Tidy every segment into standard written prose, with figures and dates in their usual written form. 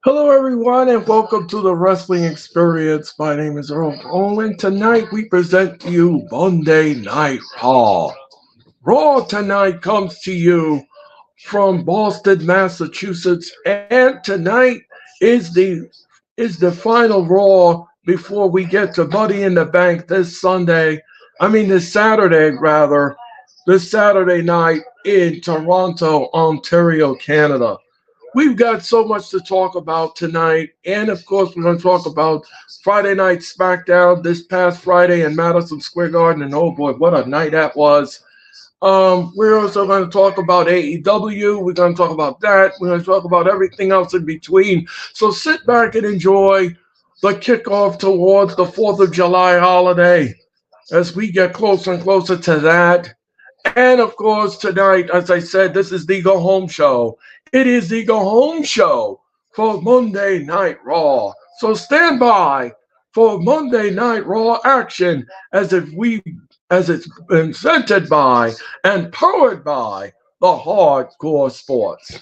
Hello, everyone, and welcome to the Wrestling Experience. My name is Earl Owen. Tonight, we present to you Monday Night Raw. Raw tonight comes to you from Boston, Massachusetts, and tonight is the final Raw before we get to Money in the Bank this Saturday rather, this Saturday night in Toronto, Ontario, Canada. We've got so much to talk about tonight, and of course, we're going to talk about Friday Night SmackDown this past Friday in Madison Square Garden, and oh boy, what a night that was! We're also going to talk about AEW. We're going to talk about that. We're going to talk about everything else in between. So sit back and enjoy the kickoff towards the 4th of July holiday as we get closer and closer to that. And of course, tonight, as I said, this is the Go Home Show. It is the Go Home Show for Monday Night Raw. So stand by for Monday Night Raw action as it's presented by and powered by the Hardcore Sports.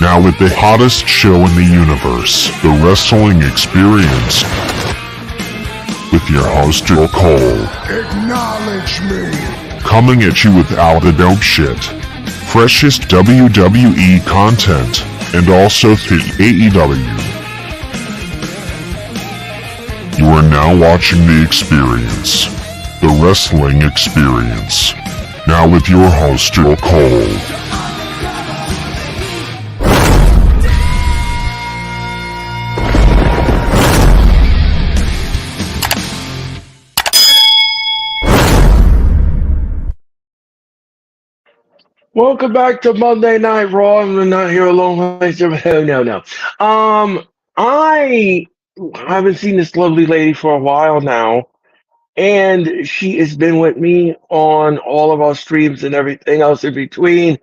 Now with the hottest show in the universe, The Wrestling Experience, with your host, Joe Cole. Acknowledge me. Coming at you with all the dope shit, freshest WWE content, and also the AEW. You are now watching The Experience, The Wrestling Experience. Now with your host, Joe Cole. Welcome back to Monday Night Raw. I'm not here alone. No. I haven't seen this lovely lady for a while now, and she has been with me on all of our streams and everything else in between.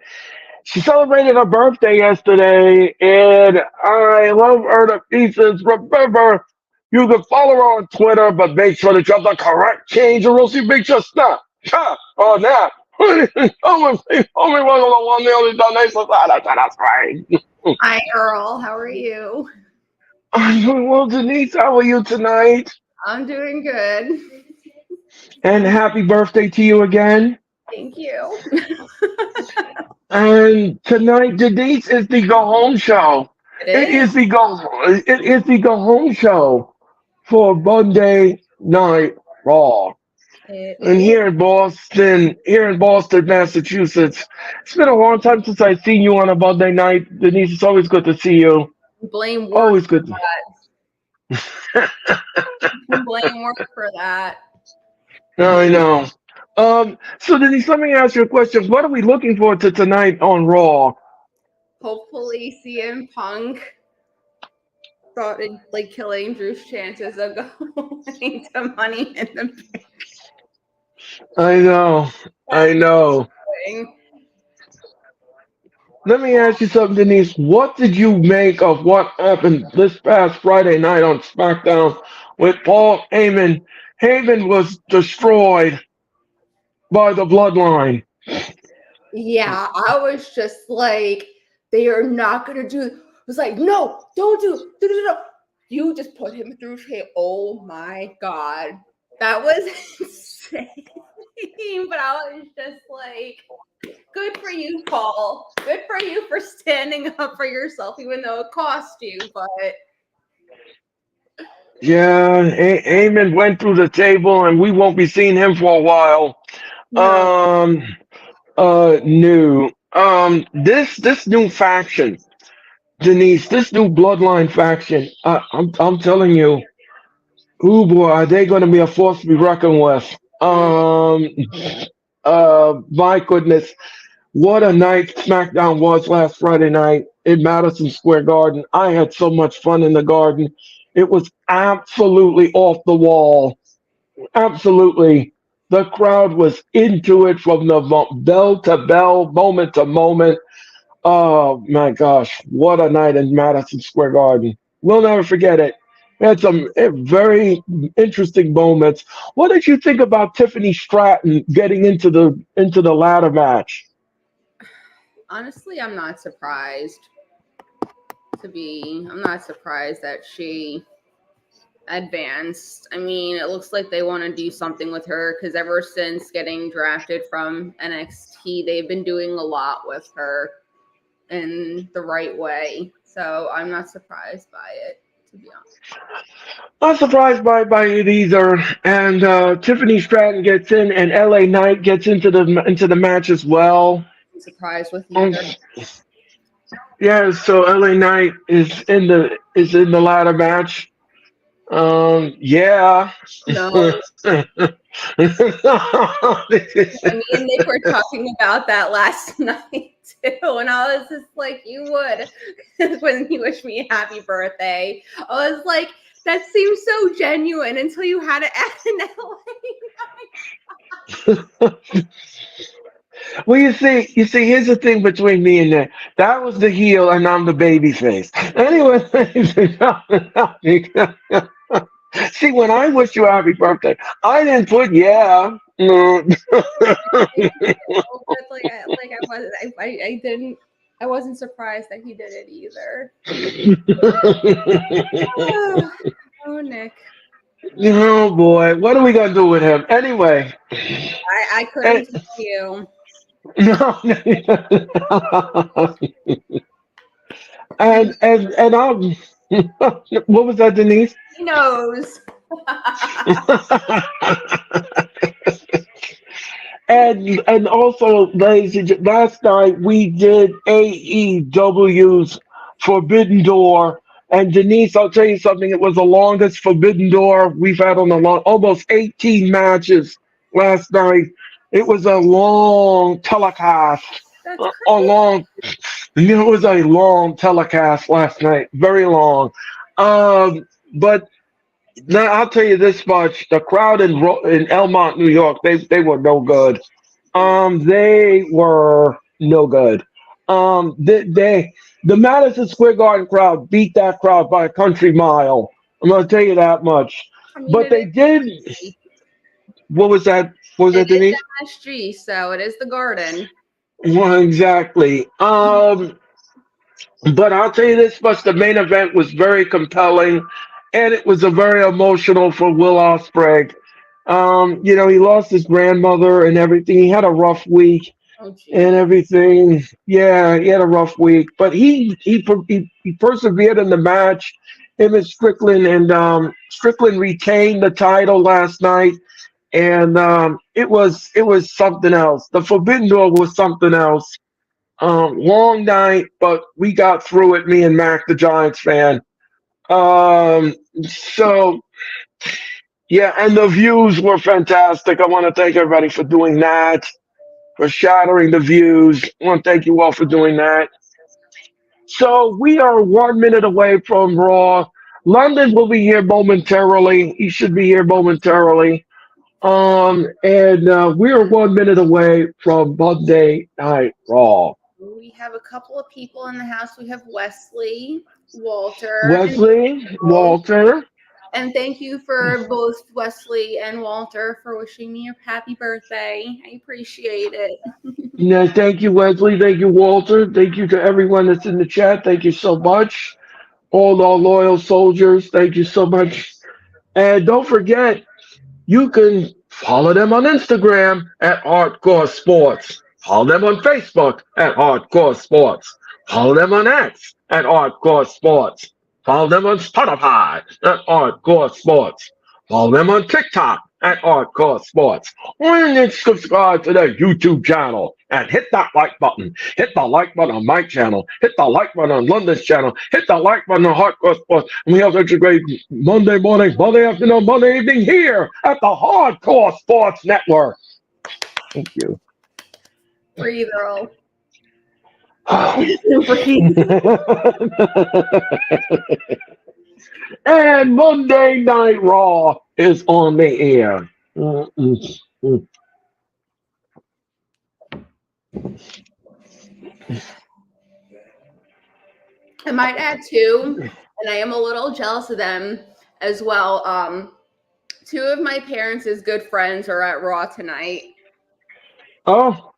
She celebrated her birthday yesterday, and I love her to pieces. Remember, you can follow her on Twitter, but make sure that you have the correct change, or else you make your snap on that. Only one of the one the only donation. That's right. Hi, Earl. How are you? I'm doing well, Denise. How are you tonight? I'm doing good. And happy birthday to you again. Thank you. And tonight, Denise, is the Go Home Show. It is the Go Home Show for Monday Night Raw. And here in Boston, Massachusetts, it's been a long time since I've seen you on a Monday night. Denise, it's always good to see you. Blame work always good. For that. Blame work for that. I know. So Denise, let me ask you a question. What are we looking forward to tonight on Raw? Hopefully, CM Punk started killing Drew's chances of going to Money in the Bank. I know. Let me ask you something, Denise. What did you make of what happened this past Friday night on SmackDown with Paul Heyman? Heyman was destroyed by the Bloodline. Yeah, I was just like, they are not going to do it. It was like, no, don't do it. You just put him through shit. Oh my god. That was insane. But I was just like, good for you, Paul. Good for you for standing up for yourself, even though it cost you. But Yeah, Eamon went through the table, and we won't be seeing him for a while. no, New. This new faction, Denise. This new bloodline faction. I'm telling you. Ooh boy, are they going to be a force to be reckoned with? My goodness, what a night SmackDown was last Friday night in Madison Square Garden. I had so much fun in the garden. It was absolutely off the wall. Absolutely. The crowd was into it from the bell to bell, moment to moment. Oh my gosh, what a night in Madison Square Garden. We'll never forget it. We had some very interesting moments. What did you think about Tiffany Stratton getting into the ladder match? honestly, I'm not surprised that she advanced. I mean, it looks like they want to do something with her because ever since getting drafted from NXT, they've been doing a lot with her in the right way. So I'm not surprised by it, to be honest. Not surprised by it either. And Tiffany Stratton gets in, and LA Knight gets into the match as well. I'm surprised with Um, either. yeah, so LA Knight is in the ladder match. Yeah. No, me and Nick were talking about that last night too, and I was just like, "You would," when you wished me a happy birthday. I was like, "That seems so genuine," until you had it at an Well, you see, here's the thing between me and Nick. That was the heel, and I'm the baby face. Anyway, see, when I wish you a happy birthday, I didn't put yeah. No. but I didn't. I wasn't surprised that he did it either. Oh, Nick, Oh boy, what are we gonna do with him anyway? I Eh, couldn't tell you. no, and what was that, Denise? He knows. And also, ladies and last night we did AEW's Forbidden Door. And Denise, I'll tell you something. It was the longest Forbidden Door we've had on almost 18 matches last night. It was a long telecast. That's A long, it was a long telecast last night. Very long. But now I'll tell you this much: the crowd in Elmont, New York, they were no good. They were no good. The Madison Square Garden crowd beat that crowd by a country mile. I'm gonna tell you that much. I mean, But it they did. is. What was that? What was It that, is Denise? MSG, so it is the garden. Well, exactly. But I'll tell you this much: the main event was very compelling, and it was a very emotional for Will Ospreay. He lost his grandmother and everything. He had a rough week Oh, and geez. everything. Yeah, he had a rough week, but he persevered in the match. Him and Strickland, and Strickland retained the title last night, and it was something else. The Forbidden Door was something else. Long night, but we got through it. Me and Mac, the Giants fan. So yeah, and the views were fantastic. I want to thank everybody for doing that, for shattering the views. I want to thank you all for doing that. So we are 1 minute away from Raw. London will be here momentarily. He should be here momentarily. And we are 1 minute away from Monday Night Raw. We have a couple of people in the house. We have Wesley, Walter, and Wesley, Joe. Walter. And thank you for both Wesley and Walter for wishing me a happy birthday. I appreciate it. Thank you, Wesley. Thank you, Walter. Thank you to everyone that's in the chat. Thank you so much. all our loyal soldiers. Thank you so much. And don't forget, you can follow them on Instagram at Hardcore Sports. Follow them on Facebook at Hardcore Sports. Follow them on X at Hardcore Sports. Follow them on Spotify at Hardcore Sports. Follow them on TikTok at Hardcore Sports. Or you can subscribe to their YouTube channel and hit that like button. Hit the like button on my channel. Hit the like button on London's channel. Hit the like button on Hardcore Sports. And we have such a great Monday morning, Monday afternoon, Monday evening here at the Hardcore Sports Network. Thank you. Breathe, Earl. And Monday Night Raw is on the air. I might add too, and I am a little jealous of them as well. Two of my parents' good friends are at Raw tonight. Oh,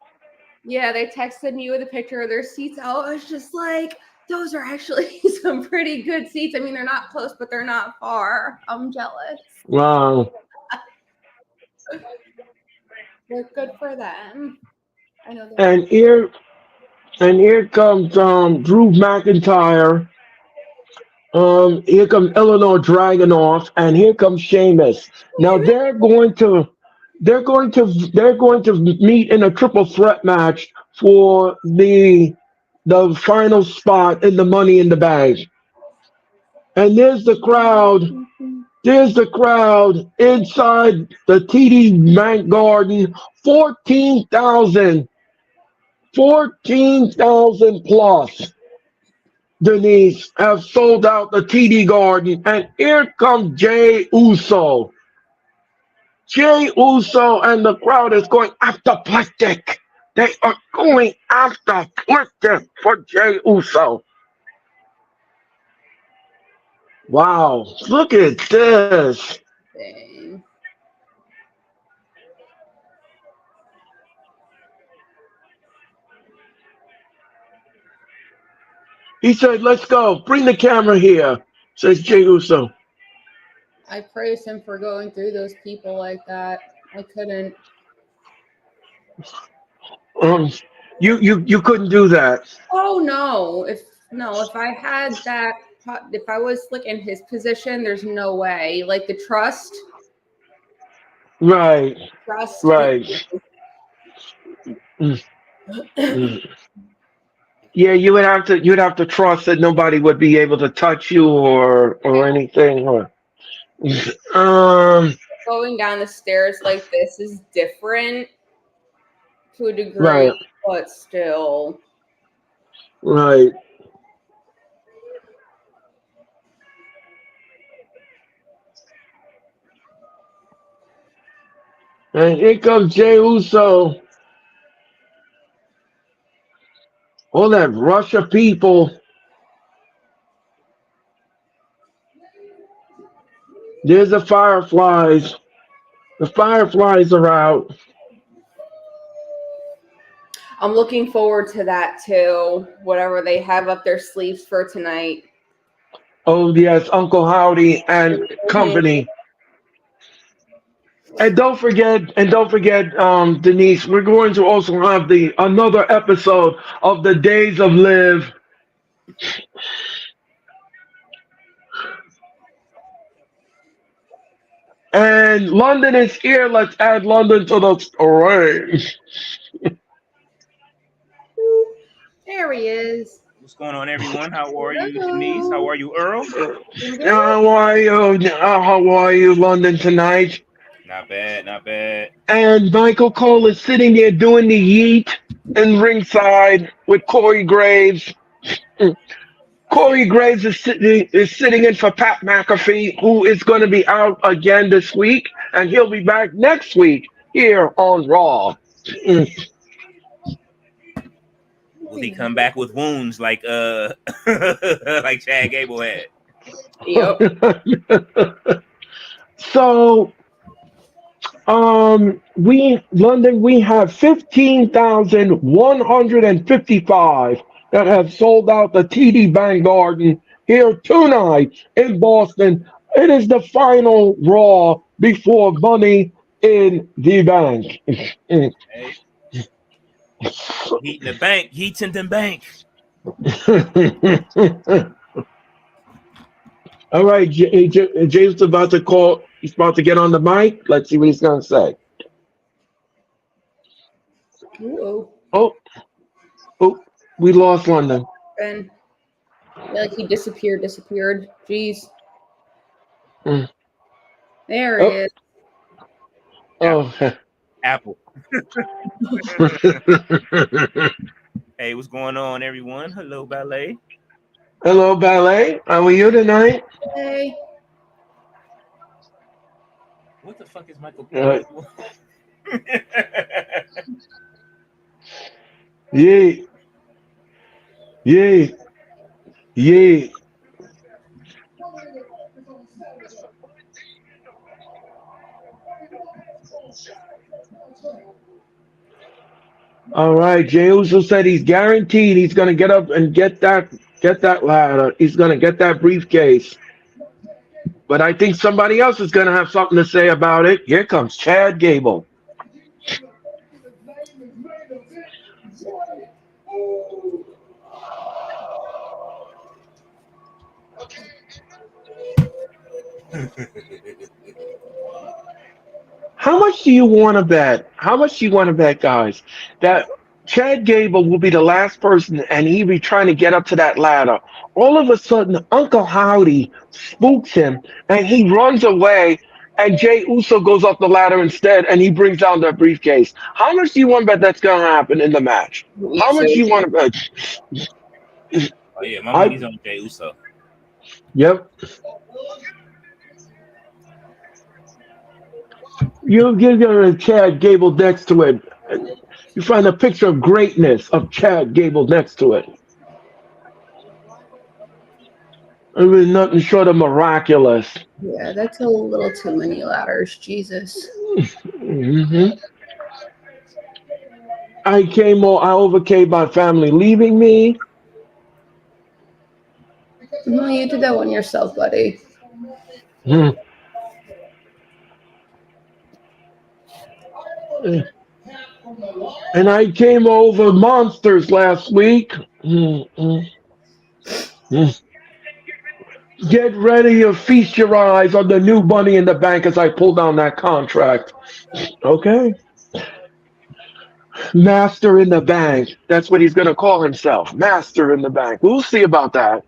Yeah, they texted me with a picture of their seats. Oh, I was just like, those are actually some pretty good seats. I mean, they're not close, but they're not far. I'm jealous. wow. They're good for them. I know. And here comes Drew McIntyre. Here comes Eleanor Dragunov, and here comes Sheamus. Now they're going to meet in a triple threat match for the final spot in the Money in the Bank. And there's the crowd. There's the crowd inside the TD Bank Garden. 14,000 plus, Denise, have sold out the TD Garden. And here comes Jay Uso. Jay Uso and the crowd is going apoplectic. They are going apoplectic for Jay Uso. Wow, look at this. Dang. He said, let's go. Bring the camera here, says Jay Uso. I praise him for going through those people like that. I couldn't. You couldn't do that. Oh no! If I had that, if I was like in his position, there's no way. Like the trust. Right. Trust. Right. Yeah, you'd have to trust that nobody would be able to touch you or anything. Or Going down the stairs like this is different to a degree, right. but still. Right. And here comes Jay Uso. All that rush of people. There's the Fireflies. The Fireflies are out. I'm looking forward to that too. Whatever they have up their sleeves for tonight. Oh yes, Uncle Howdy and company. And don't forget, Denise, we're going to also have another episode of the Days of Live. And London is here. Let's add London to the story. There he is. What's going on, everyone? How are you, Denise? How are you, Earl? How are you, London, tonight? Not bad, not bad. And Michael Cole is sitting there doing the yeet in ringside with Corey Graves. Corey Graves is sitting in for Pat McAfee, who is going to be out again this week, and he'll be back next week here on Raw. Will he come back with wounds like like Chad Gable had? Yep. So, we have 15,155 that have sold out the TD Bank Garden here tonight in Boston. It is the final Raw before Money in the Bank. Hey, heat in the bank. Heat's in the bank. All right, James is about to call. He's about to get on the mic. Let's see what he's going to say. Whoa. Oh, we lost London. And like he disappeared. Jeez. Mm. There he is. Oh. Apple. Hey, what's going on, everyone? Hello, Ballet. Hello, Ballet. How are you tonight? Hey. What the fuck is Michael? Yeah. All right, Jey Uso said he's guaranteed he's going to get up and get that ladder. He's going to get that briefcase. But I think somebody else is going to have something to say about it. Here comes Chad Gable. How much do you want to bet? How much do you want to bet, guys, that Chad Gable will be the last person and he'll be trying to get up to that ladder? All of a sudden, Uncle Howdy spooks him and he runs away, and Jey Uso goes up the ladder instead and he brings down the briefcase. How much do you want to bet that's going to happen in the match? How much do you want to bet? Oh, yeah, my money's on Jey Uso. Yep. You give a Chad Gable next to it. You find a picture of greatness of Chad Gable next to it. It was nothing short of miraculous. Yeah, that's a little too many ladders. Jesus. Mm-hmm. I overcame my family leaving me. No, you did that one yourself, buddy. Mm. And I came over monsters last week. Get ready to feast your eyes on the new Money in the Bank as I pull down that contract. Okay? Master in the Bank. That's what he's going to call himself. Master in the Bank. We'll see about that.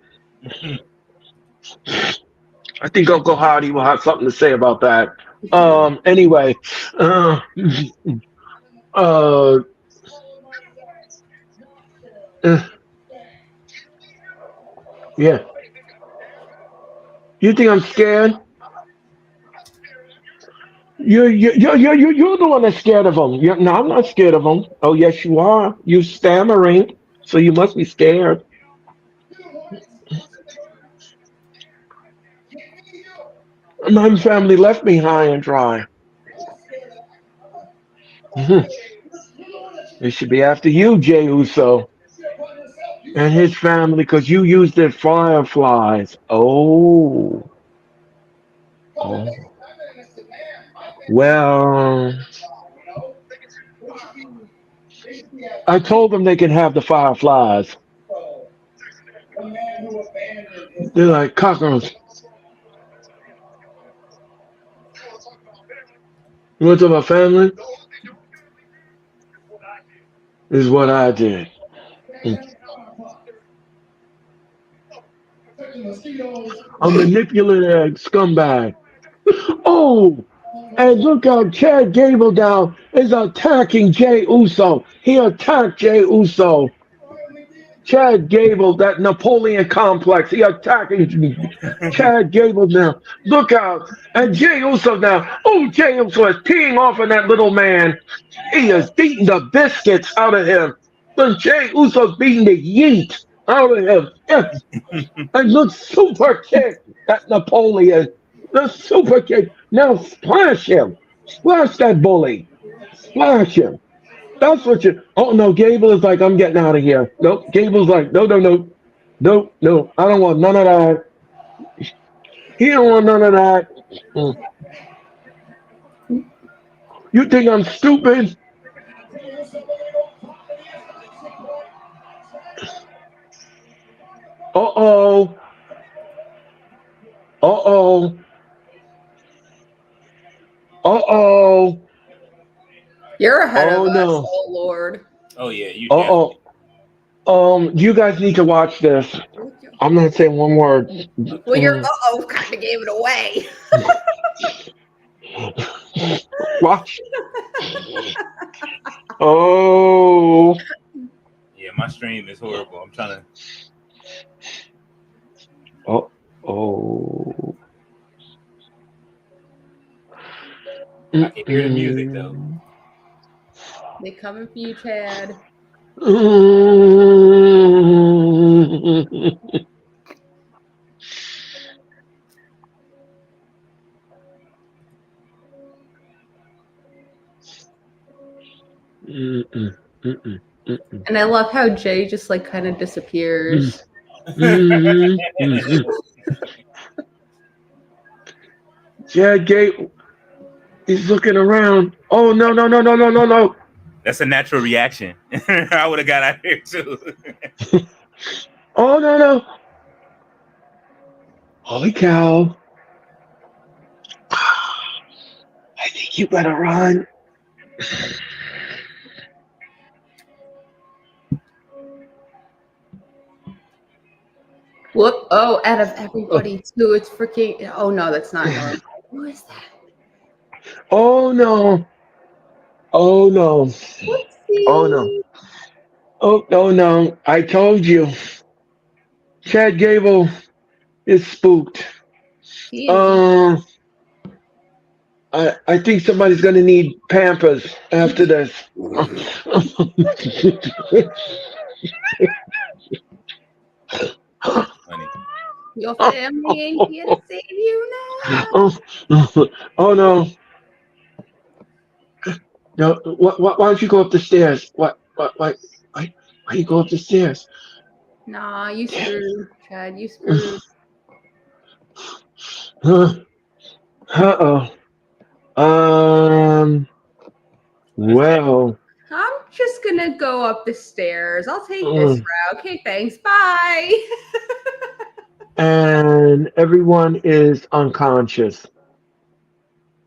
I think Uncle Howdy will have something to say about that. Anyway. Yeah. You think I'm scared? You're the one that's scared of him. No, I'm not scared of him. Oh, yes, you are. You're stammering, so you must be scared. My family left me high and dry. They should be after you, Jey Uso, and his family, because you used their fireflies. Oh. Well, I told them they can have the fireflies. They're like cockroaches. You want to talk about family? This is what I did. A manipulative scumbag. Oh, and look out, Chad Gable now is attacking Jey Uso. He attacked Jey Uso. Chad Gable, that Napoleon complex, he attacking Chad Gable now. Look out. And Jey Uso now. Oh, Jey Uso is teeing off on that little man. He is beating the biscuits out of him. But Jey Uso's beating the yeet out of him. Yes. And look, super kick, that Napoleon. The super kick. Now splash him. Splash that bully. Splash him. That's what you. Oh no, Gable is like, I'm getting out of here. Nope. Gable's like, no. No, no, I don't want none of that. He don't want none of that. Mm. You think I'm stupid? Uh-oh. Uh-oh. Uh-oh. You're ahead of Oh us. no. Oh Lord. Oh yeah, you Uh-oh. definitely. You guys need to watch this. I'm not saying one word. Well, your Mm. uh-oh kind of gave it away. Watch. Oh. Yeah, my stream is horrible. I'm trying to. Oh. Oh. I can hear the music though. Mm-mm. They coming for you, Chad. Mm. Mm-mm. Mm-mm. Mm-mm. And I love how Jay just like kind of disappears. Mhm. Mhm. Yeah, Gate. He's looking around. Oh no no no no no no no! That's a natural reaction. I would have got out here too. Oh no no! Holy cow! I think you better run. Whoop! Oh, out of everybody too, it's freaking. Oh no, that's not normal. Who is that? Oh no! Oh no! Oh no! Whoopsie. Oh no no! I told you. Chad Gable is spooked. He indeed. Uh, I think somebody's gonna need Pampers after this. That's funny. Your family ain't here to save you now. Oh no! No! Why don't you go up the stairs? Why you go up the stairs? Nah, you screwed, Chad. You screwed. Uh-oh. Um. That's it. Well. I'm just gonna go up the stairs. I'll take this mm, route. Okay, thanks. Bye. And everyone is unconscious.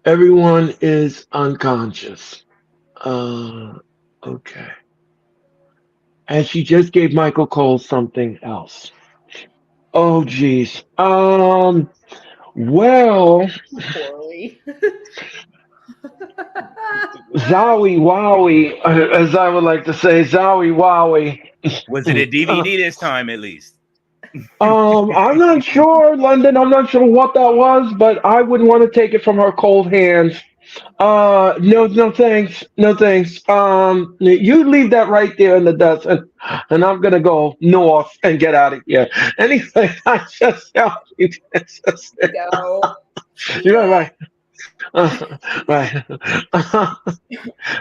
Everyone is unconscious. Okay. And she just gave Michael Cole something else. Oh, geez. Well, Poorly. Zowie Wowie, as I would like to say, Zowie Wowie. Was it a DVD this time at least? I'm not sure, London. I'm not sure what that was, but I wouldn't want to take it from her cold hands. No, no thanks, no thanks. You leave that right there in the dust, and I'm gonna go north and get out of here. Anyway, I just, it's just Go. you're right. Right.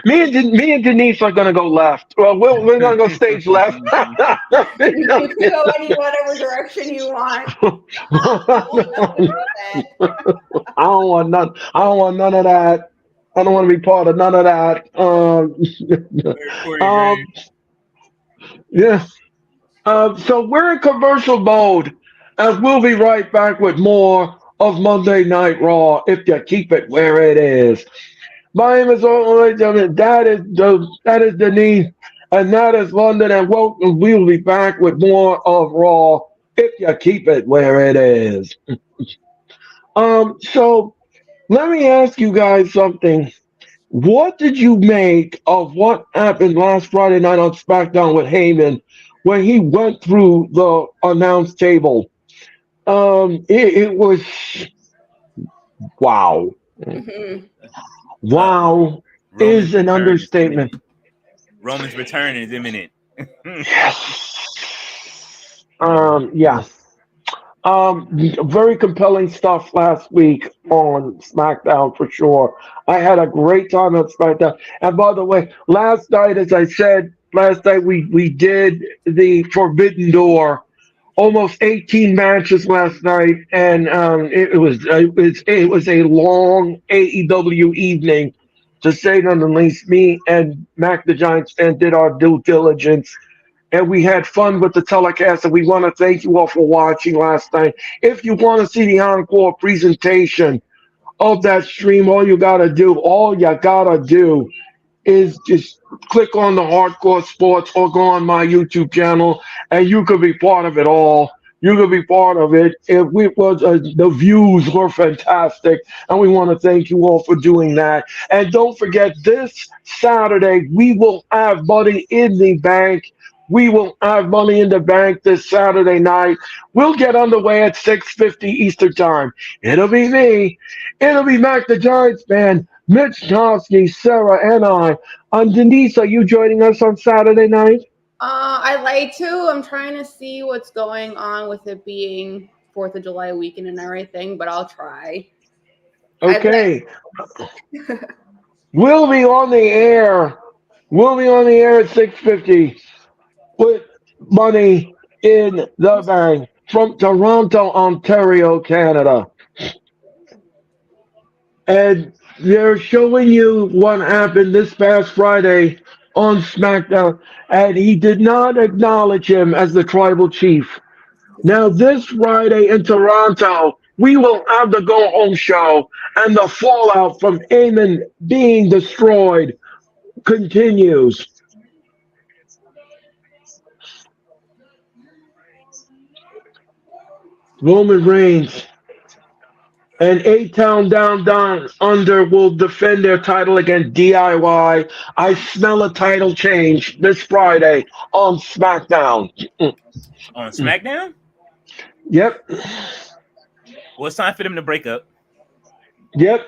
Me and Denise are gonna go left. Well, we're gonna go stage left. You can go any whatever direction you want. I want nothing to do with that. I don't want none. I don't want none of that. I don't want to be part of none of that. Um, yeah. So we're in commercial mode, and we'll be right back with more of Monday Night Raw if you keep it where it is. My name is that is Denise, and that is London, and we'll be back with more of Raw if you keep it where it is. So let me ask you guys something. What did you make of what happened last Friday night on SmackDown with Heyman when he went through the announce table? It was wow. Mhm. Wow Roman's is an return is understatement. imminent. Roman's return is imminent. Yes. Yeah. Very compelling stuff last week on SmackDown for sure. I had a great time on SmackDown. And by the way, last night, as I said, last night we did the Forbidden Door almost 18 matches last night, and it was a long AEW evening, to say none the least. Me and Mac the Giants fan did our due diligence, and we had fun with the telecast. And we want to thank you all for watching last night. If you want to see the encore presentation of that stream, all you gotta do is just click on the Hardcore Sports or go on my YouTube channel, and you could be part of it all. You could be part of it. The views were fantastic, and we want to thank you all for doing that. And don't forget, this Saturday we will have Money in the Bank. We will have Money in the Bank this Saturday night. We'll get underway at 6:50 Eastern Time. It'll be me. It'll be Mac the Giants fan, Mitch Toski, Sarah, and I. Denise, are you joining us on Saturday night? I'd like to. I'm trying to see what's going on with it being 4th of July weekend and everything, but I'll try. Okay. We'll be on the air. We'll be on the air at 6:50 with Money in the Bank from Toronto, Ontario, Canada. And they're showing you what happened this past Friday on SmackDown, and he did not acknowledge him as the tribal chief. Now, this Friday in Toronto, we will have the go home show, and the fallout from Heyman being destroyed continues. Roman Reigns and A-Town Down Under will defend their title against DIY. I smell a title change this Friday on SmackDown. On SmackDown? Yep. Well, it's time for them to break up. Yep.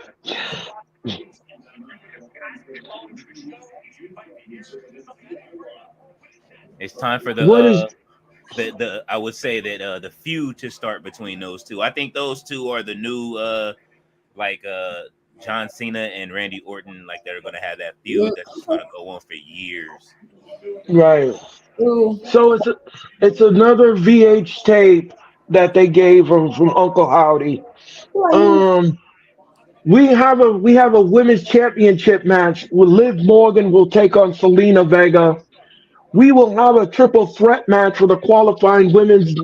It's time for I would say that the feud to start between those two. I think those two are the new John Cena and Randy Orton. Like, they're gonna have that feud that's gonna go on for years. Right. Ooh. So it's another VH tape that they gave from Uncle Howdy. We have a women's championship match. Liv Morgan will take on Selena Vega. We will have a triple threat match for the qualifying women's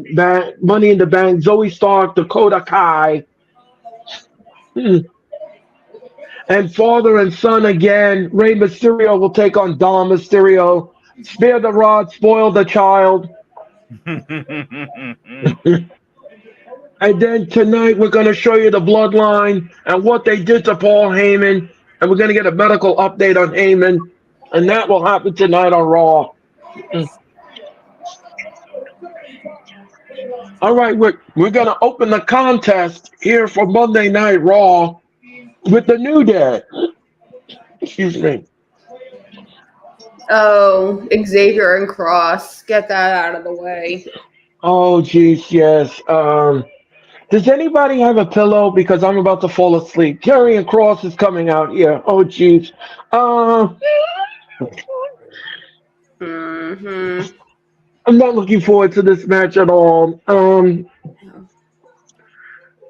Money in the Bank. Zoe Stark, Dakota Kai. And father and son again. Rey Mysterio will take on Dom Mysterio. Spare the rod, spoil the child. And then tonight we're going to show you the bloodline and what they did to Paul Heyman. And we're going to get a medical update on Heyman. And that will happen tonight on Raw. All right, we're going to open the contest here for Monday Night Raw with the New Day. Excuse me. Oh, Xavier and Cross. Get that out of the way. Oh, geez, yes. Does anybody have a pillow? Because I'm about to fall asleep. Karrion Kross is coming out here. Oh, geez. I'm not looking forward to this match at all.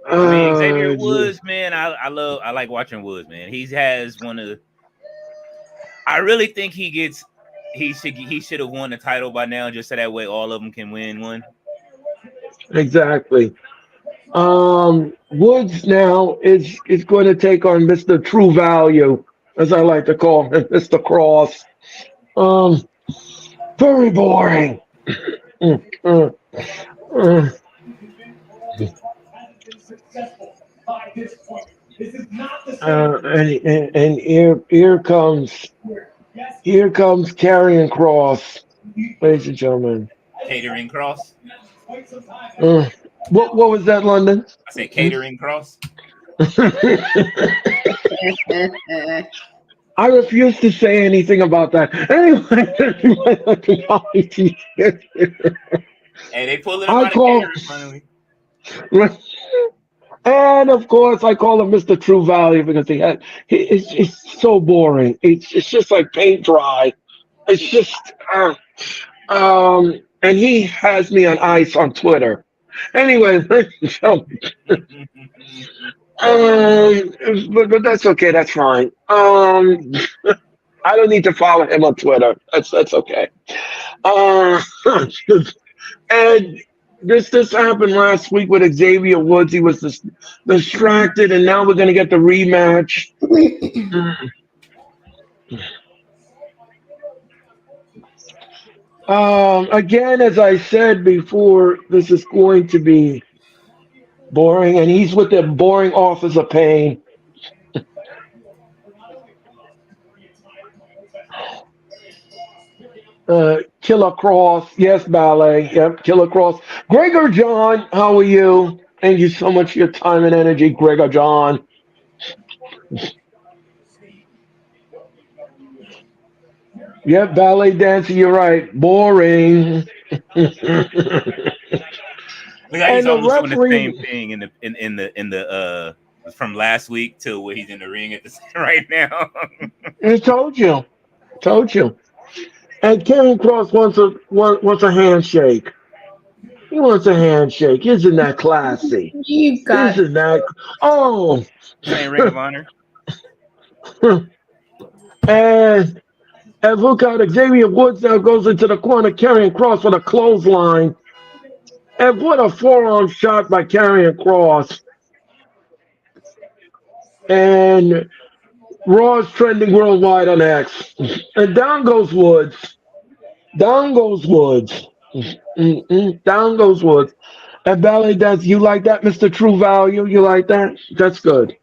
Xavier Woods, man, I like watching Woods, man. He has one of. I really think he should have won the title by now, just so that way all of them can win one. Exactly. Woods now is going to take on Mr. True Value, as I like to call him, Mr. Cross. Very boring. And here comes Karrion Kross, ladies and gentlemen. Catering Cross. What was that, London? I said Catering Cross. I refuse to say anything about that. Anyway, Hey, they pulled it out of catering in front of me. And of course, I call him Mr. True Value because it's so boring. It's just like paint dry. It's just and he has me on ice on Twitter. Anyway, so, but that's okay. That's fine. I don't need to follow him on Twitter. That's okay. Uh, and this happened last week with Xavier Woods. He was distracted, and now we're gonna get the rematch. Again, as I said before, this is going to be boring, and he's with the boring Office of Pain. Killer Cross, yes, Ballet, yep, Killer Cross. Gregor John, how are you? Thank you so much for your time and energy, Gregor John. Yep, ballet dancer, you're right. Boring. Look how he's And the almost doing the same referee, thing in the from last week to where he's in the ring at the right now. I told you. And Karen Cross wants a handshake. He wants a handshake. Isn't that classy? You got Isn't that? Oh, Saying Ring of Honor. and look out! Xavier Woods now goes into the corner, carrying Cross with a clothesline. And what a forearm shot by Karrion Cross. And Raw's trending worldwide on X. And down goes Woods. Down goes Woods. Down goes Woods. And ballet dance, you like that, Mr. True Value? You like that? That's good.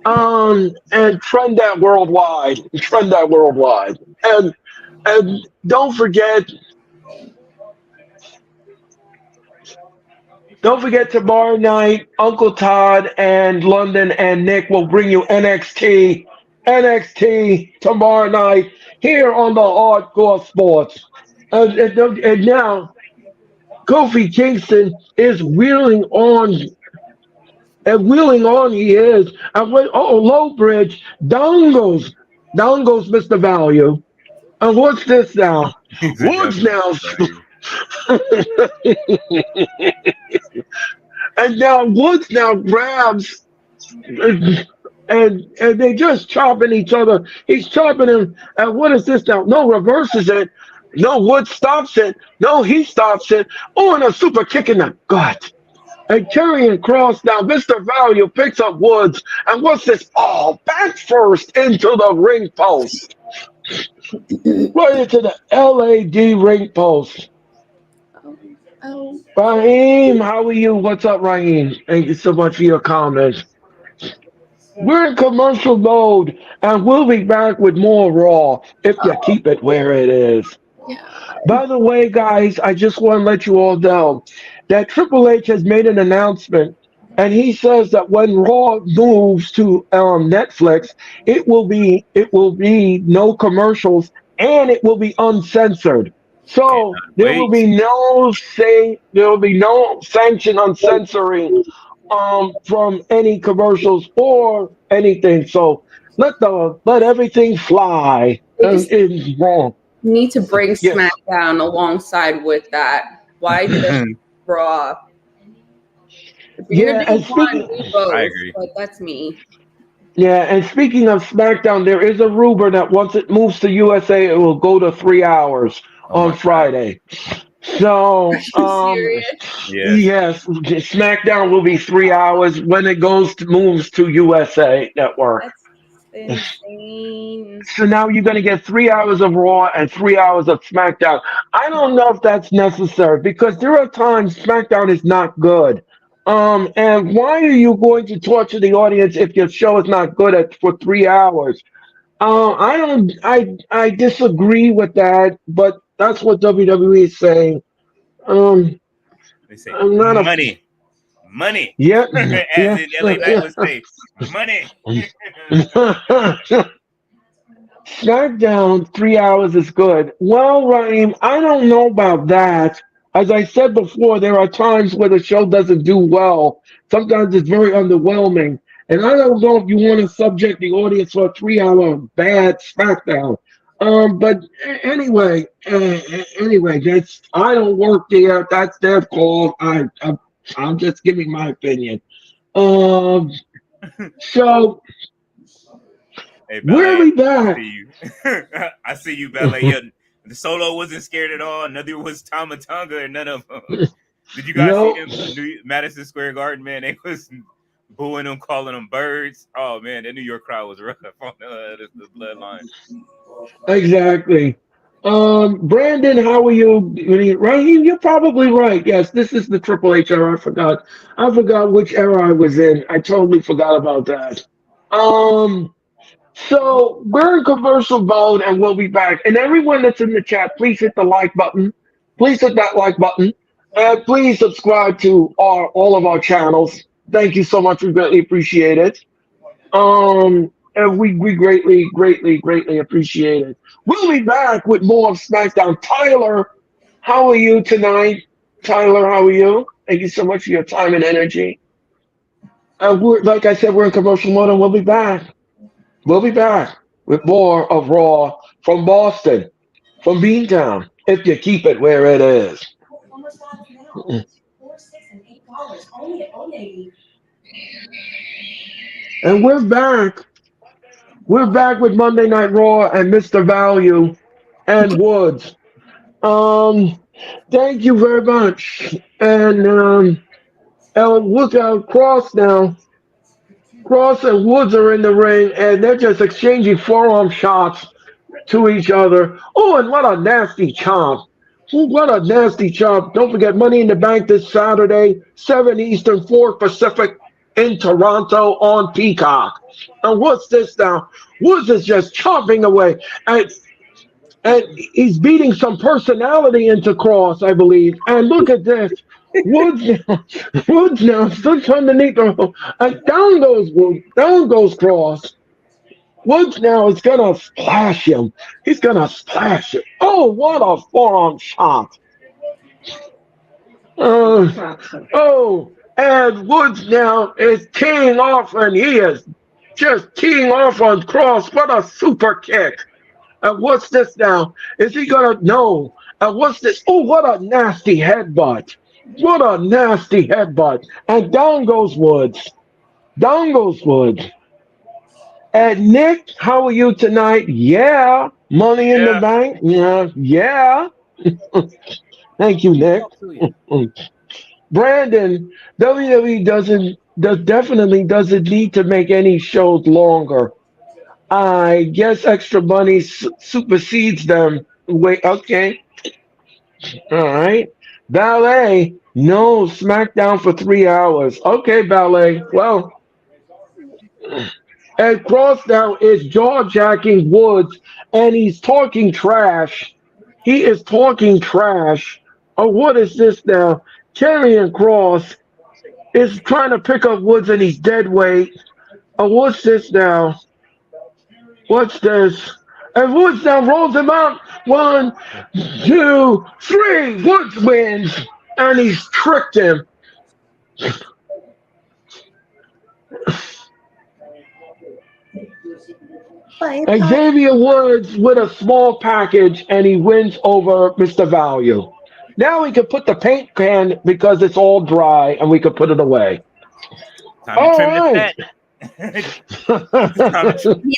And trend that worldwide. Trend that worldwide. And don't forget tomorrow night, Uncle Todd and London and Nick will bring you NXT tomorrow night here on the Hardcore Sports. And now, Kofi Kingston is wheeling on. And wheeling on he is. And low bridge. Down goes Mr. Value. And what's this now? Woods now. And now Woods now grabs and they just chopping each other. He's chopping him. And what is this now? No, reverses it. No, Woods stops it. No, he stops it. Oh, and a super kick in the gut. And Karrion Cross now, Mr. Value picks up Woods. And what's this? Oh, back first into the ring post. Right into the LAD ring post. Oh. Raheem, how are you? What's up, Raheem? Thank you so much for your comments. We're in commercial mode, and we'll be back with more Raw if you keep it where it is. Yeah. By the way, guys, I just want to let you all know that Triple H has made an announcement, and he says that when Raw moves to Netflix, it will be no commercials and it will be uncensored. So there will be no sanction on censoring from any commercials or anything. So let everything fly. It's wrong. Need to bring Yes. SmackDown alongside with that. Why just Raw? If you're Yeah, gonna and do one, speaking, do both. I agree. But that's me. yeah, and speaking of SmackDown, there is a rumor that once it moves to USA, it will go to 3 hours Oh my on God. Friday. So, Serious? yes, SmackDown will be 3 hours when it moves to USA Network. That's insane. So now you're going to get 3 hours of Raw and 3 hours of SmackDown. I don't know if that's necessary because there are times SmackDown is not good. And why are you going to torture the audience if your show is not good for 3 hours? I disagree with that, but that's what WWE is saying. They say I'm not a money. yeah, As in LA Knight would say, money. SmackDown 3 hours is good. Well, Raheem, I don't know about that. As I said before, there are times where the show doesn't do well. Sometimes it's very underwhelming. And I don't know if you want to subject the audience for a 3 hour bad SmackDown. But anyway, that's I don't work there. That's their call. I'm just giving my opinion. Um, so Hey, where are Ballet, we I back? see you. I see you, Ballet. Yeah, the Solo wasn't scared at all. Neither was Tama Tonga, and none of them. Did you guys see No, them? Madison Square Garden, man. They was booing them, calling them birds. Oh man, that New York crowd was rough on the bloodline. exactly. Brandon, how are you? Raheem, you're probably right. Yes, this is the Triple H era. I forgot. I forgot which era I was in. I totally forgot about that. Um, so we're in commercial mode, and we'll be back. And everyone that's in the chat, please hit the like button. Please hit that like button, and please subscribe to our all of our channels. Thank you so much. We greatly appreciate it. And we greatly appreciate it. We'll be back with more of SmackDown. Tyler, how are you tonight? Tyler, how are you? Thank you so much for your time and energy. Like I said, we're in commercial mode, and we'll be back. We'll be back with more of Raw from Boston, from Beantown, if you keep it where it is. And we're back. We're back with Monday Night Raw and Mr. Value and Woods. Um, Thank you very much. And look out, Cross now. Cross and Woods are in the ring, and they're just exchanging forearm shots to each other. Oh, and what a nasty chomp. Ooh, what a nasty chomp. Don't forget Money in the Bank this Saturday, 7 Eastern, 4 Pacific in Toronto on Peacock. And what's this now? Woods is just chomping away. And he's beating some personality into Cross, I believe. And look at this. Woods now sits underneath the and down goes Cross. Woods now is gonna splash him. He's gonna splash him. Oh, what a forearm shot! And Woods now is teeing off, and he is just teeing off on Cross. What a super kick! And what's this now? Is he gonna no? And what's this? Oh, what a nasty headbutt! What a nasty headbutt! And down goes Woods. Down goes Woods. And Nick, how are you tonight? Yeah. Money in the Yeah. bank? Yeah. Yeah. Thank you, Nick. Brandon, WWE definitely doesn't need to make any shows longer. I guess extra money supersedes them. Wait, okay. All right. Ballet, no, SmackDown for 3 hours. Okay, Ballet. Well, and Cross now is jaw jacking Woods, and he's talking trash. He is talking trash. Oh, what is this now? Karrion Cross is trying to pick up Woods, and he's dead weight. Oh, what's this now? What's this? And Woods now rolls him out. 1, 2, 3. Woods wins, and he's tricked him. Xavier Woods with a small package, and he wins over Mr. Value. Now we can put the paint can because it's all dry, and we can put it away. Time to trim the fat.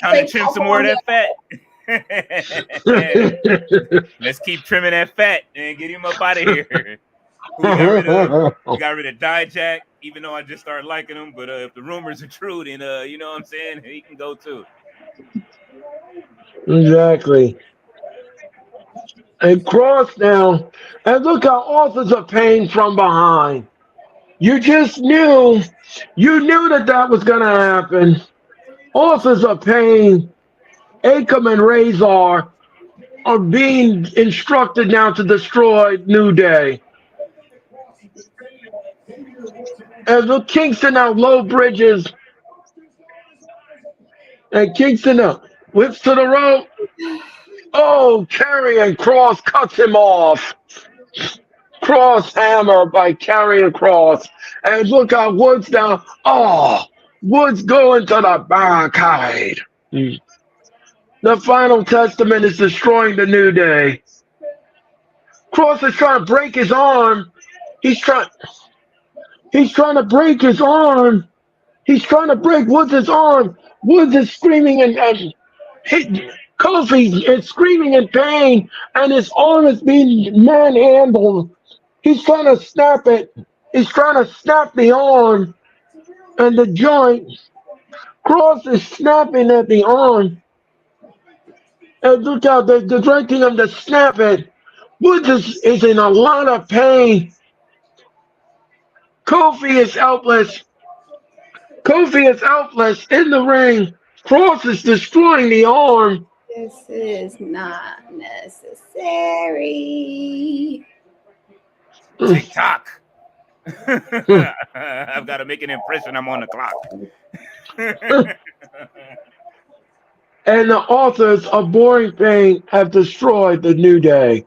time to trim some more of that fat. Let's keep trimming that fat and get him up out of here. We got rid of Dijak, even though I just started liking him. But if the rumors are true, then you know what I'm saying, he can go too. Exactly. And Cross now, and look how Authors of Pain from behind. You just knew, that was going to happen. Authors of Pain, Akam and Razor are being instructed now to destroy New Day. And look, Kingston now, low bridges. And Kingston now, whips to the rope. Oh, Karrion Cross cuts him off. Cross hammer by Karrion Cross. And look how Woods now. Oh, Woods going to the barricade. The final testament is destroying the New Day. Cross is trying to break his arm. He's trying to break his arm. He's trying to break Woods' arm. Woods is screaming and Kofi is screaming in pain, and his arm is being manhandled. He's trying to snap it. He's trying to snap the arm and the joint. Cross is snapping at the arm. And look out, they're directing him to snap it. Woods is in a lot of pain. Kofi is helpless. Kofi is helpless in the ring. Cross is destroying the arm. This is not necessary. TikTok. I've got to make an impression. I'm on the clock. And the authors of Boring Pain have destroyed the New Day.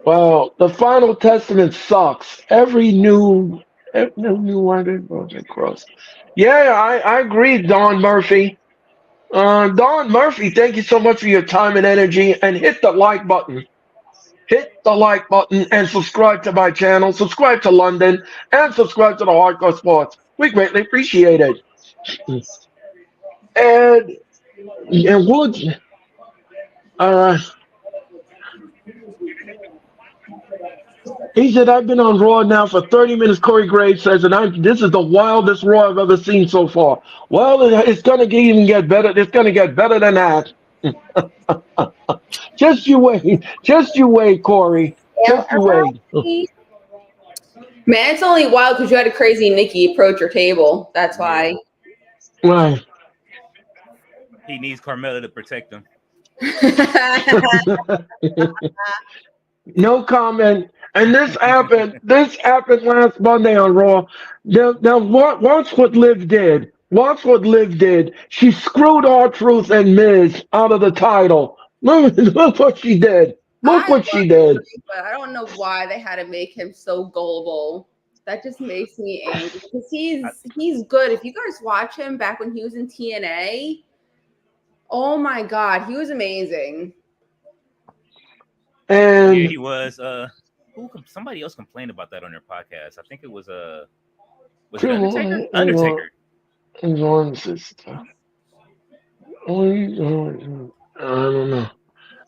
Well, the final testament sucks. Every new one cross. Yeah, I agree, Don Murphy. Don Murphy, thank you so much for your time and energy. And hit the like button. Hit the like button and subscribe to my channel. Subscribe to London and subscribe to the Hardcore Sports. We greatly appreciate it. And Woods, he said, I've been on Raw now for 30 minutes, Corey Graves says, and this is the wildest Raw I've ever seen so far. Well, it's going to even get better. It's going to get better than that. Just you wait. Just you wait, Corey. Just you wait. Man, it's only wild because you had a crazy Nikki approach your table. That's why. Right. He needs Carmella to protect him. No comment. And this happened last Monday on Raw. Now watch what Liv did. Watch what Liv did. She screwed R-Truth and Miz out of the title. Look what she did. Look what she did. But I don't know why they had to make him so gullible. That just makes me angry because he's good. If you guys watch him back when he was in TNA, oh my God, he was amazing. And yeah, he was. Somebody else complained about that on their podcast. I think it was it Undertaker? Undertaker. I don't know.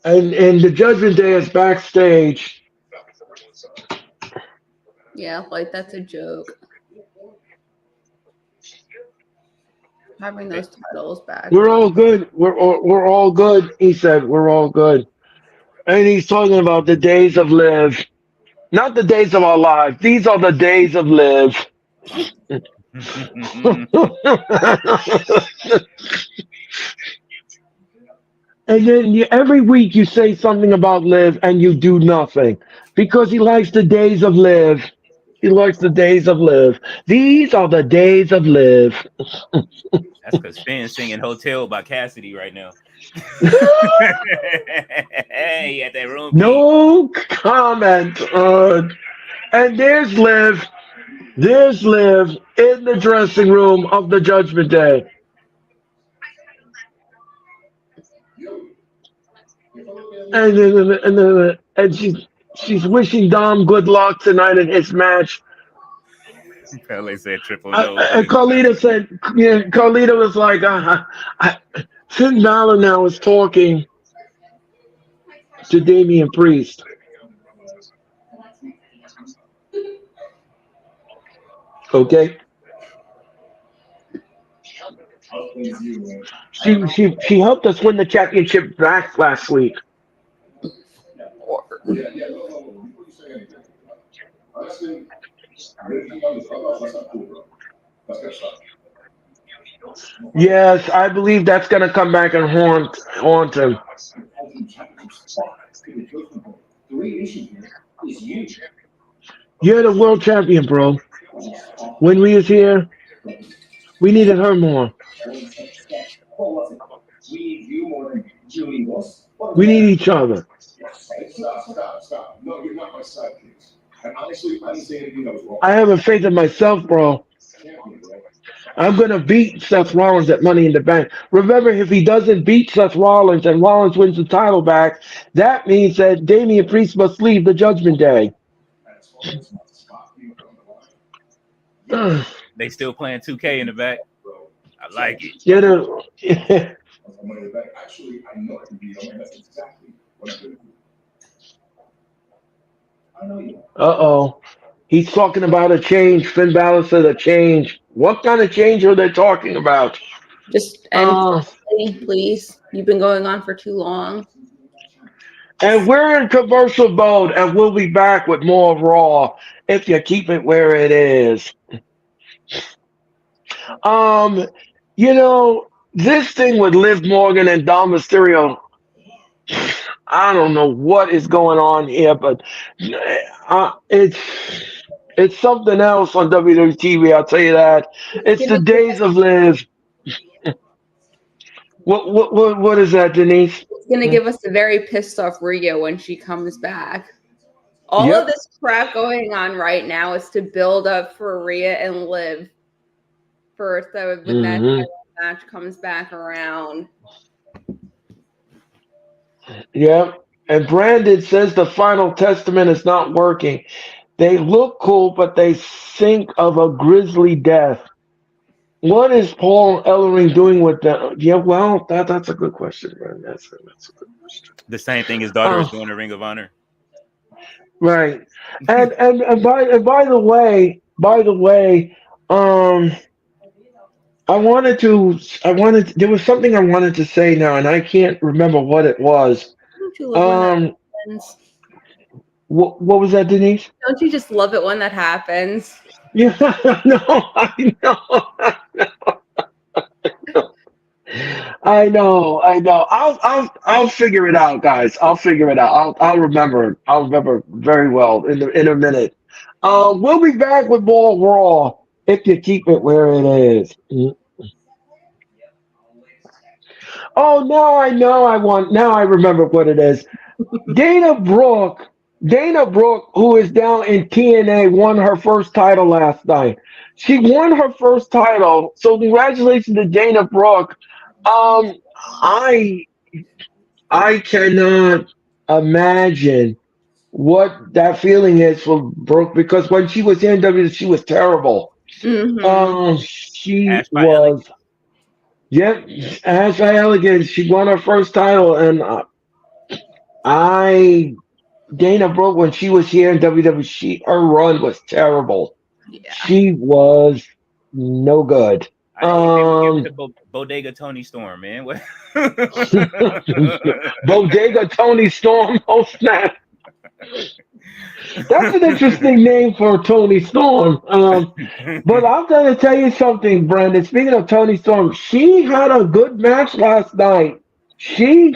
And the Judgment Day is backstage. Yeah, like that's a joke. Having those titles back. We're all good. We're all good. He said we're all good, and he's talking about the days of Liv, not the days of our lives. These are the days of Liv. And then every week you say something about Liv and you do nothing because he likes the days of Liv. He likes the days of Liv. These are the days of Liv. That's because Finn's singing "Hotel" by Cassidy right now. He had that room. No comment on. And there's Liv. There's Liv in the dressing room of the Judgment Day. And she's wishing Dom good luck tonight in his match. Pele said triple no. And Carlita said, yeah, Carlita was like, Finn Balor now is talking to Damian Priest. Okay. She helped us win the championship back last week. Yes, I believe that's going to come back and haunt him. You're the world champion, bro. When we was here, we needed her more. We need each other. I have a faith in myself, bro. I'm going to beat Seth Rollins at Money in the Bank. Remember, if he doesn't beat Seth Rollins and Rollins wins the title back, that means that Damian Priest must leave the Judgment Day. They still playing 2K in the back. I like it. You know, uh-oh. He's talking about a change. Finn Balor said a change. What kind of change are they talking about? Just end, please. You've been going on for too long. And we're in commercial mode, and we'll be back with more Raw if you keep it where it is. You know, this thing with Liv Morgan and Dom Mysterio, I don't know what is going on here, but it's something else on WWE TV. I'll tell you that. It's the days of Liv. What is that, Denise? It's gonna give us a very pissed off Rhea when she comes back. All of this crap going on right now is to build up for Rhea and Liv. First, so when that match comes back around. Yep. And Brandon says the Final Testament is not working. They look cool, but they think of a grisly death. What is Paul Ellering doing with that? Yeah, well, that's a good question, man. That's a good question. The same thing his daughter is doing in Ring of Honor. Right. And by the way, there was something I wanted to say now, and I can't remember what it was. Don't you love when that happens? What was that, Denise? Don't you just love it when that happens? Yeah, no, I know. I'll figure it out, guys. I'll figure it out. I'll remember. I'll remember very well in a minute. We'll be back with more Raw if you keep it where it is. Oh, now I know. Now I remember what it is. Dana Brooke, who is now in TNA, won her first title last night. She won her first title, so congratulations to Dana Brooke. I cannot imagine what that feeling is for Brooke, because when she was in WWE, she was terrible. Mm-hmm. She was. Yep, Ash by Elegance. She won her first title, and Dana Brooke, when she was here in WWE, her run was terrible. Yeah. She was no good. Bodega Tony Storm, man. Bodega Tony Storm. Oh snap! That's an interesting name for Tony Storm. But I'm going to tell you something, Brandon. Speaking of Tony Storm, she had a good match last night. Tony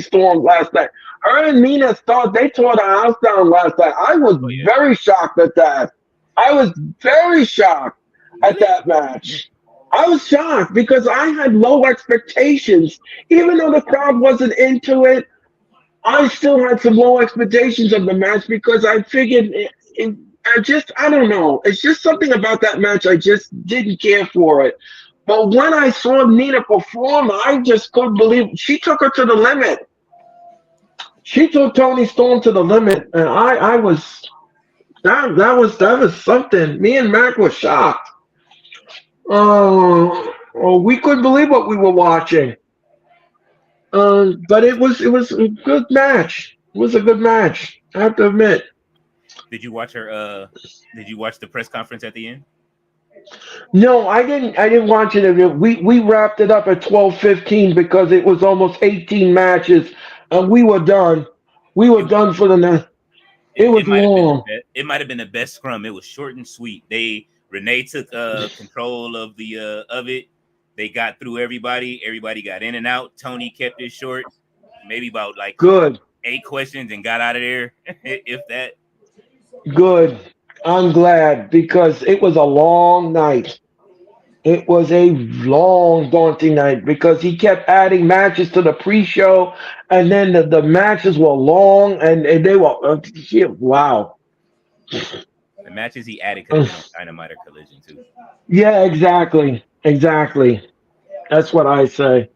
Storm, last night. Her and Nina Star, they tore the house down last night. I was very shocked at that. I was very shocked at that match. I was shocked because I had low expectations. Even though the crowd wasn't into it, I still had some low expectations of the match because I figured I don't know. It's just something about that match. I just didn't care for it. But when I saw Nina perform, I just couldn't believe it. She took her to the limit. She took Tony Storm to the limit, and I was that was something. Me and Mac were shocked. We couldn't believe what we were watching. But it was a good match. It was a good match, I have to admit. Did you watch her? Did you watch the press conference at the end? No, I didn't watch it. We wrapped it up at 12:15 because it was almost 18 matches, and we were done. We were done for the night. It was long. It might have been the best scrum. It was short and sweet. Renee took control of it. They got through everybody. Everybody got in and out. Tony kept it short, maybe about good 8 questions, and got out of there. If that. Good. I'm glad because it was a long night. It was a long, daunting night because he kept adding matches to the pre-show, and then the matches were long, and they were wow. The matches he added could have been on Dynamite or Collision too. Yeah, exactly. That's what I say.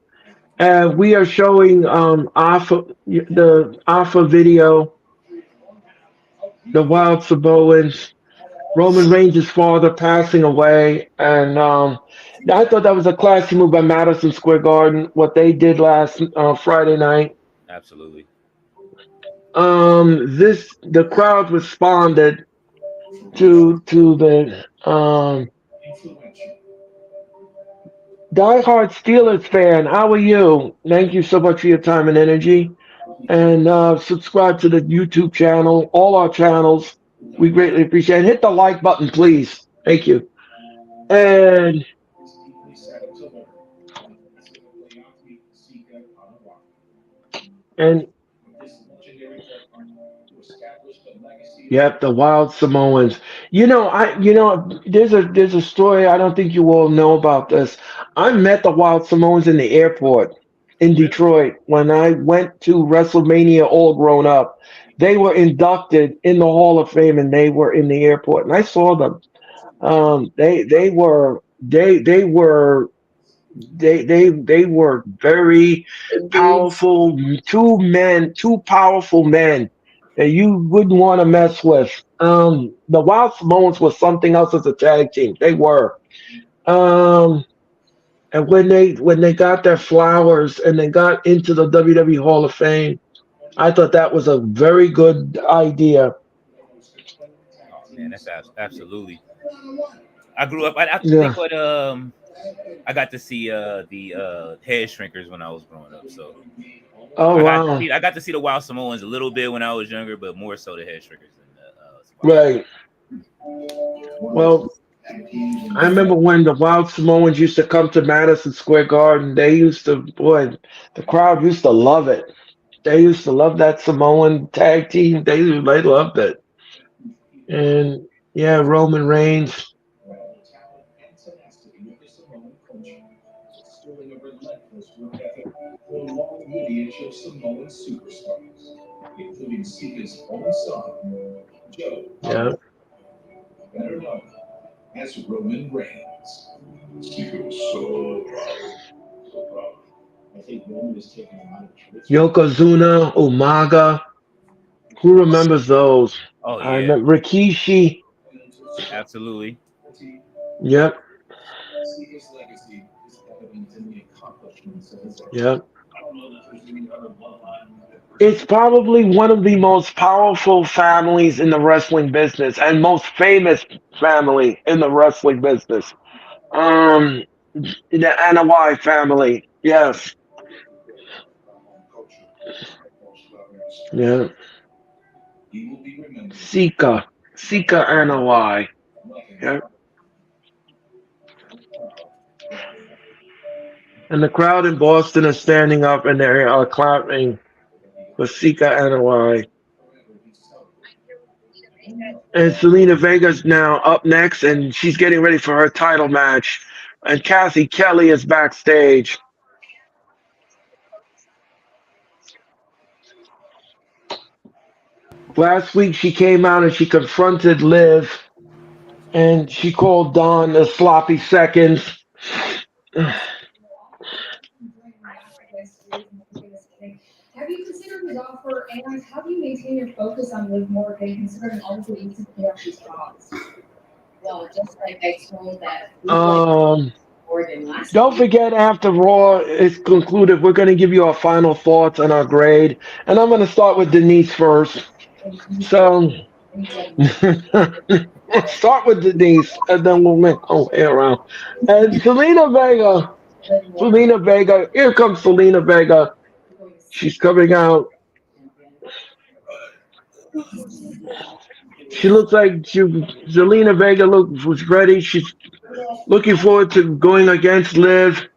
We are showing the Alpha video, the Wild Samoans, Roman Reigns' father passing away, and I thought that was a classy move by Madison Square Garden. What they did last Friday night. Absolutely. The crowd responded to the diehard Steelers fan. How are you? Thank you so much for your time and energy. And subscribe to the YouTube channel, all our channels. We greatly appreciate it. Hit the like button, please. Thank you. And and yep, the Wild Samoans. There's a story. I don't think you all know about this. I met the Wild Samoans in the airport in Really? Detroit when I went to WrestleMania all grown up. They were inducted in the Hall of Fame and they were in the airport and I saw them. They were very Big dudes. powerful, two powerful men that you wouldn't want to mess with. The Wild Samoans was something else as a tag team. They were. Um, and when they got their flowers and they got into the WWE Hall of Fame, I thought that was a very good idea. Oh man, that's absolutely. I grew up. I Yeah. think what I got to see the head shrinkers when I was growing up. So Oh wow. I got to see the Wild Samoans a little bit when I was younger, but more so the head shrinkers than the Spartans. Right. Well, I remember when the Wild Samoans used to come to Madison Square Garden. They used to, boy, the crowd used to love it. They used to love that Samoan tag team. They loved it. And yeah, Roman Reigns. Yeah. Yokozuna, Umaga. Who remembers those? Oh I yeah, remember Rikishi. absolutely. Yep. Yep. It's probably one of the most powerful families in the wrestling business and most famous family in the wrestling business. Um, the Anoa'i family. Yes. Yeah. Sika Anoa'i. Yeah. And the crowd in Boston is standing up and they are clapping for Sika Anoa'i. And Selena Vega's now up next, and she's getting ready for her title match. And Kathy Kelly is backstage. Last week she came out and she confronted Liv, and she called Dawn the sloppy seconds. Have you considered his offer, and how do you maintain your focus on Liv Morgan considering all the recent therapies caused? Well, just like I told that Morgan last Don't forget, after Raw is concluded, we're going to give you our final thoughts on our grade. And I'm going to start with Denise first. So, start with Denise, and then we'll make our way around. And Selena Vega, here comes Selena Vega. She's coming out. She looks like Zelina Vega was ready. She's looking forward to going against Liv.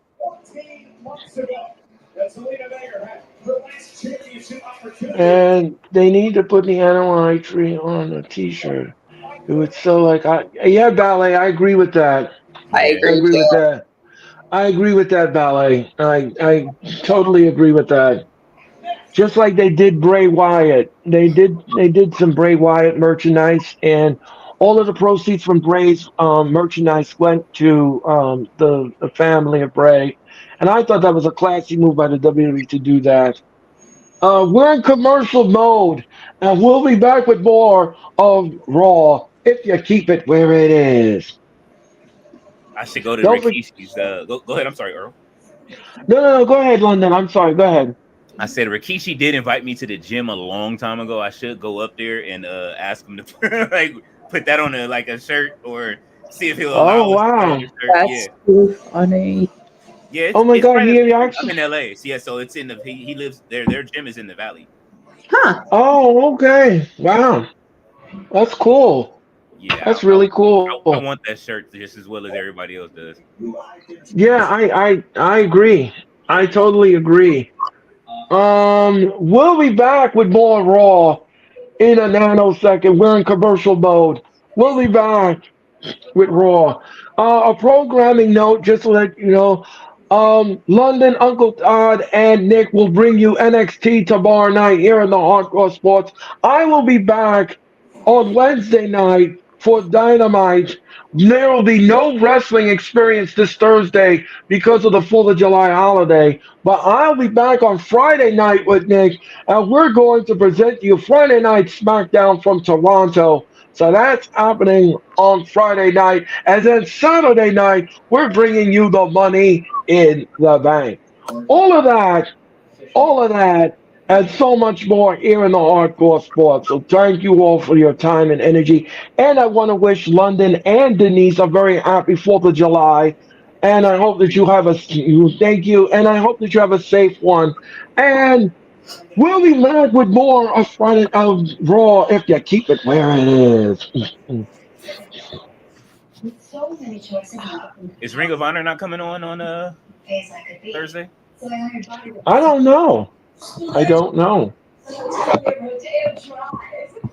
And they need to put the NOI tree on a T-shirt. It would so yeah, Ballet. I agree with that. I agree with too. that. I agree with that, Ballet. I totally agree with that. Just like they did Bray Wyatt. They did some Bray Wyatt merchandise, and All of the proceeds from Bray's merchandise went to the family of Bray, and I thought that was a classy move by the WWE to do that. We're in commercial mode, and we'll be back with more of Raw if you keep it where it is. I should go to Don't for- Rikishi's. Go ahead. I'm sorry, Earl. no. Go ahead, London. I'm sorry. Go ahead. I said Rikishi did invite me to the gym a long time ago. I should go up there and ask him to like put that on a shirt or see if he'll Oh allow us to put it on wow. the shirt. That's too funny. Yeah. Oh my It's God. right. He I'm actually. in LA. So, yeah, so it's in the he lives there. Their gym is in the valley. Huh. Oh okay. Wow. That's cool. Yeah, That's really cool. I want that shirt just as well as everybody else does. Yeah, I agree. I totally agree. We'll be back with more Raw in a nanosecond. We're in commercial mode. We'll be back with Raw. A programming note, just to let you know. London, Uncle Todd, and Nick will bring you NXT tomorrow night here in the Hardcore Sports. I will be back on Wednesday night for Dynamite. There will be no wrestling experience this Thursday because of the 4th of July holiday. But I'll be back on Friday night with Nick, and we're going to present you Friday Night SmackDown from Toronto. So that's happening on Friday night. And then Saturday night, we're bringing you the Money in the Bank. All of that, and so much more here in the Hardcore Sports. So thank you all for your time and energy. And I want to wish London and Denise a very happy 4th of July. And I hope that you have thank you. And I hope that you have a safe one. And we'll be back with more of Friday of Raw if you keep it where it is. With so many choices, Is Ring of Honor not coming on Thursday? so I hired Bobby to I don't know. I don't know.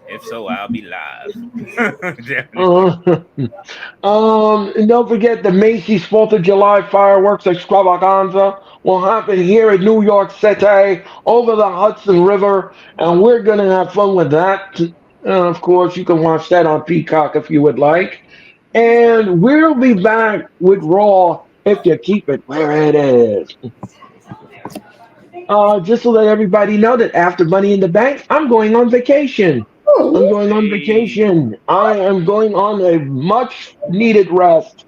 If so, I'll be live. And don't forget the Macy's 4th of July fireworks extravaganza will happen here in New York City over the Hudson River, and we're going to have fun with that. And of course, you can watch that on Peacock if you would like. And we'll be back with Raw if you keep it where it is. Just to let everybody know that after Money in the Bank, I'm going on vacation. I'm going on vacation. I am going on a much needed rest.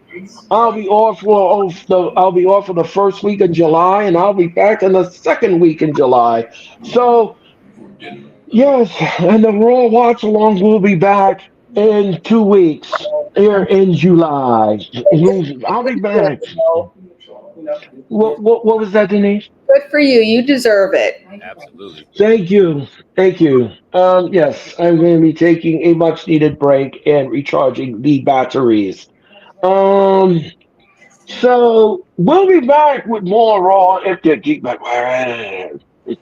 I'll be off for the first week in July, and I'll be back in the second week in July. So yes, and the Raw Watch Along will be back in 2 weeks here in July. I'll be back. What was that, Denise? Good for you. You deserve it. Absolutely. Thank you. Yes, I'm going to be taking a much needed break and recharging the batteries. So we'll be back with more Raw if you keep it where it is.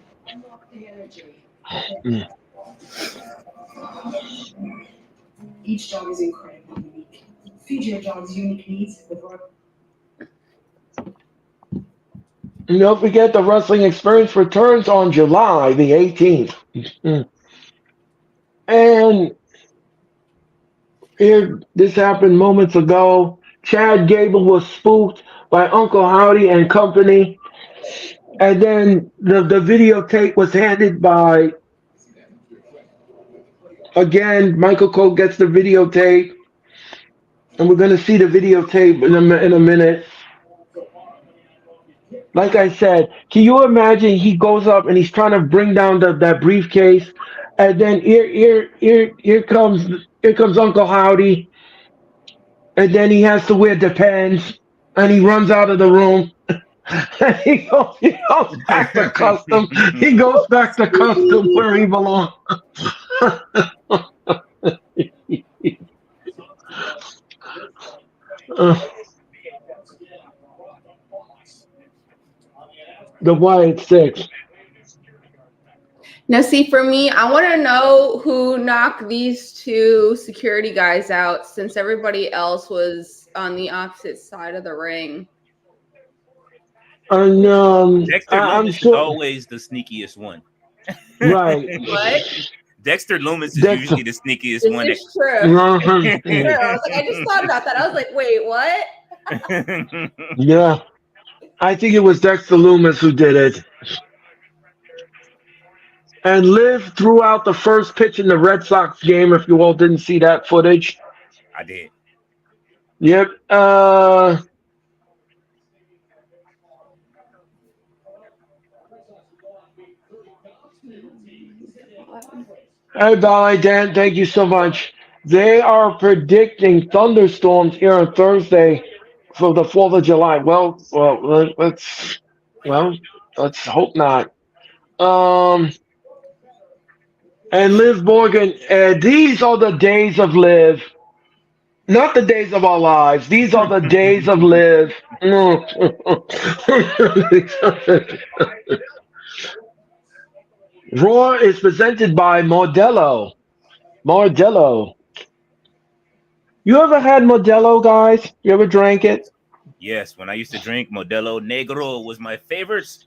Each dog is incredibly unique. Feed your dog's unique needs with And don't forget the Wrestling Experience returns on July the 18th. And this happened moments ago. Chad Gable was spooked by Uncle Howdy and company. And then the videotape was handed by, again, Michael Cole gets the videotape. And we're going to see the videotape in a minute. Like I said, can you imagine he goes up and he's trying to bring down that briefcase, and then here comes Uncle Howdy, and then he has to wear Depends, and he runs out of the room. And he goes back to custom. He goes back to custom where he belongs. The Wyatt Six. Now, see, for me, I want to know who knocked these two security guys out since everybody else was on the opposite side of the ring. And Dexter I'm Loomis is sure. always the sneakiest one. Right. What? Dexter Loomis is Dexter. usually the sneakiest This one. is true. Uh-huh. True. I was like, I just thought about that. I was like, wait, what? Yeah. I think it was Dexter Loomis who did it. And Liv threw out the first pitch in the Red Sox game, if you all didn't see that footage. I did. Yep. Hey, Ballet Dan, thank you so much. They are predicting thunderstorms here on Thursday for the 4th of July. Let's hope not. And Liv Morgan, these are the days of Liv. Not the days of our lives. These are the days of Liv. Raw is presented by Modelo. Modelo. You ever had Modelo, guys? You ever drank it? Yes, when I used to drink, Modelo Negro was my favorite.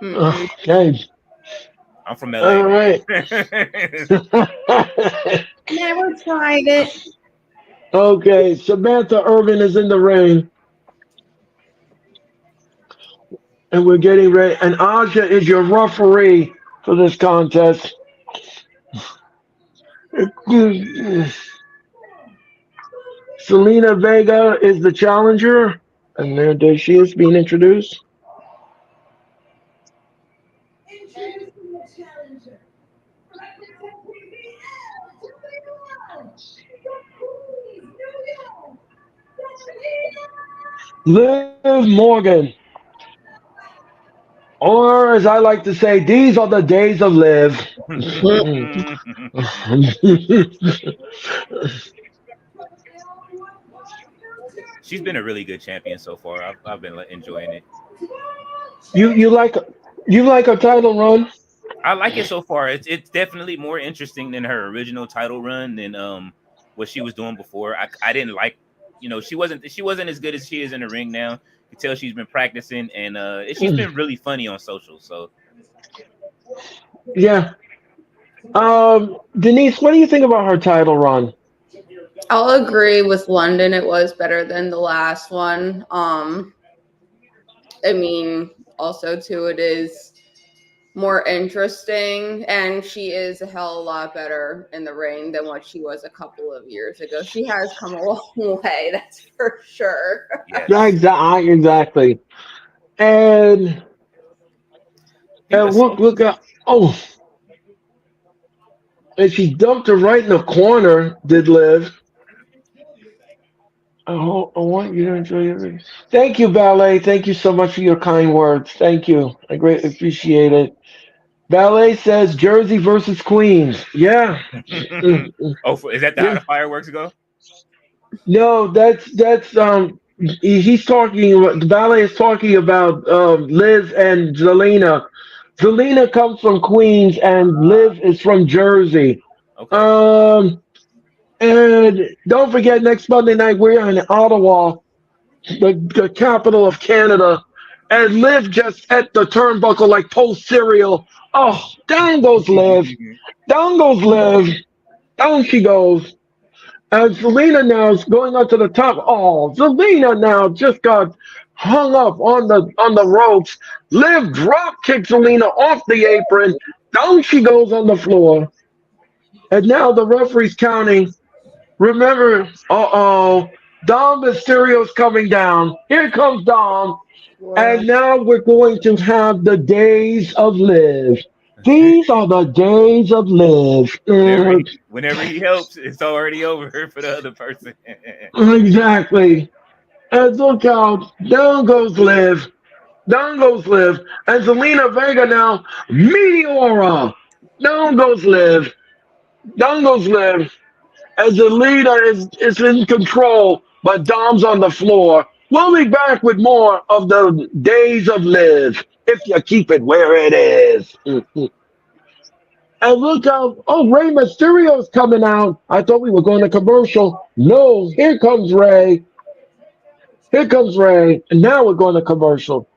Okay. I'm from LA. All right. Never tried it. Okay, Samantha Irvin is in the ring. And we're getting ready. And Aja is your referee for this contest. Selena Vega is the challenger. And there she is being introduced. Introducing the challenger. Liv Morgan. Or as I like to say, these are the days of Liv. She's been a really good champion so far. I've been enjoying it. You like her title run? I like it so far. It's definitely more interesting than her original title run than what she was doing before. I didn't like, she wasn't as good as she is in the ring now. You can tell she's been practicing and she's been really funny on social. So yeah. Denise, what do you think about her title run? I'll agree with London. It was better than the last one. I mean, also too, it is more interesting, and she is a hell of a lot better in the ring than what she was a couple of years ago. She has come a long way, that's for sure. yes. Yeah, exactly. And look at and she dumped her right in the corner. Did Liv? I want you to enjoy your. Thank you, Ballet. Thank you so much for your kind words. Thank you. I greatly appreciate it. Ballet says Jersey versus Queens. Yeah. Is that how the fireworks go? No, that's he's talking about, the Ballet is talking about Liv and Zelina. Zelina comes from Queens and Liv is from Jersey. Okay. And don't forget, next Monday night we're in Ottawa, the capital of Canada, and Liv just at the turnbuckle like post cereal. Oh, down goes Liv. Down goes Liv. Down she goes. And Zelina now is going up to the top. Oh, Zelina now just got hung up on the ropes. Liv drop kicks Zelina off the apron. Down she goes on the floor. And now the referee's counting. Remember, Dom Mysterio's coming down. Here comes Dom. Wow. And now we're going to have the days of Liv. These are the days of Liv. Whenever he helps, it's already over for the other person. Exactly. And look out. Down goes Liv. Down goes Liv. And Zelina Vega now. Meteora. Down goes Liv. Down goes Liv. And Zelina is in control, but Dom's on the floor. We'll be back with more of the days of Liv if you keep it where it is. And look out. Oh, Rey Mysterio's coming out. I thought we were going to commercial. No, here comes Rey. Here comes Rey. And now we're going to commercial.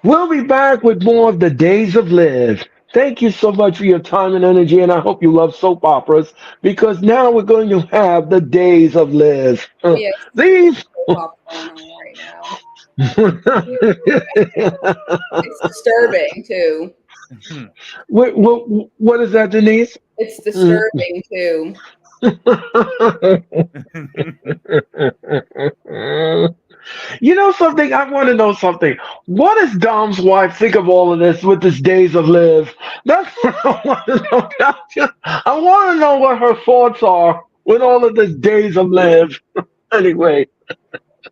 We'll be back with more of the Days of Liv. Thank you so much for your time and energy, and I hope you love soap operas because now we're going to have the Days of Liv. We have These. pop going on right now. It's disturbing too. What is that, Denise? It's disturbing too. You know something? I want to know something. What does Dom's wife think of all of this with this Days of Liv? That's what I want to know. I want to know what her thoughts are with all of this Days of Liv. Anyway.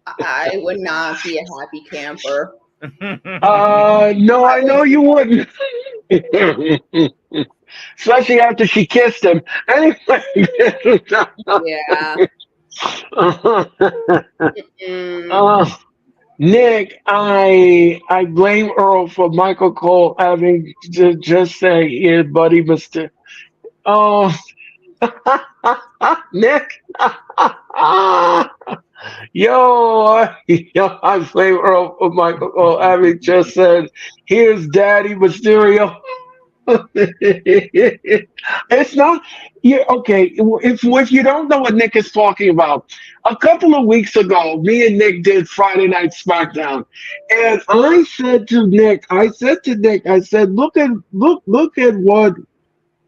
I would not be a happy camper. No, I know you wouldn't. Especially after she kissed him. Anyway. Yeah. Nick, I blame Earl for Michael Cole having to just say, "Here, buddy, Mister." Oh, Nick. Yo, I blame Earl for Michael Cole having just said, "Here's Daddy Mysterio." It's not okay. If you don't know what Nick is talking about, a couple of weeks ago, me and Nick did Friday Night SmackDown, and I said to Nick, I said, look at what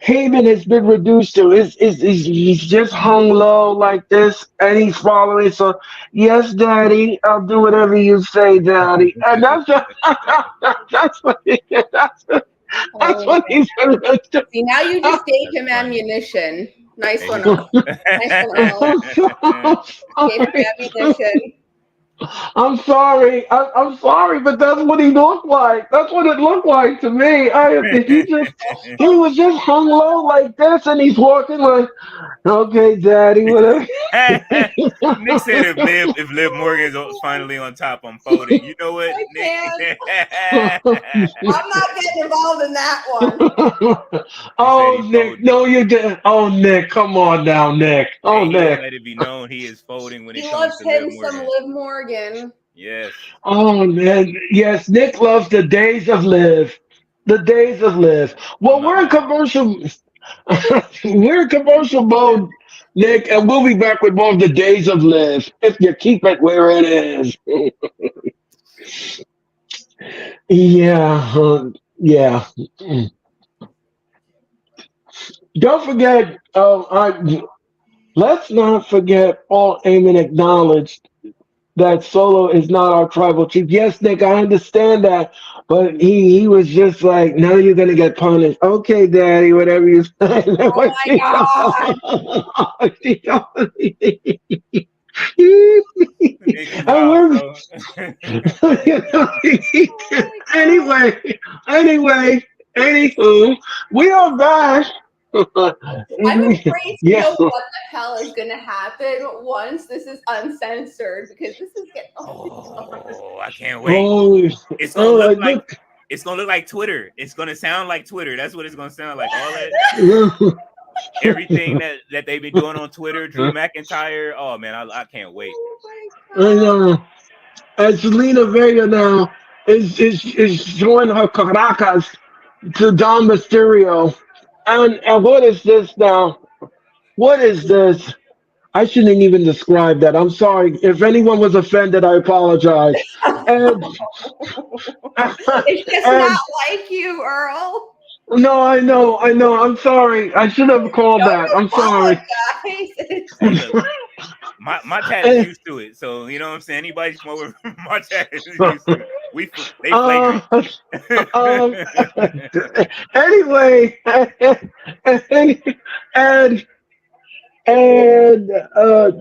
Heyman has been reduced to. He's just hung low like this, and he's following. So, yes, Daddy, I'll do whatever you say, Daddy, and that's what that's what he's been reduced to. See, now you just gave him ammunition. Nice one, Earl. Nice one, Earl. Gave him ammunition. I'm sorry, but that's what he looked like. That's what it looked like to me. He was just hung low like this, and he's walking like, okay, Daddy, whatever. Nick said if Liv Morgan is finally on top, I'm folding. You know what, Nick? I'm not getting involved in that one. Oh, Nick, no, you didn't. Oh, Nick, come on now, Nick. Oh, hey, Nick. Let it be known he is folding when He it comes loves to him Liv some Morgan. Liv Morgan. Yes. Oh man, yes, Nick loves the Days of Liv. The Days of Liv. Well, we're in commercial. We're in commercial mode, Nick, and we'll be back with more of the Days of Liv if you keep it where it is. Yeah. Don't forget. Let's not forget. Paul Heyman acknowledged that Solo is not our tribal chief. Yes, Nick, I understand that, but he was just like, now you're gonna get punished. Okay, Daddy, whatever you say. Oh my God. Anywho, we are back. I'm afraid to Yeah. know what the hell is going to happen once this is uncensored because this is getting. Oh, I can't wait. Oh, It's gonna look like look. it's gonna look like Twitter. It's gonna sound like Twitter. That's what it's gonna sound like. All that everything that they've been doing on Twitter, Drew McIntyre. Oh man, I can't wait. I know. And Selena Vega now is showing her caracas to Dom Mysterio. And what is this now? What is this? I shouldn't even describe that. I'm sorry. If anyone was offended, I apologize. And, It's just not like you, Earl. no, I know. I'm sorry. I should have called that. I'm sorry. Hey, look, my chat is used to it, so you know what I'm saying. Anybody smoke with my chat is used to it. They play. Anyway, and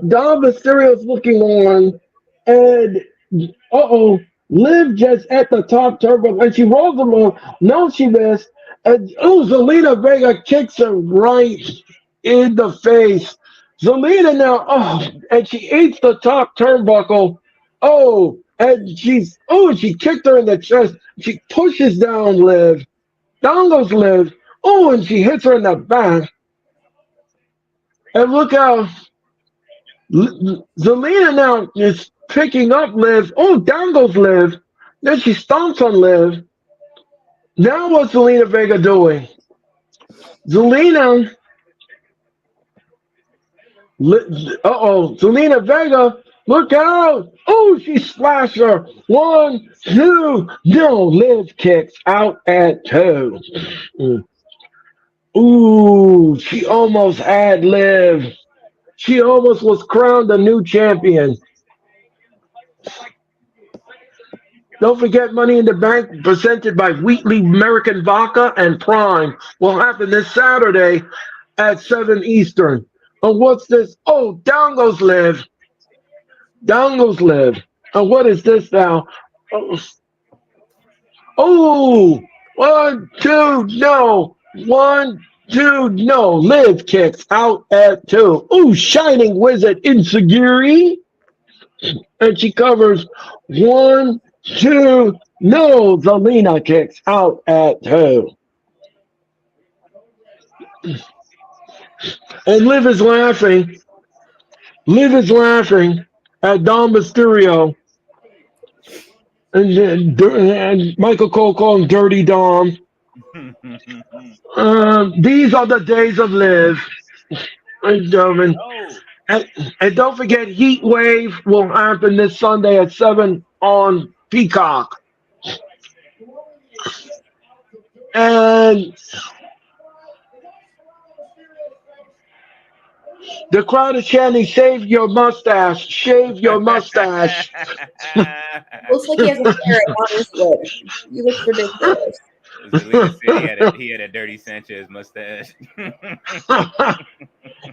Dom Mysterio's looking on, and Liv just at the top turbo, and she rolls him on. No, she missed. And Zelina Vega kicks her right in the face. Zelina now, and she eats the top turnbuckle. And she kicked her in the chest. She pushes down Liv. Down goes Liv. And she hits her in the back. And look how Zelina now is picking up Liv. Down goes Liv. Then she stomps on Liv. Now what's Zelina Vega doing? Zelina Zelina Vega, look out! Oh, she splashed her. 1, 2, no, Liv kicks out at 2. Ooh, she almost had Liv. She almost was crowned a new champion. Don't forget Money in the Bank, presented by Wheatley American Vodka and Prime, will happen this Saturday at 7 Eastern. And what's this? Oh, down goes Liv. Down goes Liv. And what is this now? Oh, 1, 2, no. 1, 2, no. Liv kicks out at 2. Ooh, Shining Wizard Insecurity. And she covers 1, 2, no. Zelina kicks out at 2. And Liv is laughing. Liv is laughing at Dom Mysterio. And Michael Cole calling him Dirty Dom. These are the days of Liv. And don't forget, Heat Wave will happen this Sunday at 7 on Peacock. And the crowd is chanting, "Shave your mustache! Shave your mustache!" Looks like he has a ferret on his lip. He looks ridiculous. Zelina said he had a Dirty Sanchez mustache.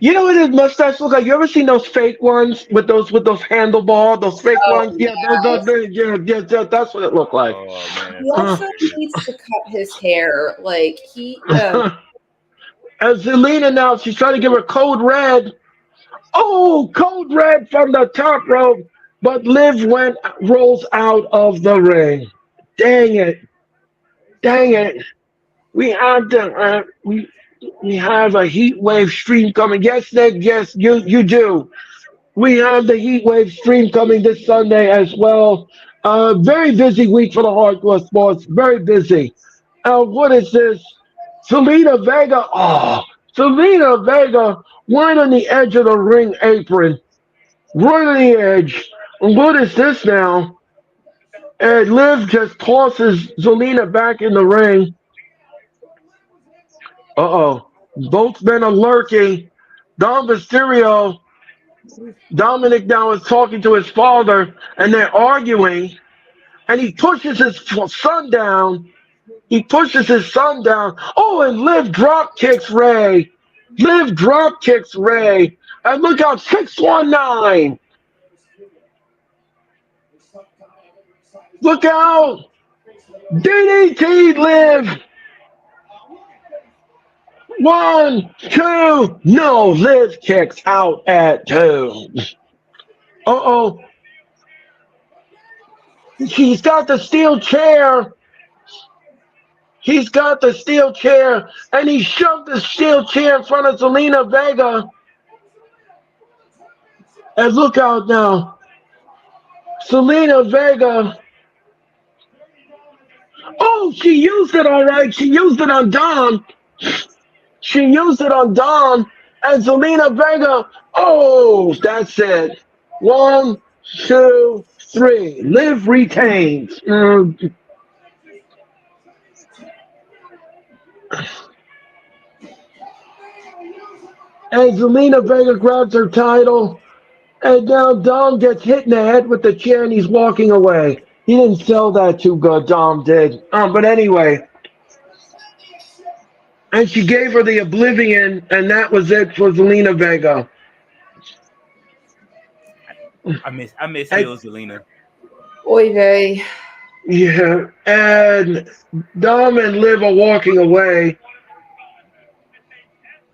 You know what his mustache looks like? You ever seen those fake ones with those handlebar, those fake ones? Yeah, yeah, that's what it looked like. Oh, man. He also needs to cut his hair. Like As Zelina now, she's trying to give her code red. Oh, code red from the top rope, but Liv rolls out of the ring. Dang it! Dang it! We have we have a heat wave stream coming. Yes, Nick. Yes, you do. We have the heat wave stream coming this Sunday as well. Very busy week for the hardcore sports. Very busy. What is this? Zelina Vega. Oh, Zelina Vega right on the edge of the ring apron. Right on the edge. And what is this now? And Liv just tosses Zelina back in the ring. Uh-oh. Both men are lurking. Dom Mysterio, Dominic now is talking to his father, and they're arguing. And he pushes his son down. He pushes his son down. Oh, and Liv drop kicks Ray. Liv drop kicks Ray. And look out, 619. Look out. DDT Liv. 1, 2, no. Liv kicks out at 2. Uh-oh. She's got the steel chair. He's got the steel chair, and he shoved the steel chair in front of Zelina Vega. And look out now. Zelina Vega. Oh, she used it all right. She used it on Dom. She used it on Dom. And Zelina Vega. Oh, that's it. 1, 2, 3. Liv retains. And Zelina Vega grabs her title. And now Dom gets hit in the head with the chair and he's walking away. He didn't sell that too good, Dom did. But anyway. And she gave her the Oblivion, and that was it for Zelina Vega. I miss heel Zelina. Oy vey. Yeah. And Dom and Liv are walking away.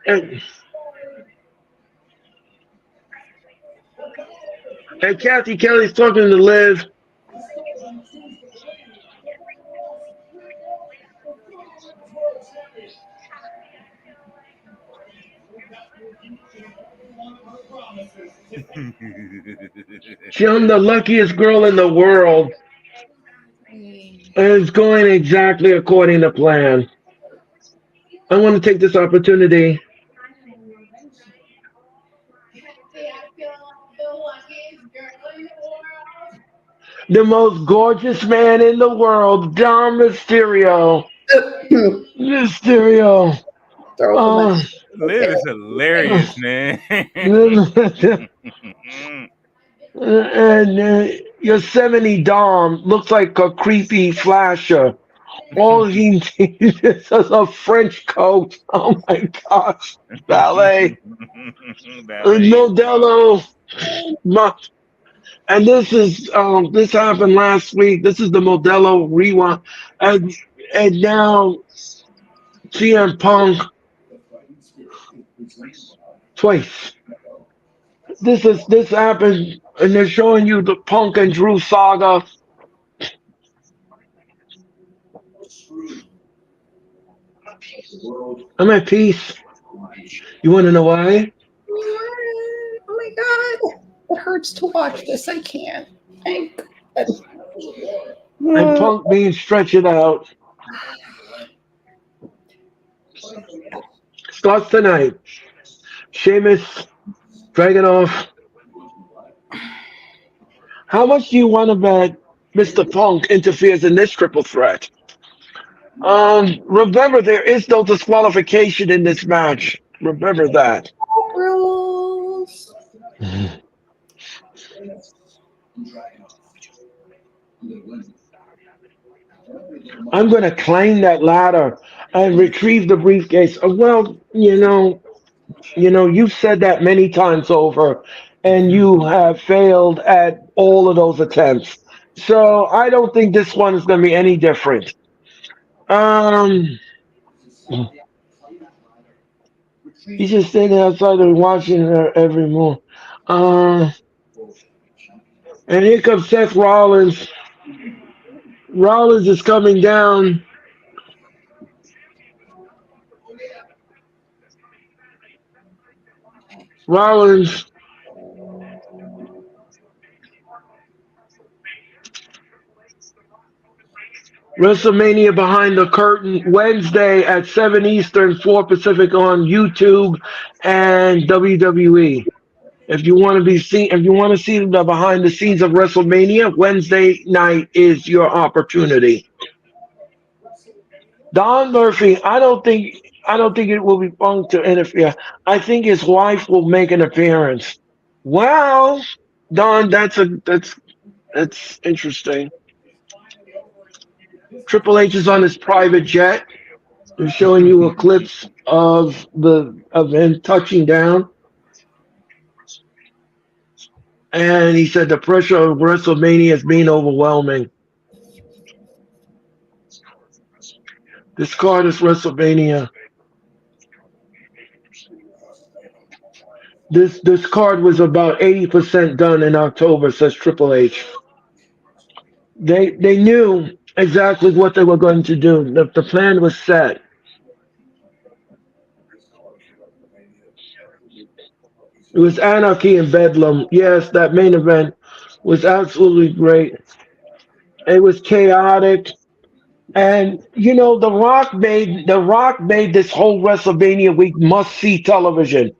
And Kathy Kelly's talking to Liv. I'm the luckiest girl in the world. It's going exactly according to plan. I want to take this opportunity. The most gorgeous man in the world, Dom Mysterio. Mysterio. Throw up Oh, Liv is hilarious, man. and Yosemite Dom looks like a creepy flasher. All he needs is a French coat. Oh my gosh. Ballet. Ballet is wild. Modelo. And this happened last week. This is the Modelo rewind. And now CM Punk twice. This happened, and they're showing you the Punk and Drew saga. I'm at peace. You want to know why? Oh my god. It hurts to watch this. I can't. And Punk being stretched out. Starts tonight. Sheamus, Dragunov. How much do you want to bet Mr. Punk interferes in this triple threat? Remember, there is no disqualification in this match. Remember that. Rules. I'm going to climb that ladder and retrieve the briefcase. Well, you've said that many times over, and you have failed at all of those attempts. So I don't think this one is going to be any different. He's just standing outside and watching her every morning. And here comes Seth Rollins. Rollins is coming down. Rollins. WrestleMania Behind the Curtain, Wednesday at 7 Eastern, 4 Pacific on YouTube and WWE. If you want to see the behind the scenes of WrestleMania, Wednesday night is your opportunity. Don Murphy, I don't think it will be Punk to interfere. I think his wife will make an appearance. Well, Don, that's interesting. Triple H is on his private jet. They're showing you a clips of him touching down. And he said the pressure of WrestleMania is being overwhelming. This card is WrestleMania. This card was about 80% done in October, says Triple H. They knew exactly what they were going to do. The plan was set. It was anarchy and bedlam. Yes, that main event was absolutely great. It was chaotic. And The Rock made this whole WrestleMania week must-see television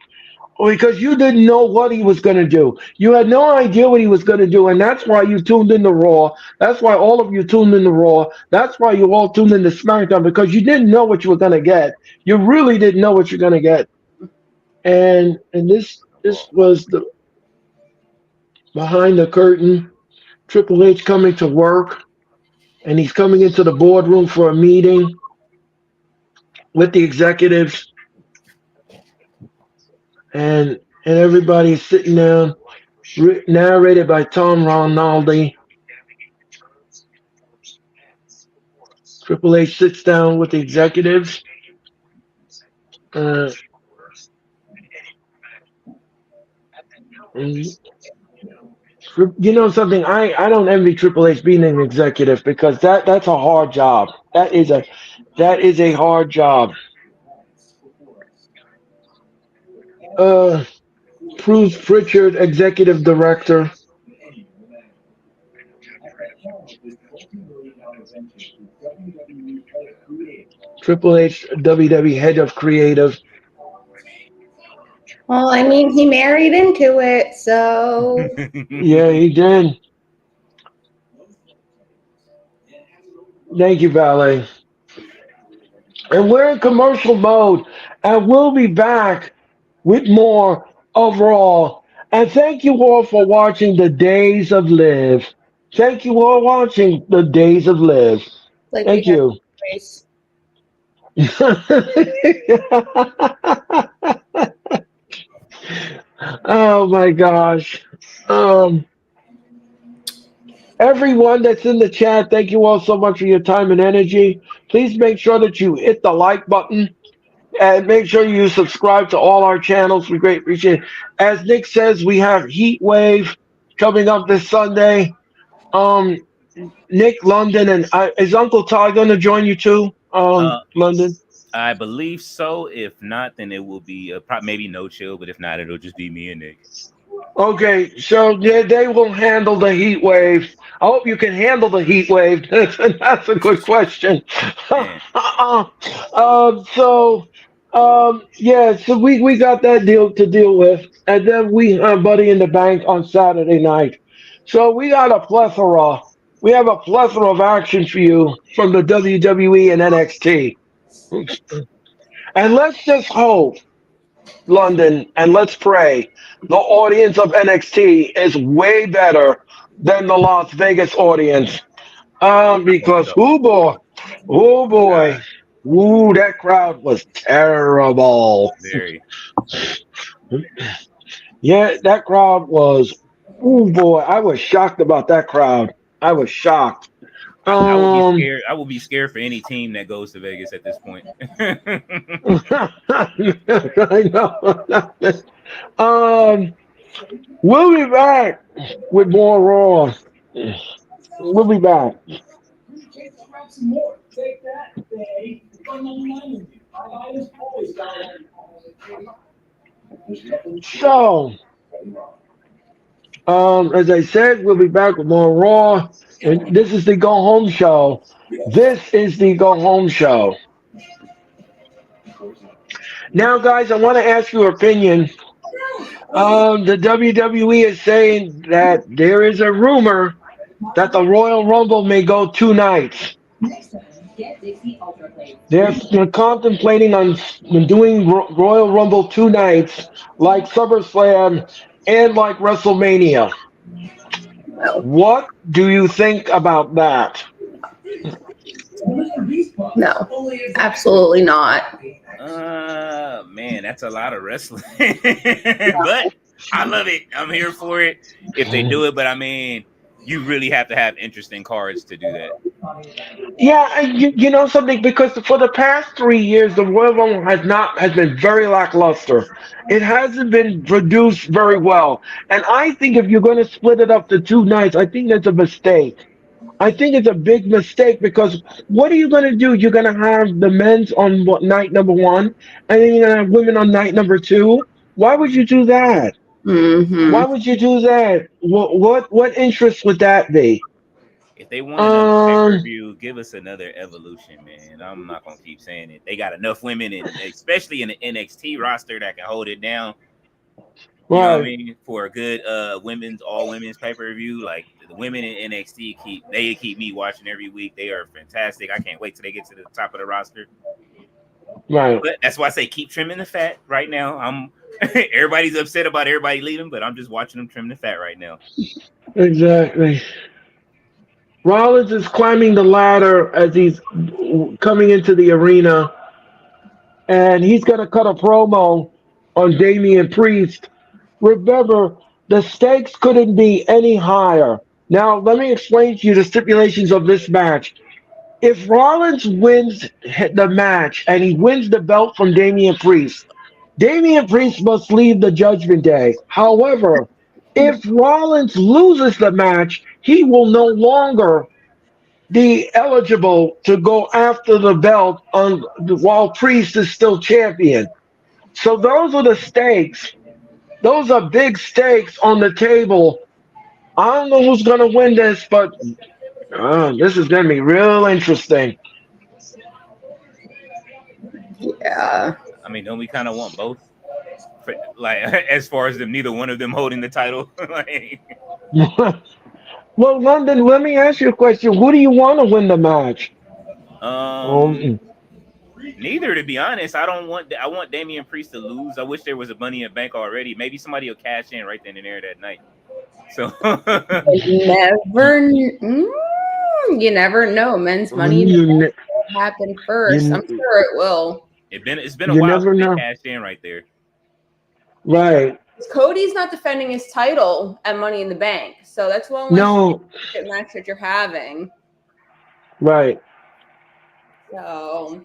because you didn't know what he was going to do. You had no idea what he was going to do, and that's why you tuned in to Raw. That's why all of you tuned in to Raw. That's why you all tuned in to SmackDown, because you didn't know what you were going to get. You really didn't know what you're going to get. And this was the behind the curtain. Triple H coming to work, and he's coming into the boardroom for a meeting with the executives. And everybody's sitting down, narrated by Tom Ronaldi. Triple H sits down with the executives. Something, I don't envy Triple H being an executive because that's a hard job. That is a hard job. Bruce Pritchard, executive director. Triple H, WWE head of creative. Well, I mean, he married into it, so. Yeah, he did. Thank you, Valet. And we're in commercial mode, and we'll be back with more of Raw. And thank you all for watching the Days of Live. Thank you all watching the Days of Live. Like Thank we have you. race. Oh my gosh. Um, Everyone that's in the chat, thank you all so much for your time and energy. Please make sure that you hit the like button and make sure you subscribe to all our channels. We greatly appreciate it. As Nick says, we have Heat Wave coming up this Sunday. Um, Nick, London, and is Uncle Ty going to join you too? Uh, London. I believe so. If not, then it will be maybe no chill. But if not, it'll just be me and Nick. Okay, so they will handle the heat wave. I hope you can handle the heat wave. That's a good question. Yeah, so we got that deal to deal with, and then we have Buddy in the Bank on Saturday night. So we got a plethora. We have a plethora of action for you from the WWE and NXT. And let's just hope, London, and let's pray the audience of NXT is way better than the Las Vegas audience. Because oh boy, ooh, that crowd was terrible. Very. Yeah, that crowd was. Oh boy, I was shocked about that crowd. I was shocked. I will be scared. I will be scared for any team that goes to Vegas at this point. I know. We'll be back with more Raw. We'll be back. So, as I said, we'll be back with more Raw. And this is the Go Home Show. This is the Go Home Show. Now, guys, I want to ask your opinion. The WWE is saying that there is a rumor that the Royal Rumble may go 2 nights. They're contemplating on doing Royal Rumble 2 nights, like SummerSlam and like WrestleMania. What do you think about that? No, absolutely not. Man, that's a lot of wrestling. But I love it. I'm here for it if they do it. But I mean, you really have to have interesting cards to do that. Yeah, you know something, because for the past 3 years, the Royal Rumble has been very lackluster. It hasn't been produced very well, and I think if you're going to split it up to 2 nights, I think that's a mistake. I think it's a big mistake, because what are you going to do? You're going to have the men's on night number 1, and then you're going to have women on night number 2. Why would you do that? Mm-hmm. Why would you do that? What interest would that be? If they want another pay-per-view, give us another Evolution, man. I'm not gonna keep saying it. They got enough women, especially in the NXT roster, that can hold it down. You know what I mean? For a good all women's pay-per-view, like the women in NXT keep me watching every week. They are fantastic. I can't wait till they get to the top of the roster. Right. But that's why I say keep trimming the fat right now. Everybody's upset about everybody leaving, but I'm just watching them trim the fat right now. Exactly. Rollins is climbing the ladder as he's coming into the arena, and he's going to cut a promo on Damian Priest. Remember, the stakes couldn't be any higher. Now, let me explain to you the stipulations of this match. If Rollins wins the match and he wins the belt from Damian Priest must leave the Judgment Day. However, if Rollins loses the match, he will no longer be eligible to go after the belt while Priest is still champion. So those are the stakes. Those are big stakes on the table. I don't know who's going to win this, but Oh, this is gonna be real interesting. Yeah. I mean, don't we kind of want both? Like, as far as them, neither one of them holding the title. Like, Well, London, let me ask you a question. Who do you want to win the match? um, Um, neither, to be honest. I want Damian Priest to lose. I wish there was a Money in the Bank already. Maybe somebody will cash in right then and there that night. So You never know. Men's money in the you, bank ne- will happen first. I'm you, sure it will. it's been a you while never since they know. cashed in right there. Right. Cody's not defending his title at Money in the Bank, so that's one less No. match that you're having. Right. So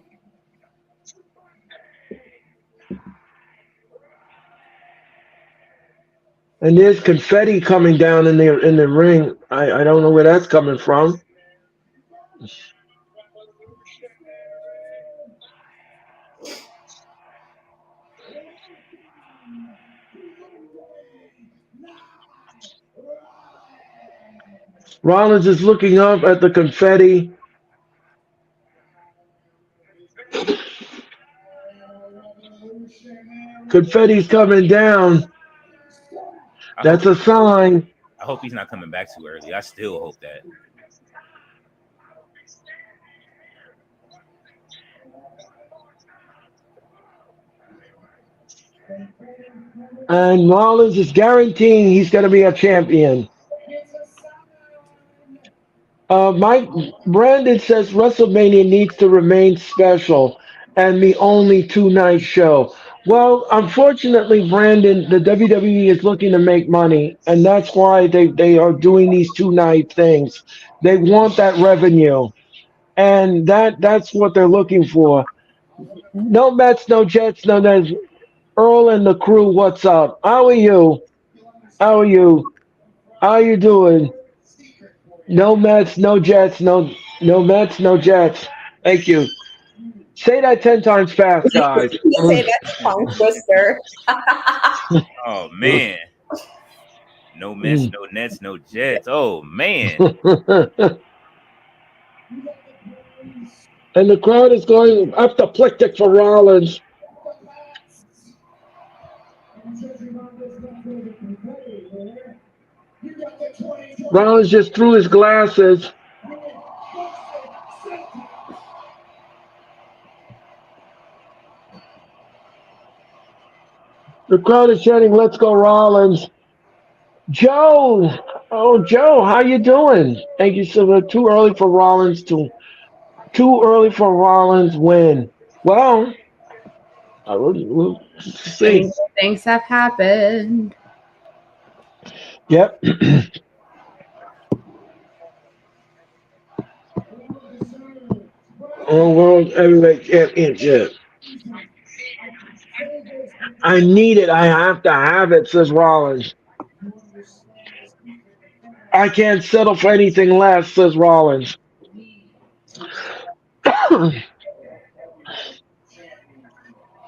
And there's confetti coming down in the ring. I don't know where that's coming from. Rollins is looking up at the confetti. Confetti's coming down. That's a sign. I hope he's not coming back too early. I still hope that. And Rollins is guaranteeing he's going to be a champion. Mike Brandon says WrestleMania needs to remain special and the only two-night show. Well, unfortunately, Brandon, the WWE is looking to make money, and that's why they are doing these two-night things. They want that revenue, and that's what they're looking for. No Mets, no Jets, no Nets. Earl and the crew, what's up? How are you? How are you? How are you doing? No Mets, no Jets, no Mets, no Jets. Thank you. Say that 10 times fast, guys. You say that's tongue twister. Oh man. No Mets, no Nets, no Jets. Oh man. And the crowd is going apoplectic for Rollins. Rollins just threw his glasses. The crowd is chanting, "Let's go, Rollins!" Joe, oh Joe, how you doing? Thank you so much. Too early for Rollins win. Well, we'll see. things have happened. Yep. World Heavyweight Championship. I need it. I have to have it, says Rollins. I can't settle for anything less, says Rollins.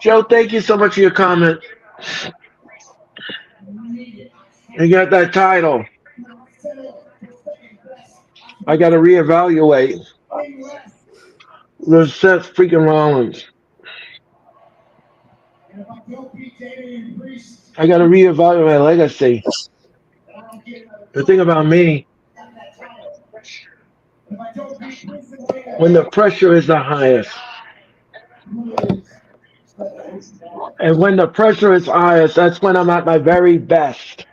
Joe, thank you so much for your comment. You got that title. I got to reevaluate. There's Seth freaking Rollins. I got to reevaluate my legacy. The thing about me, when the pressure is the highest, and when the pressure is highest, that's when I'm at my very best.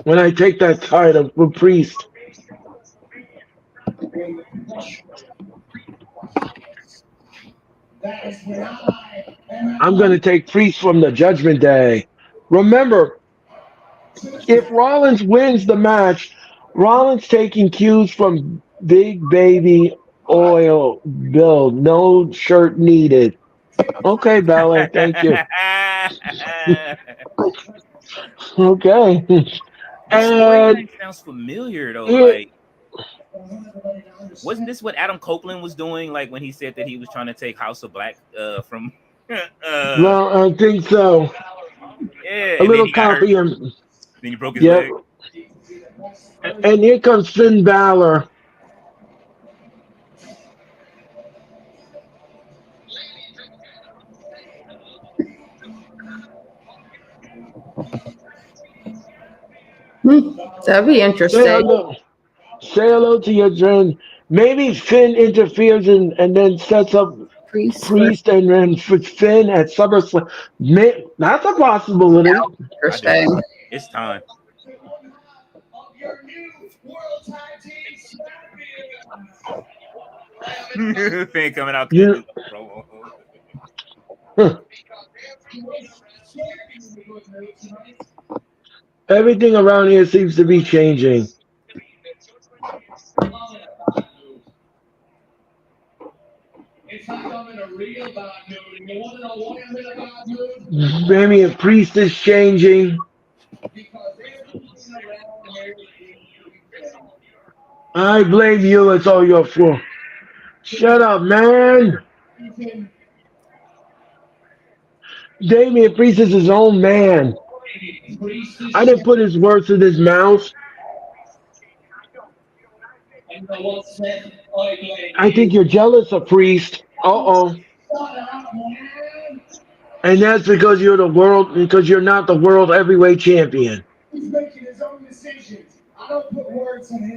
When I take that title from Priest. I'm going to take Priest from the Judgment Day. Remember, if Rollins wins the match, Rollins taking cues from Big Baby Oil Bill. No shirt needed. Okay, Bella, thank you. Okay. And sounds familiar though. Like, wasn't this what Adam Copeland was doing? Like when he said that he was trying to take House of Black from. Well, I think so. Yeah, A little copy. Then he broke his leg. And here comes Finn Balor. That'd be Say interesting. hello. Say hello to your friend. Maybe Finn interferes and then sets up Priest. Priest and then Finn at SummerSlam. That's a possibility. I do. Interesting. It's time. Fan coming out You, cutting promo. everything around here seems to be changing. Maybe a Priest is changing. I blame you. It's all your fault. Shut up, man. Damian Priest is his own man. I didn't put his words in his mouth. I think you're jealous of Priest. Uh-oh. And that's because because you're not the world heavyweight champion.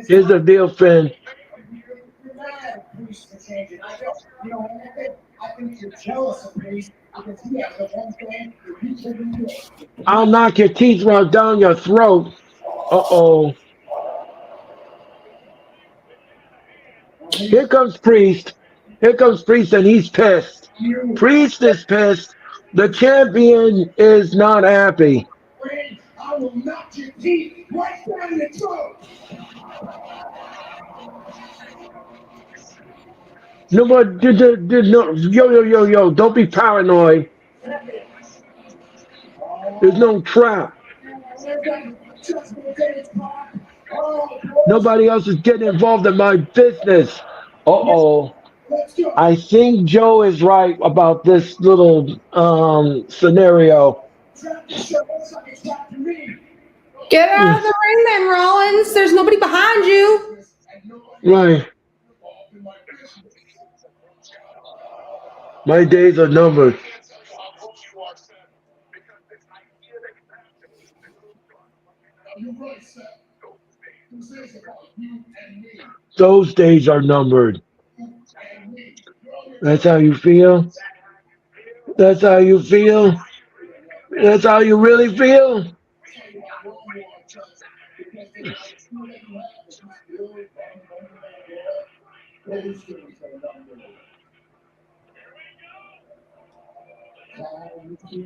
Here's the deal, Finn. I'll knock your teeth right down your throat. Uh-oh. Here comes Priest. Here comes Priest, and he's pissed. Priest is pissed. The champion is not happy. I will knock your teeth right down your throat. No, but no, yo, don't be paranoid. There's no trap. Nobody else is getting involved in my business. Uh-oh. I think Joe is right about this little scenario. Get out of the ring then, Rollins. There's nobody behind you. Right. My days are numbered. Those days are numbered. That's how you feel? That's how you feel? That's how you really feel?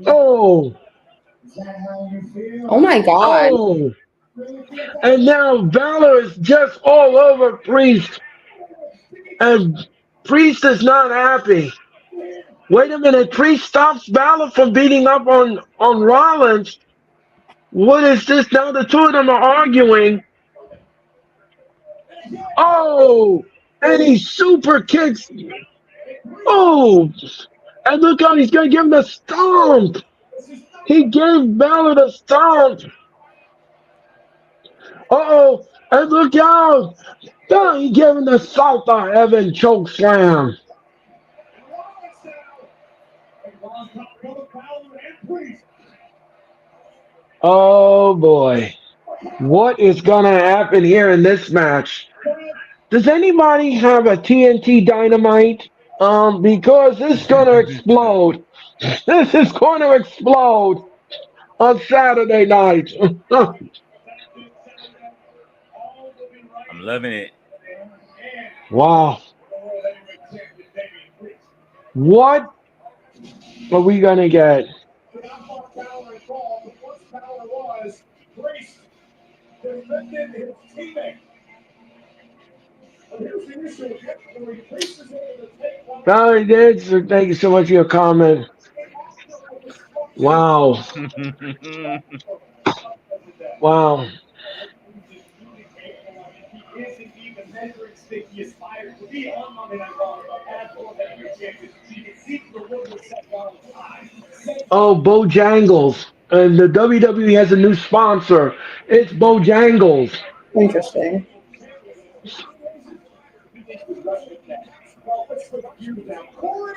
Oh, Oh my God. oh. And now Valor is just all over Priest. And Priest is not happy. Wait a minute, Priest stops Balor from beating up on Rollins. What is this? Now the two of them are arguing. Oh, and he super kicks. Oh, and look how he's going to give him the stomp. He gave Balor the stomp. Uh-oh, and look out. Oh, he gave him the South of Heaven choke slam. Oh boy. What is gonna happen here in this match? Does anybody have a TNT dynamite? Because it's gonna explode. This is gonna explode on Saturday night. I'm loving it. Wow. What are we gonna get? Valerie did, so thank you so much for your comment. Wow. Wow. Oh, Bojangles. And the WWE has a new sponsor. It's Bojangles. Interesting.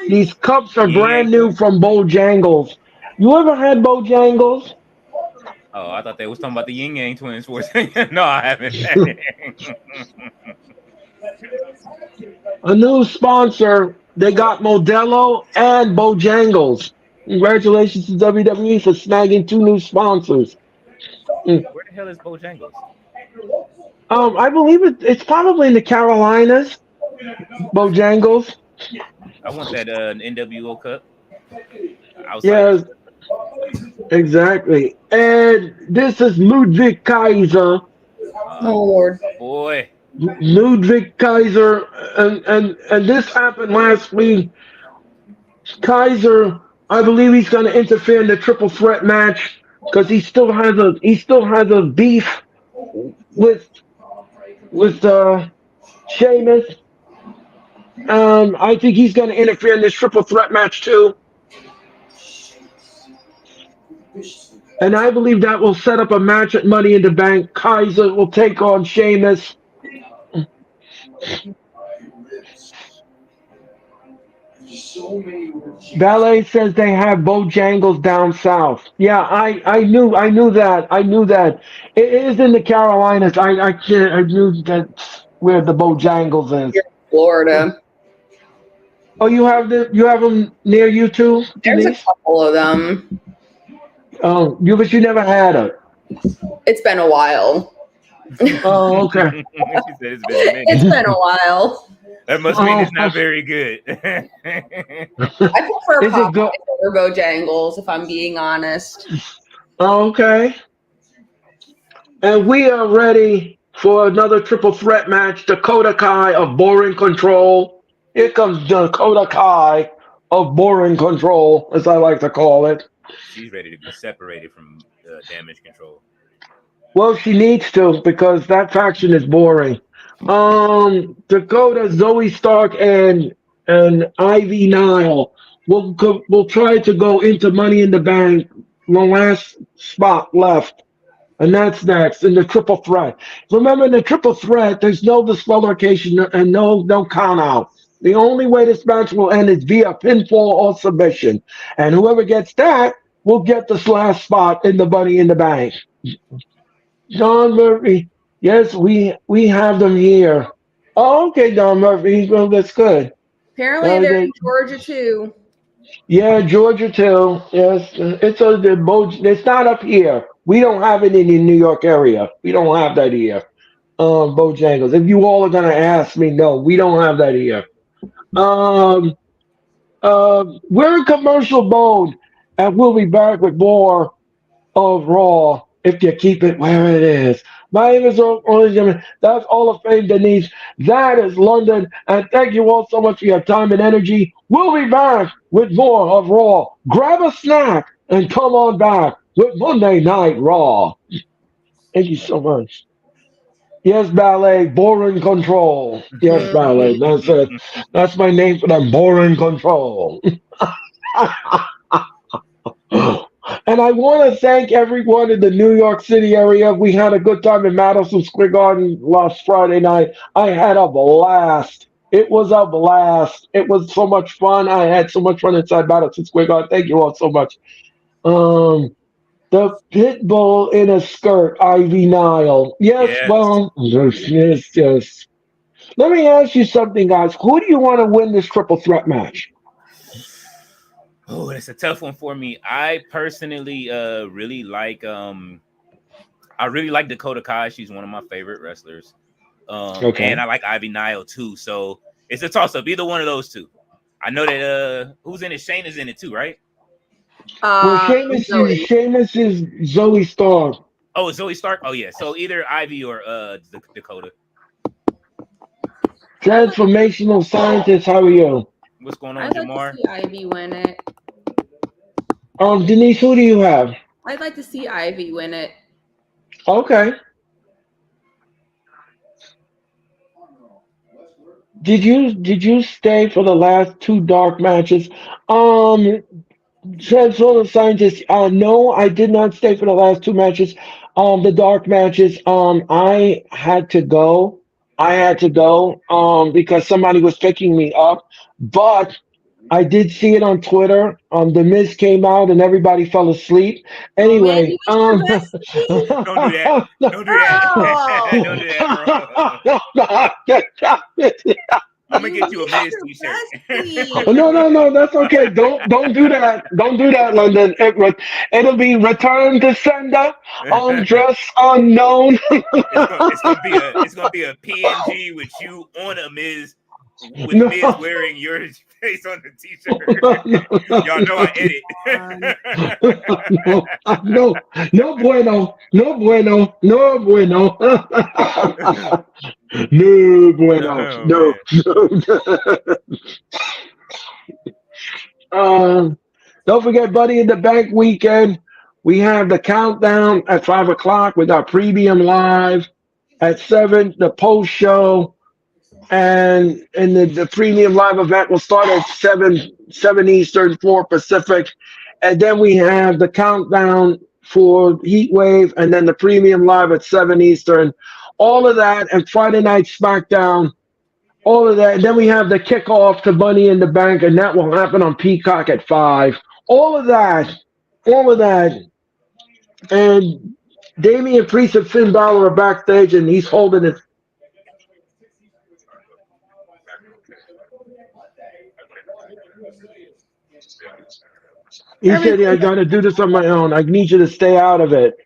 These cups are Yin brand Yang new Twins. from Bojangles. You ever had Bojangles? Oh, I thought they was talking about the Yin Yang Twins. No, I haven't. A new sponsor. They got Modelo and Bojangles. Congratulations to WWE for snagging two new sponsors. Mm. Where the hell is Bojangles? I believe it's probably in the Carolinas. Bojangles. I want that NWO cup outside of. Yes, exactly. And this is Ludwig Kaiser. Oh Lord. Boy, Ludwig Kaiser, and this happened last week. Kaiser, I believe he's going to interfere in the triple threat match because he still has a beef with Sheamus. I think he's going to interfere in this triple threat match too, and I believe that will set up a match at Money in the Bank. Kaiser will take on Sheamus. Ballet says they have Bojangles down south. Yeah, I knew that. It is in the Carolinas. I knew that's where the Bojangles is. Florida. Oh, you have them near you too, There's a Denise? couple of them. Oh, but you never had it. It's been a while. Oh, okay. she said it's been a minute. It's been a while. That must mean it's not very good. I prefer Is it good? Popeyes over Bojangles, if I'm being honest. Okay. And we are ready for another triple threat match. Dakota Kai of Boring Control. Here comes Dakota Kai of Boring Control, as I like to call it. She's ready to be separated from Damage Control. Well, she needs to because that faction is boring. Dakota, Zoe Stark, and Ivy Nile will try to go into Money in the Bank. The last spot left, and that's next in the triple threat. Remember, in the triple threat, there's no disqualification and no count out. The only way this match will end is via pinfall or submission, and whoever gets that will get this last spot in the Money in the Bank. Don Murphy, yes, we have them here. Oh, okay, Don Murphy. Well, that's good. Apparently, they're in Georgia too. Yeah, Georgia too. Yes, it's not up here. We don't have it in the New York area. We don't have that here. Bojangles. If you all are gonna ask me, no, we don't have that here. We're in commercial mode, and we'll be back with more of Raw if you keep it where it is. My name is Orange. That's all of Fame Denise. That is London. And thank you all so much for your time and energy. We'll be back with more of Raw. Grab a snack and come on back with Monday Night Raw. Thank you so much. Yes, Ballet, Boring Control. Yes, Ballet. That's it. That's my name for them, Boring Control. And I want to thank everyone in the New York City area. We had a good time in Madison Square Garden last Friday night. I had a blast. It was a blast. It was so much fun. I had so much fun inside Madison Square Garden. Thank you all so much. The pit bull in a skirt, Ivy Nile. Yes, well, yes. Let me ask you something, guys. Who do you want to win this triple threat match? Oh, it's a tough one for me. I personally really like Dakota Kai. She's one of my favorite wrestlers. Okay. And I like Ivy Nile too. So it's a toss up. Either one of those two. I know that who's in it? Shane is in it too, right? Well, Sheamus is Zoe Stark. Oh, Zoe Stark? Oh yeah. So either Ivy or Dakota. Transformational scientist, how are you? What's going on, I'd Jamar? like to see Ivy win it. Denise, who do you have? I'd like to see Ivy win it. Okay. Did you stay for the last two dark matches? Transformer Scientist, no, I did not stay for the last two matches. The dark matches, I had to go. Because somebody was picking me up. But I did see it on Twitter. The Miz came out and everybody fell asleep. Oh man, you Anyway, missed your bestie. Don't do that. Don't do that. Don't do that, bro. I'm gonna get you a Miz t-shirt. No, that's okay. Don't do that. Don't do that, London. It'll be return to sender, dress unknown. It's gonna be a PNG with you on a Miz with Miz wearing your face on the t-shirt. Y'all know I edit. No bueno. No bueno. Don't forget, Buddy in the Bank weekend. We have the countdown at 5:00. We got Premium Live at 7, the post show. And the Premium Live event will start at 7 Eastern, 4 Pacific. And then we have the countdown for Heat Wave, and then the Premium Live at 7 Eastern. All of that, and Friday Night SmackDown, all of that. And then we have the kickoff to Money in the Bank, and that will happen on Peacock at 5. All of that. And Damian Priest and Finn Balor are backstage, and he's holding it. He said, I got to do this on my own. I need you to stay out of it.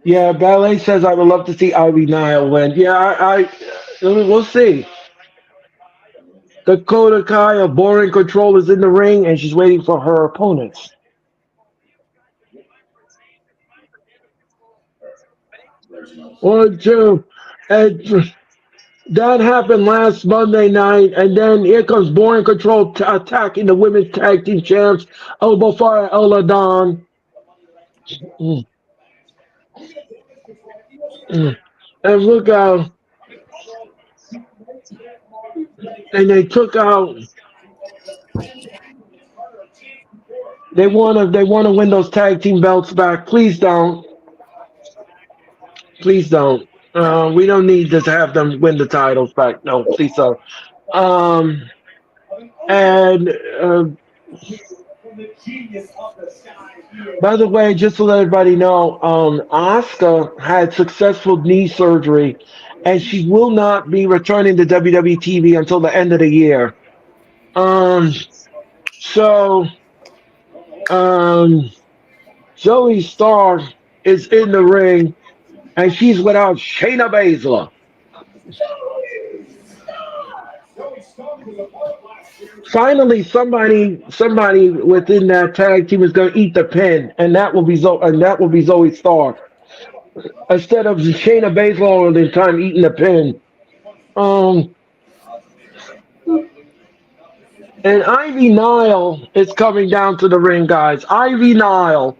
Yeah, Ballet says I would love to see Ivy Nile win. Yeah, we'll see. Dakota Kai of Boring Control is in the ring, and she's waiting for her opponents. One, two, and that happened last Monday night, and then here comes Boring Control attacking the women's tag team champs, Elbow Fire, Ella Dawn. And look out. And they took out. They want to win those tag team belts back. Please don't. Please don't. We don't need to have them win the titles back. No, please don't. By the way, just to let everybody know, Asuka had successful knee surgery, and she will not be returning to WWE TV until the end of the year. Zoe Stark is in the ring, and she's without Shayna Baszler. Finally, somebody within that tag team is going to eat the pin, and that will be Zoe Stark instead of Shayna Baszler all the time eating the pin. And Ivy Nile is coming down to the ring, guys. Ivy Nile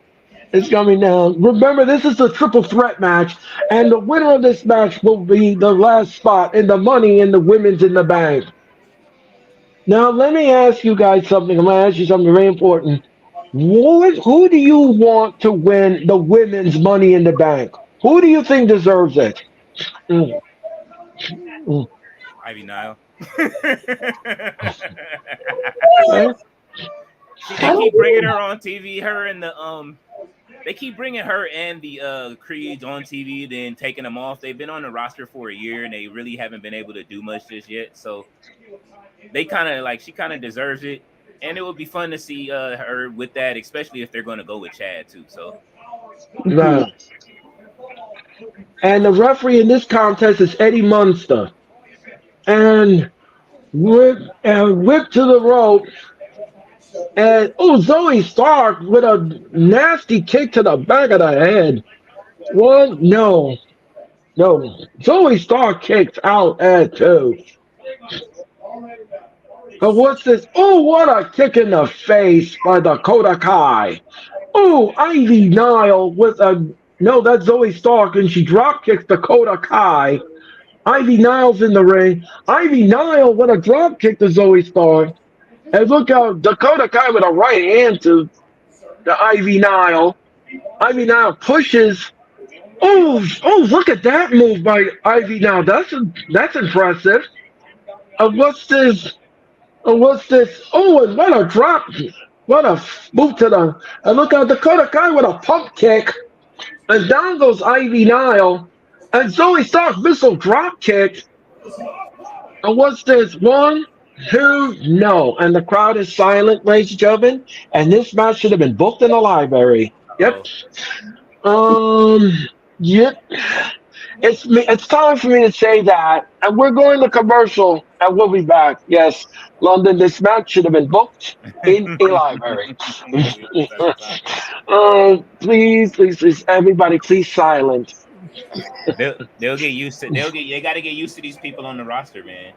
is coming down. Remember, this is a triple threat match, and the winner of this match will be the last spot in the Money in the Women's in the Bank. Now, let me ask you guys something. I'm going to ask you something very important. Who do you want to win the Women's Money in the Bank? Who do you think deserves it? Ivy Nile. They keep bringing her on TV. They keep bringing her and the Creeds on TV, then taking them off. They've been on the roster for a year, and they really haven't been able to do much just yet. So she kind of deserves it, and it would be fun to see her with that, especially if they're going to go with Chad too. So, right. And the referee in this contest is Eddie Munster, and whipped to the rope, and Zoe Stark with a nasty kick to the back of the head. What? No. Zoe Stark kicked out at 2. But what's this? Oh, what a kick in the face by Dakota Kai. Oh, Ivy Nile with a... No, that's Zoe Stark, and she drop kicks Dakota Kai. Ivy Nile's in the ring. Ivy Nile with a drop kick to Zoe Stark. And look out, Dakota Kai with a right hand to the Ivy Nile. Ivy Nile pushes. Oh, look at that move by Ivy Nile. That's impressive. What's this? What's this? Oh, and what a drop. What a move to the. And look out, Dakota Kai with a pump kick. And down goes Ivy Nile. And Zoe Stark missile drop kick. And what's this? One, two, no. And the crowd is silent, ladies and gentlemen. And this match should have been booked in the library. Yep. Yep. It's time for me to say that. And we're going to commercial and we'll be back. Yes. London, this match should have been booked in a library. Please, everybody, please silent. They'll get used to. They got to get used to these people on the roster, man.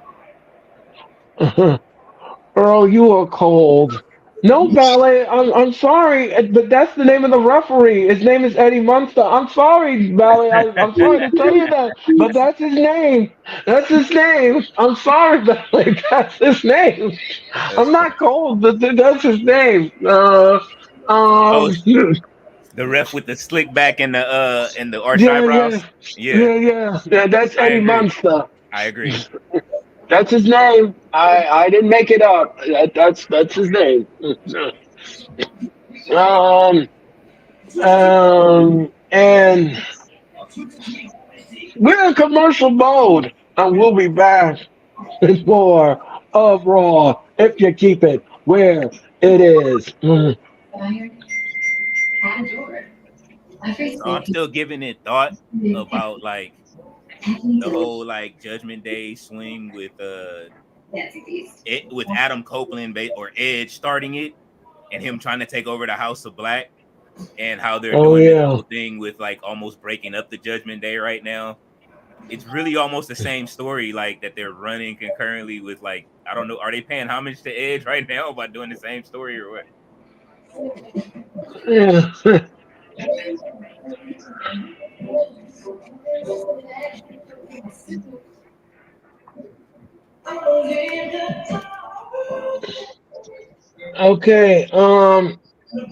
Earl, you are cold. No, Ballet, I'm sorry, but that's the name of the referee. His name is Eddie Munster. I'm sorry, Ballet. I'm sorry to tell you that, but that's his name. That's his name. I'm sorry, Ballet. That's his name. I'm not cold, but that's his name. The ref with the slick back and the arched eyebrows. Yeah. That's Eddie Munster. I agree. That's his name. I didn't make it up. That's his name. And we're in commercial mode, and we'll be back with more of Raw if you keep it where it is. So I'm still giving it thought about like the whole like Judgment Day swing with Adam Copeland or Edge starting it and him trying to take over the House of Black and how they're doing this whole thing with like almost breaking up the Judgment Day right now. It's really almost the same story like that they're running concurrently with like I don't know, are they paying homage to Edge right now by doing the same story or what? Yeah. Okay,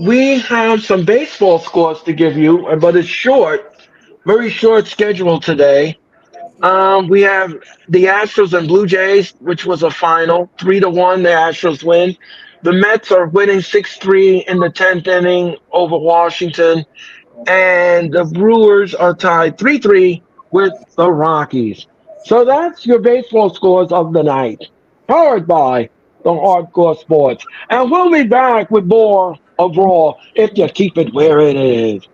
we have some baseball scores to give you, but it's short, very short schedule today. We have the Astros and Blue Jays, which was a final, 3-1. The Astros win. The Mets are winning 6-3 in the 10th inning over Washington, and the Brewers are tied 3-3 with the Rockies. So that's your baseball scores of the night, powered by the Hardcore Sports. And we'll be back with more of Raw if you keep it where it is.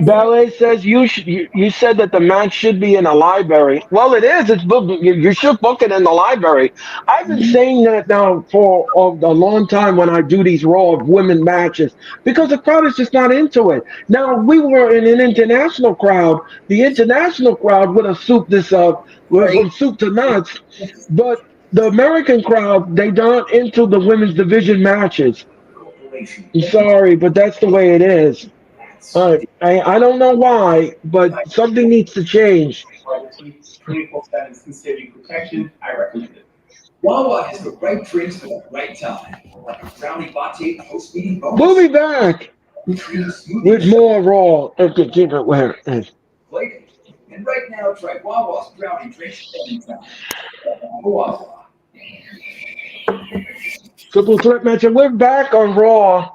Ballet says you said that the match should be in a library. Well, it is. It's booked. You should book it in the library. I've been saying that now for a long time when I do these Raw women matches because the crowd is just not into it. Now we were in an international crowd. The international crowd would have souped this up, from soup to nuts. But the American crowd, they not into the women's division matches. I'm sorry, but that's the way it is. I don't know why, but something needs to change. 24/7 saving protection, I recommend it. Wawa has the right drinks for the right time, like a brownie latte post-meeting bonus. We'll be back with more Raw if you keep it where it is. And right now, try Wawa's brownie drinks anytime. Wawa. Triple threat match, and we're back on Raw.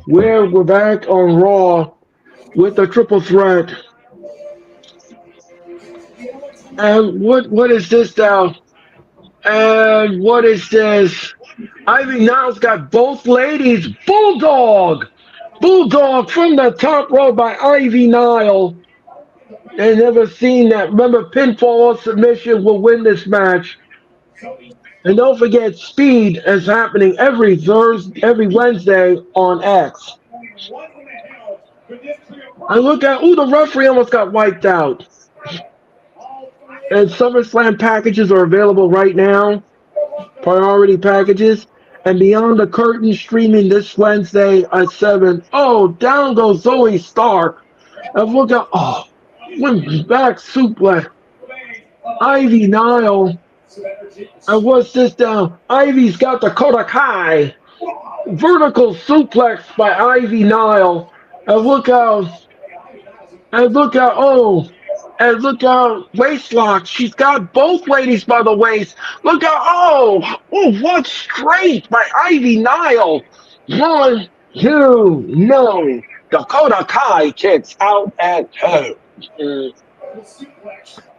We're back on Raw with the triple threat. And what is this now? And what is this? Ivy Nile's got both ladies. Bulldog from the top row by Ivy Nile. I never seen that. Remember, pinfall or submission will win this match. And don't forget, Speed is happening every Wednesday on X. And look at, the referee almost got wiped out. And SummerSlam packages are available right now. Priority packages. And Beyond the Curtain streaming this Wednesday at 7. Oh, down goes Zoe Stark. And look at, back suplex. Ivy Nile. And what's this down? Ivy's got the Kodakai. Vertical suplex by Ivy Nile. And look out. And look out, waist lock. She's got both ladies by the waist. Look out, what straight by Ivy Nile. One, two, no. Dakota Kai kicks out at two.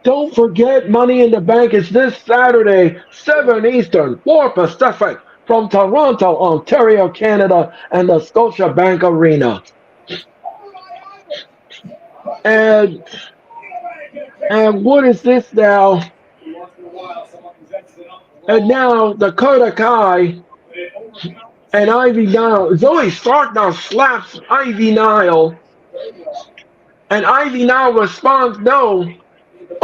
Don't forget, Money in the Bank is this Saturday, 7 Eastern, 4 Pacific, from Toronto, Ontario, Canada, and the Scotiabank Arena. And what is this now? And now Dakota Kai and Ivy Nile. Zoe Stark now slaps Ivy Nile. And Ivy Nile responds, no.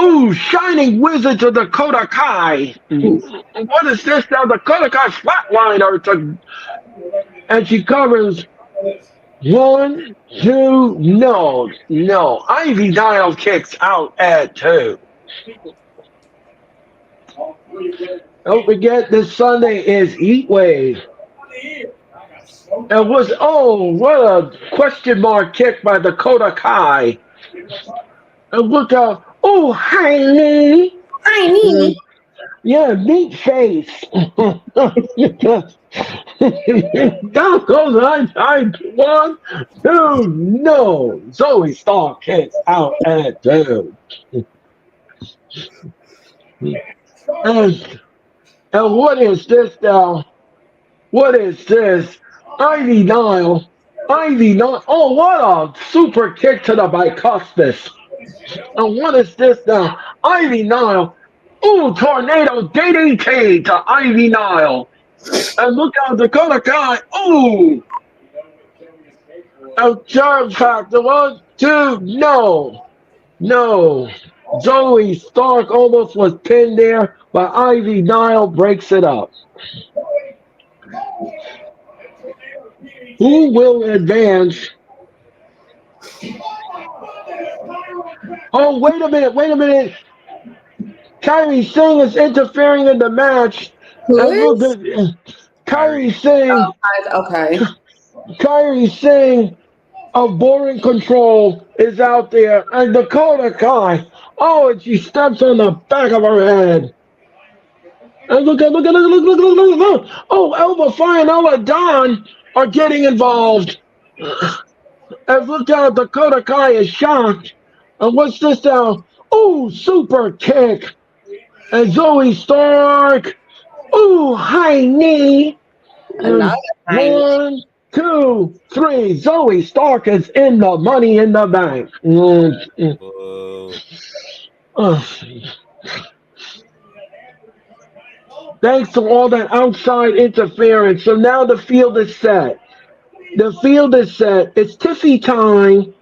Ooh, Shining Wizard to Dakota Kai. What is this now? Dakota Kai flatlined her and she covers. One, two, no. Ivy Nile kicks out at two. Don't forget this Sunday is Heat Wave. And what a question mark kick by Dakota Kai. And look out. Oh, hi, knee. Hi, knee. Yeah, meat face. Down goes I 1, 2, no. Zoe Stark kicks out at two. And what is this now? What is this? Ivy Nile. Oh, what a super kick to the bicuspid. And what is this now? Ivy Nile. Ooh, tornado DDT to Ivy Nile. And look out, Dakota Kai. Ooh. A jump factor. 1, 2, no. Zoe Stark almost was pinned there, but Ivy Nile breaks it up. Who will advance? Oh, wait a minute. Kyrie Singh is interfering in the match. Who is? Kyrie Singh. Oh, okay. Kyrie Singh of Boring Control is out there. And Dakota Kai. Oh, and she steps on the back of her head. And look. Oh, Elba Fire and Ella Dawn are getting involved. And look out, Dakota Kai is shocked. And what's this now? Oh, super kick. And Zoe Stark. Ooh, high knee. Another high knee. 1, 2, 3. Zoe Stark is in the Money in the Bank. Thanks to all that outside interference. So now the field is set. It's Tiffy time.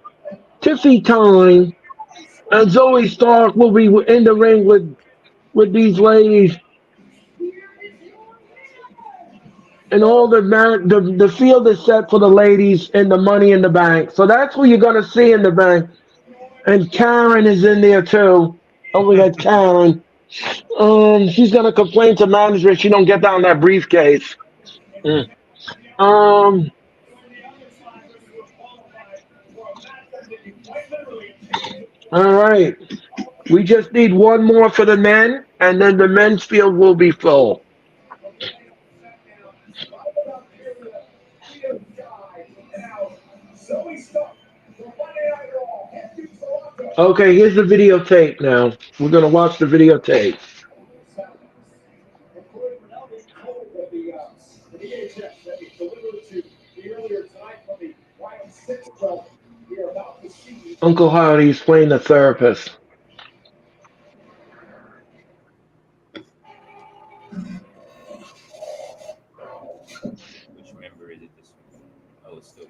And Zoe Stark will be in the ring with these ladies. And all the field is set for the ladies and the Money in the Bank. So that's what you're going to see in the bank. And Karen is in there too. Oh, we got Karen. She's going to complain to management she don't get down that briefcase. All right. We just need one more for the men, and then the men's field will be full. Okay, here's the videotape now. We're going to watch the videotape. Uncle Howdy's playing the therapist. Which member is it? This one? Oh, it's still.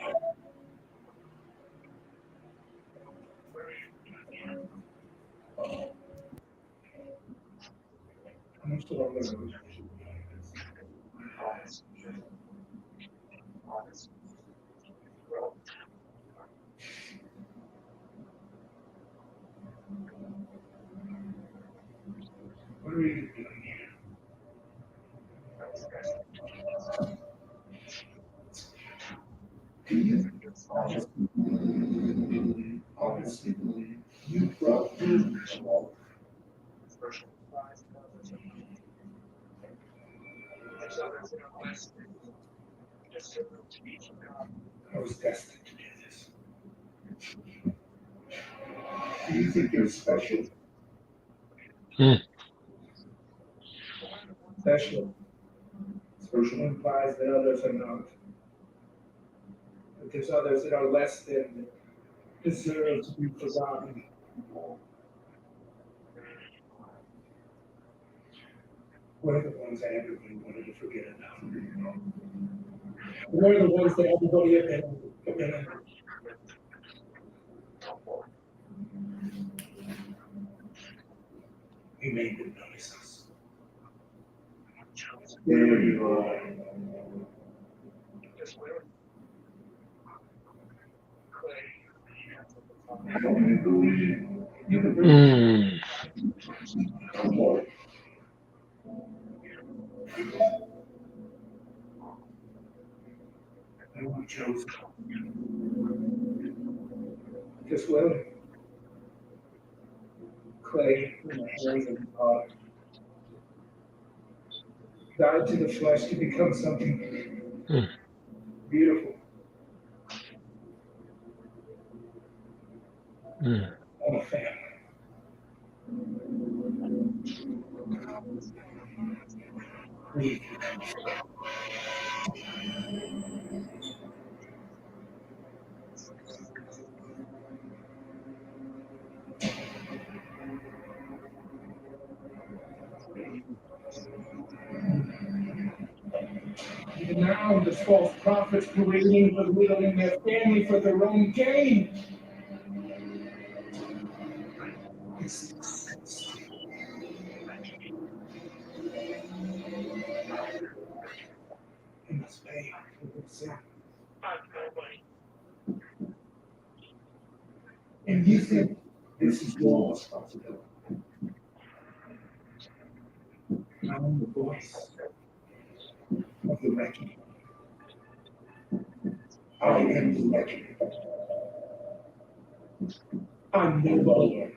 Honestly, you brought me along. I was destined to do this. Do you think you're special? Special. Special implies that others are not. That there's others that are less than, that deserve to be forgotten. We're the ones that everybody wanted to forget about. We're the ones that everybody abandoned. We made them notice us. There you are. I don't believe you. And we chose just willing. Clay in the hands of God. Died to the flesh to become something beautiful. And a family. We even now, the false prophets parading, belittling their family for their own gain. It's you must pay for their sin. And you think this is your responsibility. I'm the voice of the reckoning. I am the reckoning. I'm no longer.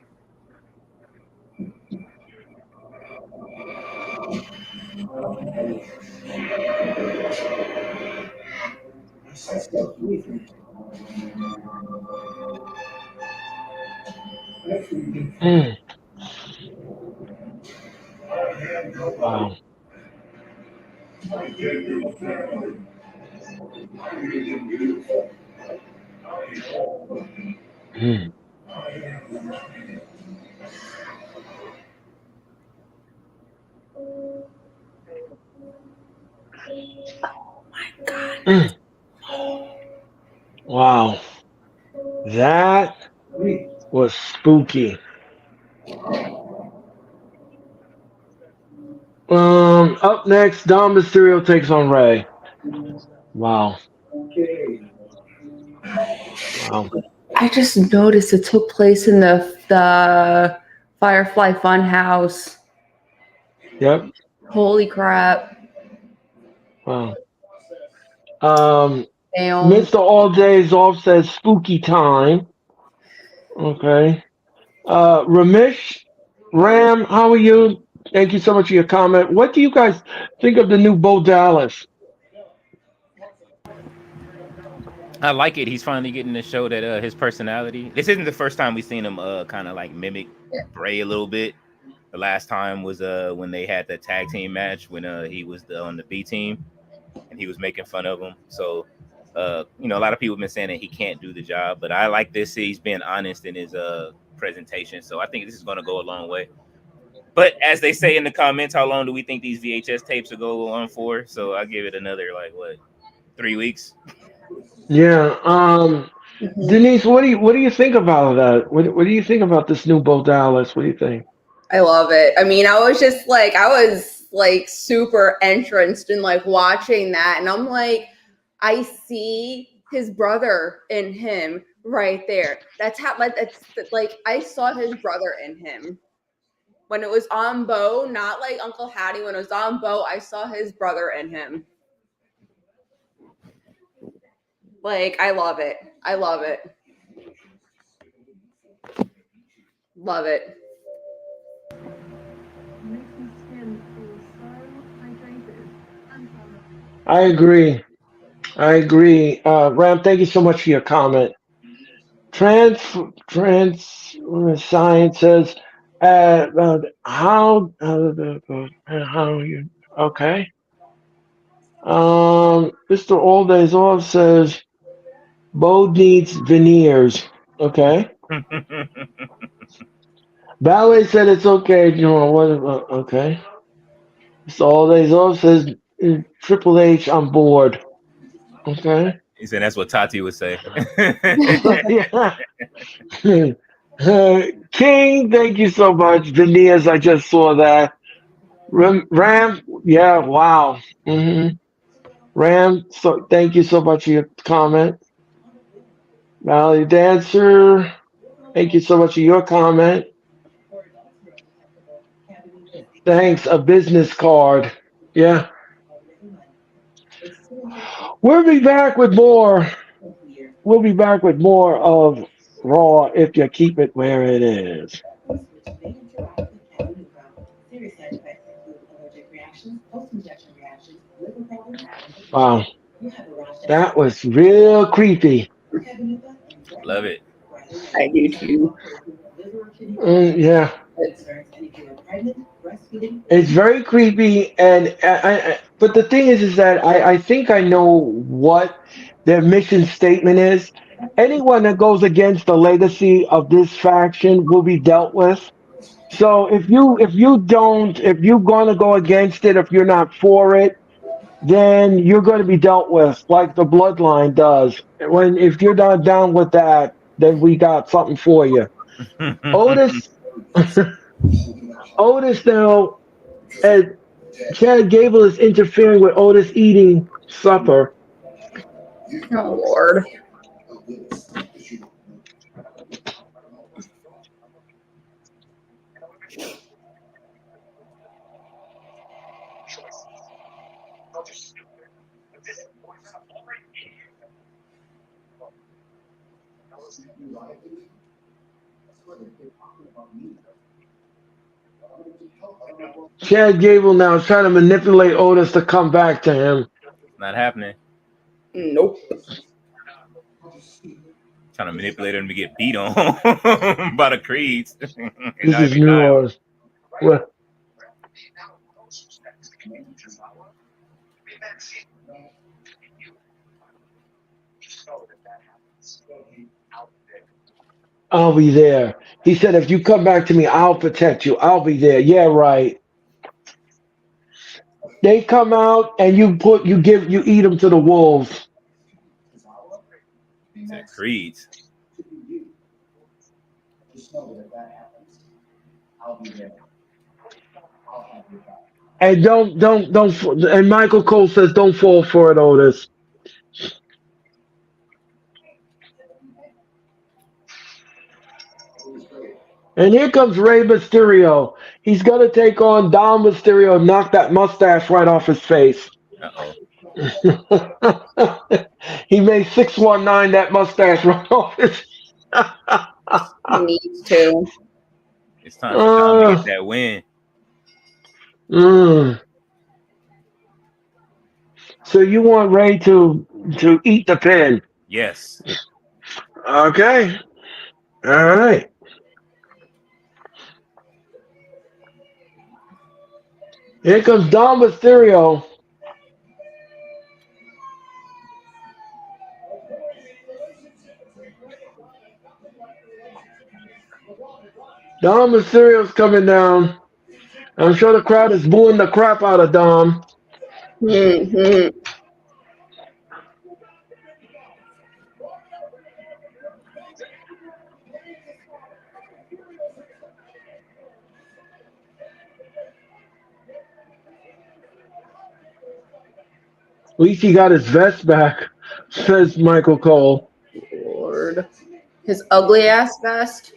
I said stuff with me. I freed him. Wow. I gave you a family. I made you beautiful. I am the reckoning. Wow. That was spooky. Up next, Dom Mysterio takes on Ray. Wow. Wow. I just noticed it took place in the Firefly Funhouse. Yep. Holy crap. Wow. Damn. Mr. All Days Off says spooky time. Okay. Ramesh, Ram, how are you? Thank you so much for your comment. What do you guys think of the new Bo Dallas? I like it. He's finally getting to show that his personality. This isn't the first time we've seen him kind of like mimic Bray a little bit. The last time was when they had the tag team match when he was on the B team and he was making fun of him. So a lot of people have been saying that he can't do the job, but I like this. He's being honest in his presentation, so I think this is going to go a long way. But as they say in the comments, how long do we think these VHS tapes will go on for? So I'll give it another 3 weeks. Yeah. Denise, what do you think about that? What do you think about this new Bo Dallas? What do you think? I love it. I mean, I was super entranced in watching that, and I'm like, I see his brother in him right there. That's how I saw his brother in him when it was on Bo, not like Uncle Hattie. When it was on Bo, I saw his brother in him. I love it. I love it. Love it. I agree. Ram, thank you so much for your comment. Trans science says, how you okay? Mr. All Days Off says, Bo needs veneers. Okay. Ballet said it's okay. You know what? Okay. Mr. All Days Off says, Triple H on board. Okay. He said that's what Tati would say. Yeah. King, thank you so much. Veneers, I just saw that. Ram, yeah, wow. Ram, so thank you so much for your comment. Valley Dancer, thank you so much for your comment. Thanks, a business card. Yeah. We'll be back with more. We'll be back with more of Raw if you keep it where it is. Wow. That was real creepy. Love it. I do too. Yeah. It's very creepy, and but the thing is that I think I know what their mission statement is. Anyone that goes against the legacy of this faction will be dealt with. So if you're going to go against it, if you're not for it, then you're going to be dealt with like the bloodline does. If you're not down with that, then we got something for you. Otis Otis now, and Chad Gable is interfering with Otis eating supper. Oh Lord. Chad Gable now is trying to manipulate Otis to come back to him. Not happening. Nope. Trying to manipulate him to get beat on by the Creeds. This is New Orleans. Well, I'll be there. He said, if you come back to me, I'll protect you. I'll be there. Yeah, right. They come out and you eat them to the wolves. The Creeds. And don't. And Michael Cole says, don't fall for it, Otis. And here comes Rey Mysterio. He's going to take on Dom Mysterio and knock that mustache right off his face. He made 619 that mustache right off his He needs to. It's time for Dom to get that win. So you want Ray to eat the pin? Yes. Okay. All right. Here comes Dom Mysterio. Dom Mysterio's coming down. I'm sure the crowd is booing the crap out of Dom. Mm-hmm. At least he got his vest back, says Michael Cole. Lord. His ugly ass vest.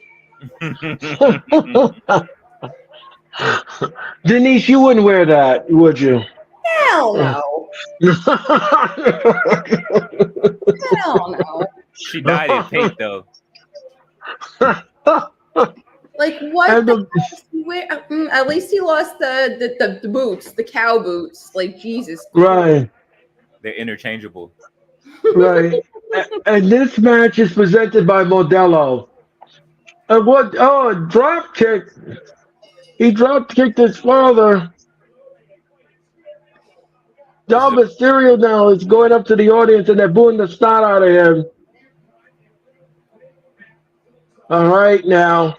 Denise, you wouldn't wear that, would you? Hell no. Hell no. She dyed it pink though. Like what? And At least he lost the boots, the cow boots. Like Jesus. right. They're interchangeable. Right. And this match is presented by Modelo. And what? Oh, a drop kick. He drop kicked his father. Dom Mysterio now is going up to the audience and they're booing the snot out of him. All right, now.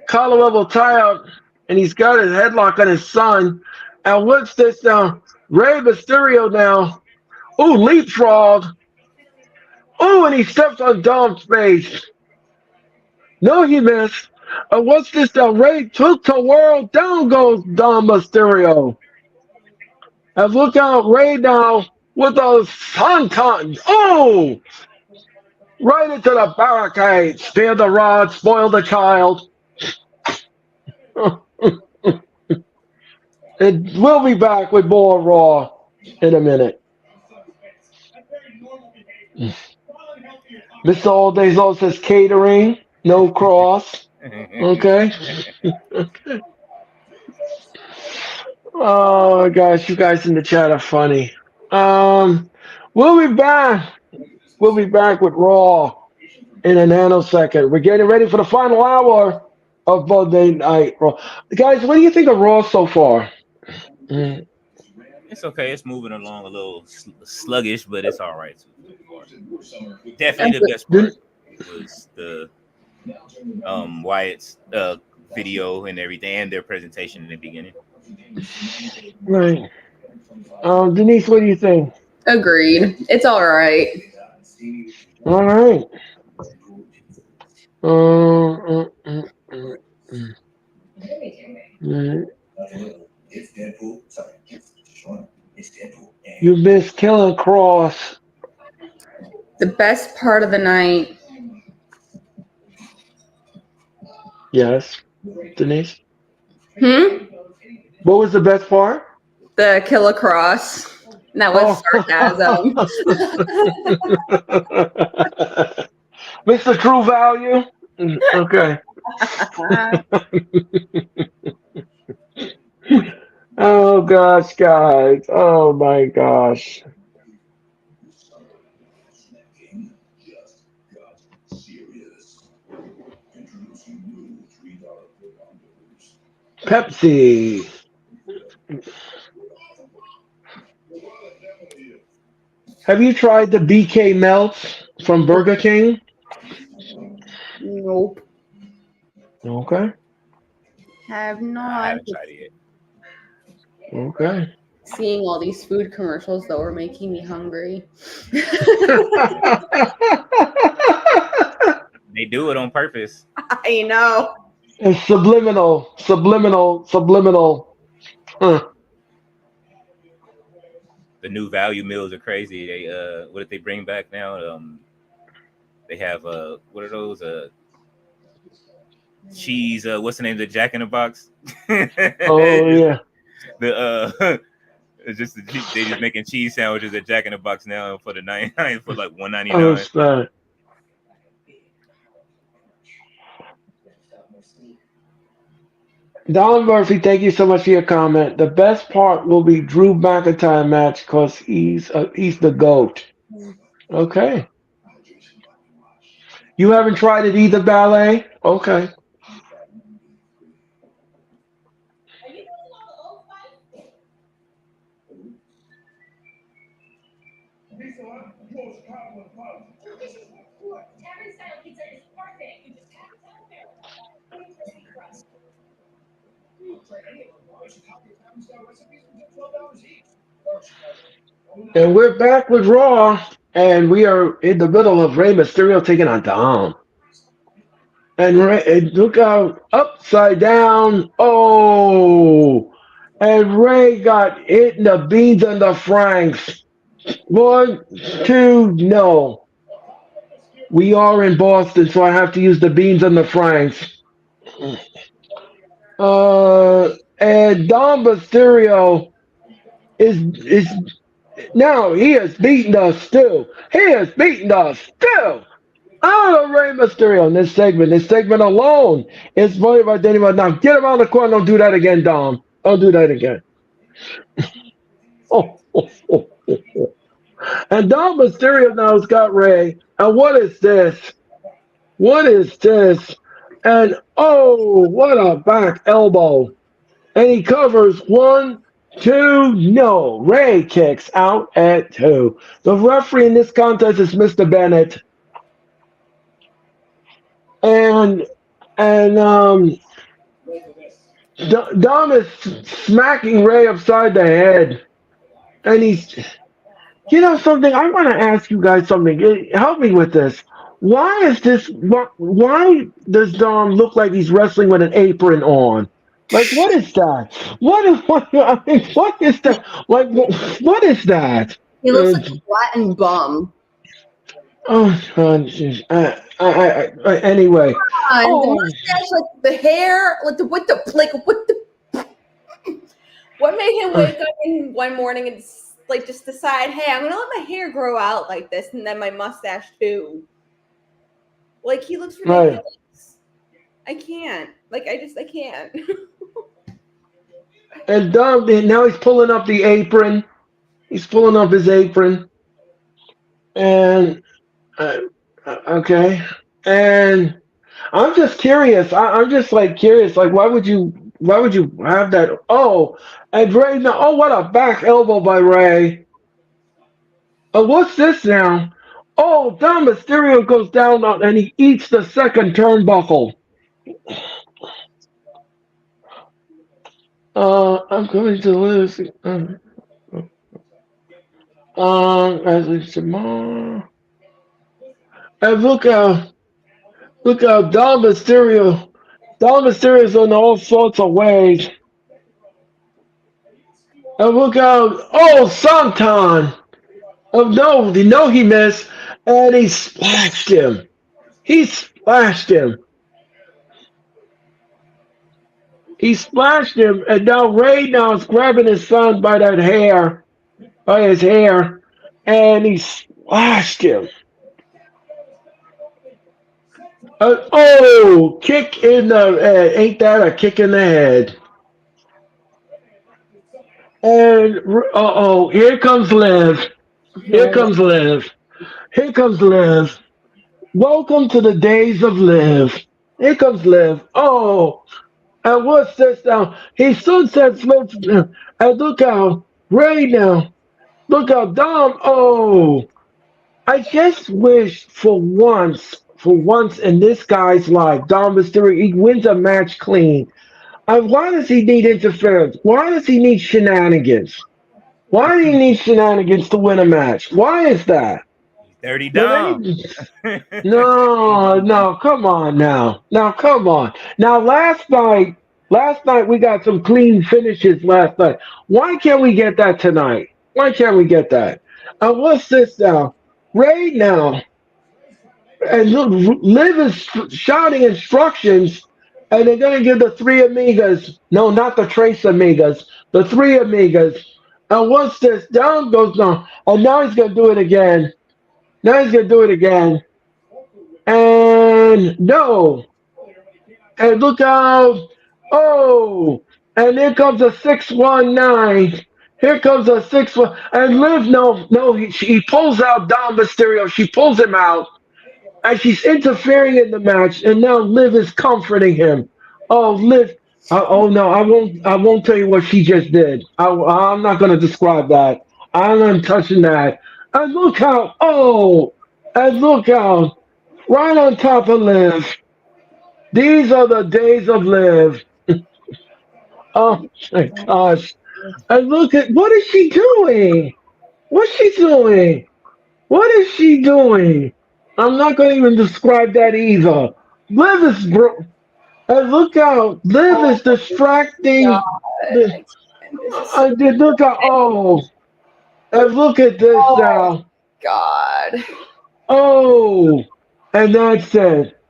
Collar level tie up, and he's got his headlock on his son. And what's this now? Rey Mysterio now. Ooh, leapfrog. Ooh, and he steps on Dom's face. No, he missed. And what's this now? Rey took the world. Down goes Dom Mysterio. And look out, Rey now with a sunton. Oh! Right into the barricade. Spare the rod, spoil the child. And we'll be back with more Raw in a minute. Mr. All Days Low says catering, no cross. Okay. Okay. Oh gosh, you guys in the chat are funny. We'll be back. We'll be back with Raw in a nanosecond. We're getting ready for the final hour of Monday Night Raw. Guys, what do you think of Raw so far? It's okay. It's moving along a little sluggish, but it's all right. Definitely the best part was the Wyatt's video and everything, and their presentation in the beginning. Right. Denise, what do you think? Agreed. It's all right. All right. You missed Killer Cross. The best part of the night. Yes. Denise? What was the best part? The Killer Cross. That was sarcasm. Mr. True Value? Okay. Oh, gosh, guys. Oh, my gosh. Pepsi. Have you tried the BK Melts from Burger King? Nope. Okay. Have not. I haven't tried it yet. Okay. Seeing all these food commercials though are making me hungry. They do it on purpose. I know. It's subliminal. Huh. The new value meals are crazy. They what did they bring back now? They have what are those? Cheese. What's the name of the Jack in the Box? Oh yeah. The it's just they just making cheese sandwiches at Jack in the Box now for the for like $1.99. Oh, snap. Don Murphy, thank you so much for your comment. The best part will be Drew McIntyre match because he's the GOAT. Okay. You haven't tried it either, Ballet? Okay. And we're back with Raw, and we are in the middle of Rey Mysterio taking on Dom. And look out, upside down. Oh, and Rey got hit in the beans and the Franks. 1, 2, no. We are in Boston, so I have to use the beans and the Franks. And Dom Mysterio is now he has beaten us still. He has beaten us still. Oh, Rey Mysterio in this segment. This segment alone is voted by Danny. Now get around the corner. Don't do that again, Dom. Don't do that again. Oh, oh, oh, oh, oh. And Dom Mysterio now has got Ray. And what is this? What is this? And oh, what a back elbow. And he covers 1, 2, no. Ray kicks out at 2. The referee in this contest is Mr. Bennett. And Dom is smacking Ray upside the head. And he's, you know something, I want to ask you guys something. Help me with this. Why is this, why does Dom look like he's wrestling with an apron on? Like, what is that? I mean, what is that? Like, what is that? He looks like a Latin bum. Oh, God. Anyway. The mustache, like the hair, what made him wake up in one morning and like just decide, hey, I'm gonna let my hair grow out like this, and then my mustache too. Like he looks ridiculous. Right. I can't. Like I can't. And Dom, now he's pulling up the apron. He's pulling up his apron. And okay. And I'm just curious. I'm just like curious. Like, why would you have that? Oh, and Ray now. Oh, what a back elbow by Ray. Oh, what's this now? Oh, Dom Mysterio goes down and he eats the second turnbuckle. I'm going to lose. As it's tomorrow. And look how Dom Mysterio's in all sorts of ways. And look out, oh, Santan. Oh, no, he missed. And he splashed him. He splashed him. And now Ray now is grabbing his son by his hair, and he splashed him. Kick in the head. Ain't that a kick in the head? And here comes Liv. Here comes Liv. Welcome to the days of Liv. Here comes Liv. Oh, and what's this now? He sunsets Liv. And look out, Ray now. Look out, Dom. Oh, I just wish for once in this guy's life, Dom Mysterio, he wins a match clean. Why does he need interference? Why does he need shenanigans? Why do you need shenanigans to win a match? Why is that? Dirty Dom. No, come on now. Now, come on. Now, last night we got some clean finishes last night. Why can't we get that tonight? Why can't we get that? And what's this now? Ray now. And Liv is shouting instructions, and they're going to give the three Amigas. No, not the Trace Amigas. The three Amigas. And what's this? Down goes down. And now he's going to do it again. And no. And look out. Oh. And here comes a 619. Here comes a 6-1. And Liv, he pulls out Dom Mysterio. She pulls him out. And she's interfering in the match. And now Liv is comforting him. Oh, Liv. No, I won't tell you what she just did. I'm not going to describe that. I'm not touching that. And look out. Right on top of Liv. These are the days of Liv. Oh, my gosh. And look at, what is she doing? I'm not going to even describe that either. Liv is and look out, Liv is distracting. Look out, and look at this now. God. Oh, and that's it.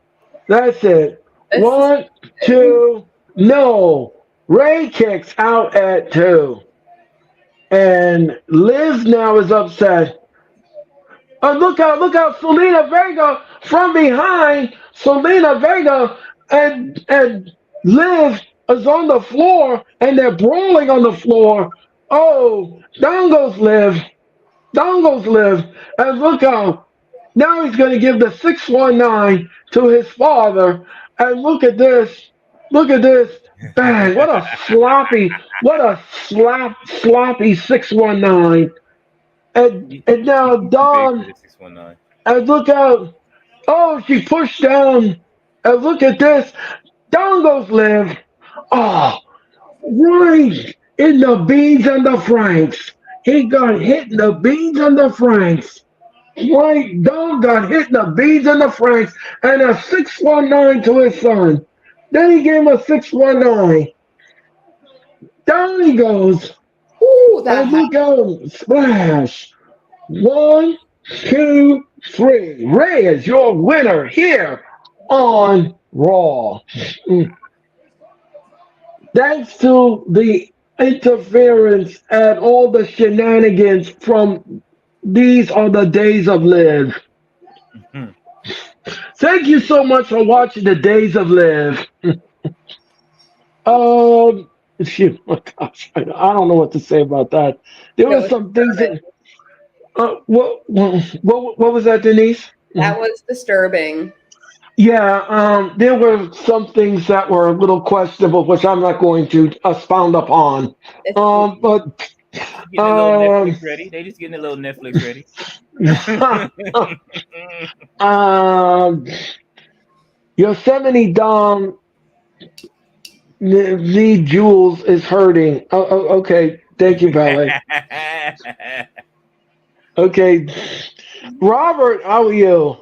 1, 2, no. Ray kicks out at 2. And Liv now is upset. Oh, look out, Selena Vega. from behind, Selena Vega and Liv is on the floor, and they're brawling on the floor. Oh, down goes Liv. Down goes Liv. And look out. Now he's going to give the 619 to his father. And look at this. Look at this. Bang. What a sloppy 619. And now He's too big for Dom, the 619. and look out. Oh, she pushed down. And look at this. Down goes Liv. Oh, right in the beans and the franks. He got hit in the beans and the franks. Right, Dom got hit in the beans and the franks and a 619 to his son. Then he gave him a 619. Down he goes. Ooh, that And look out. Splash. 1, 2, 3. Ray is your winner here on Raw. Thanks to the interference and all the shenanigans from These Are the Days of Live. Mhm. Thank you so much for watching the Days of Live. Shoot, oh gosh, I don't know what to say about that. There no, were some things that. What was that, Denise? that was disturbing. Yeah, there were some things that were a little questionable, which I'm not going to expound upon. But Getting a little Netflix ready. They just getting a little Netflix ready. um, Yosemite Dom the Jules is hurting. Okay, thank you, Ballet. Okay, Robert, how are you?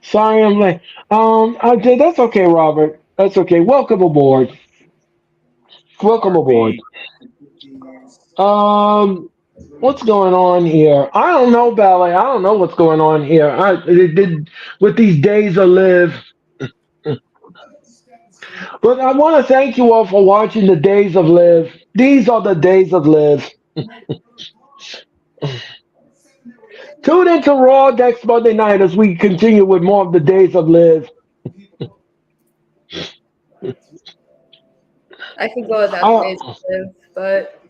Sorry, I'm late. That's okay, Robert. That's okay. Welcome aboard. Welcome aboard. RB. What's going on here? I don't know, Ballet. I don't know what's going on here. It did with these days of live. But I want to thank you all for watching the Days of Live. These are the Days of Live. Tune into Raw next Monday night as we continue with more of the Days of Live. I could go without Days of Live, but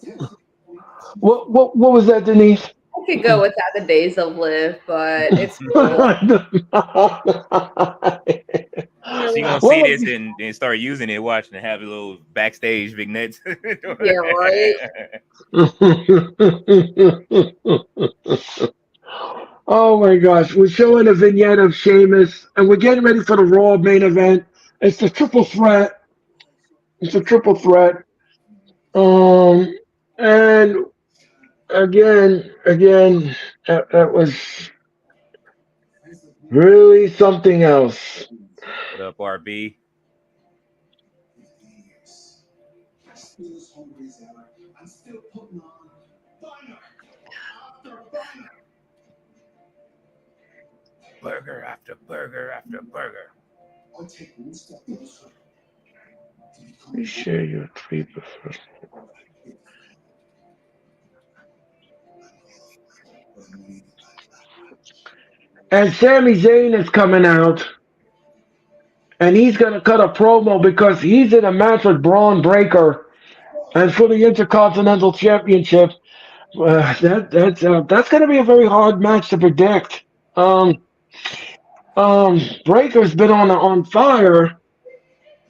What was that, Denise? I could go without the Days of Live, but it's cool. She gonna see this and start using it, watching and have a little backstage vignettes. Yeah, right. Oh my gosh, we're showing a vignette of Sheamus, and we're getting ready for the Raw main event. It's the triple threat. It's a triple threat. And again, that was really something else. What up, RB? Burger after burger after burger. Please share your tweet first. And Sami Zayn is coming out, and he's gonna cut a promo because he's in a match with Braun Breaker, and for the Intercontinental Championship. That's gonna be a very hard match to predict. Breaker's been on fire,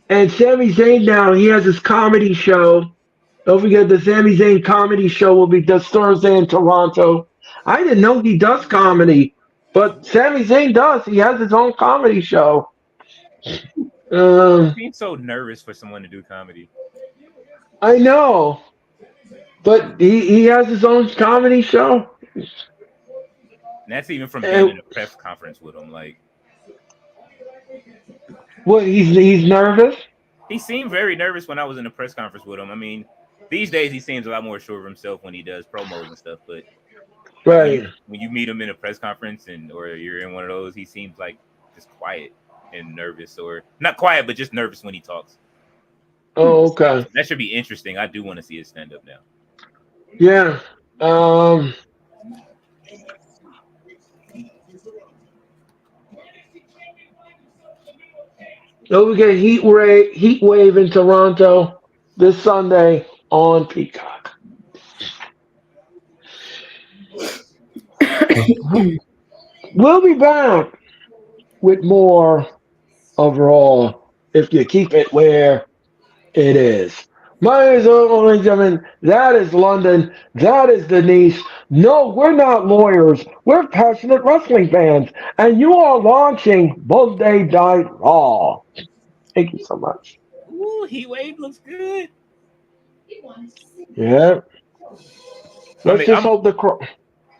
and Sami Zayn now he has his comedy show. Don't forget the Sami Zayn comedy show will be this Thursday in Toronto. I didn't know he does comedy, but Sami Zayn does. He has his own comedy show. Being so nervous for someone to do comedy. I know, but he has his own comedy show. And that's even from being in a press conference with him. Like, what? He's nervous. He seemed very nervous when I was in a press conference with him. I mean, these days he seems a lot more sure of himself when he does promos and stuff. But right when you meet him in a press conference or you're in one of those, he seems like just quiet and nervous, or not quiet, but just nervous when he talks. Oh, okay. So that should be interesting. I do want to see his stand up now. Yeah. So we get Heat Wave in Toronto this Sunday on Peacock. We'll be back with more of Raw if you keep it where it is. My name is ladies and gentlemen. That is London. That is Denise. No, we're not lawyers. We're passionate wrestling fans. And you are launching Monday Night Raw. Thank you so much. Ooh, Heat Wave looks good. Yeah. I Let's mean, just I'm. hope the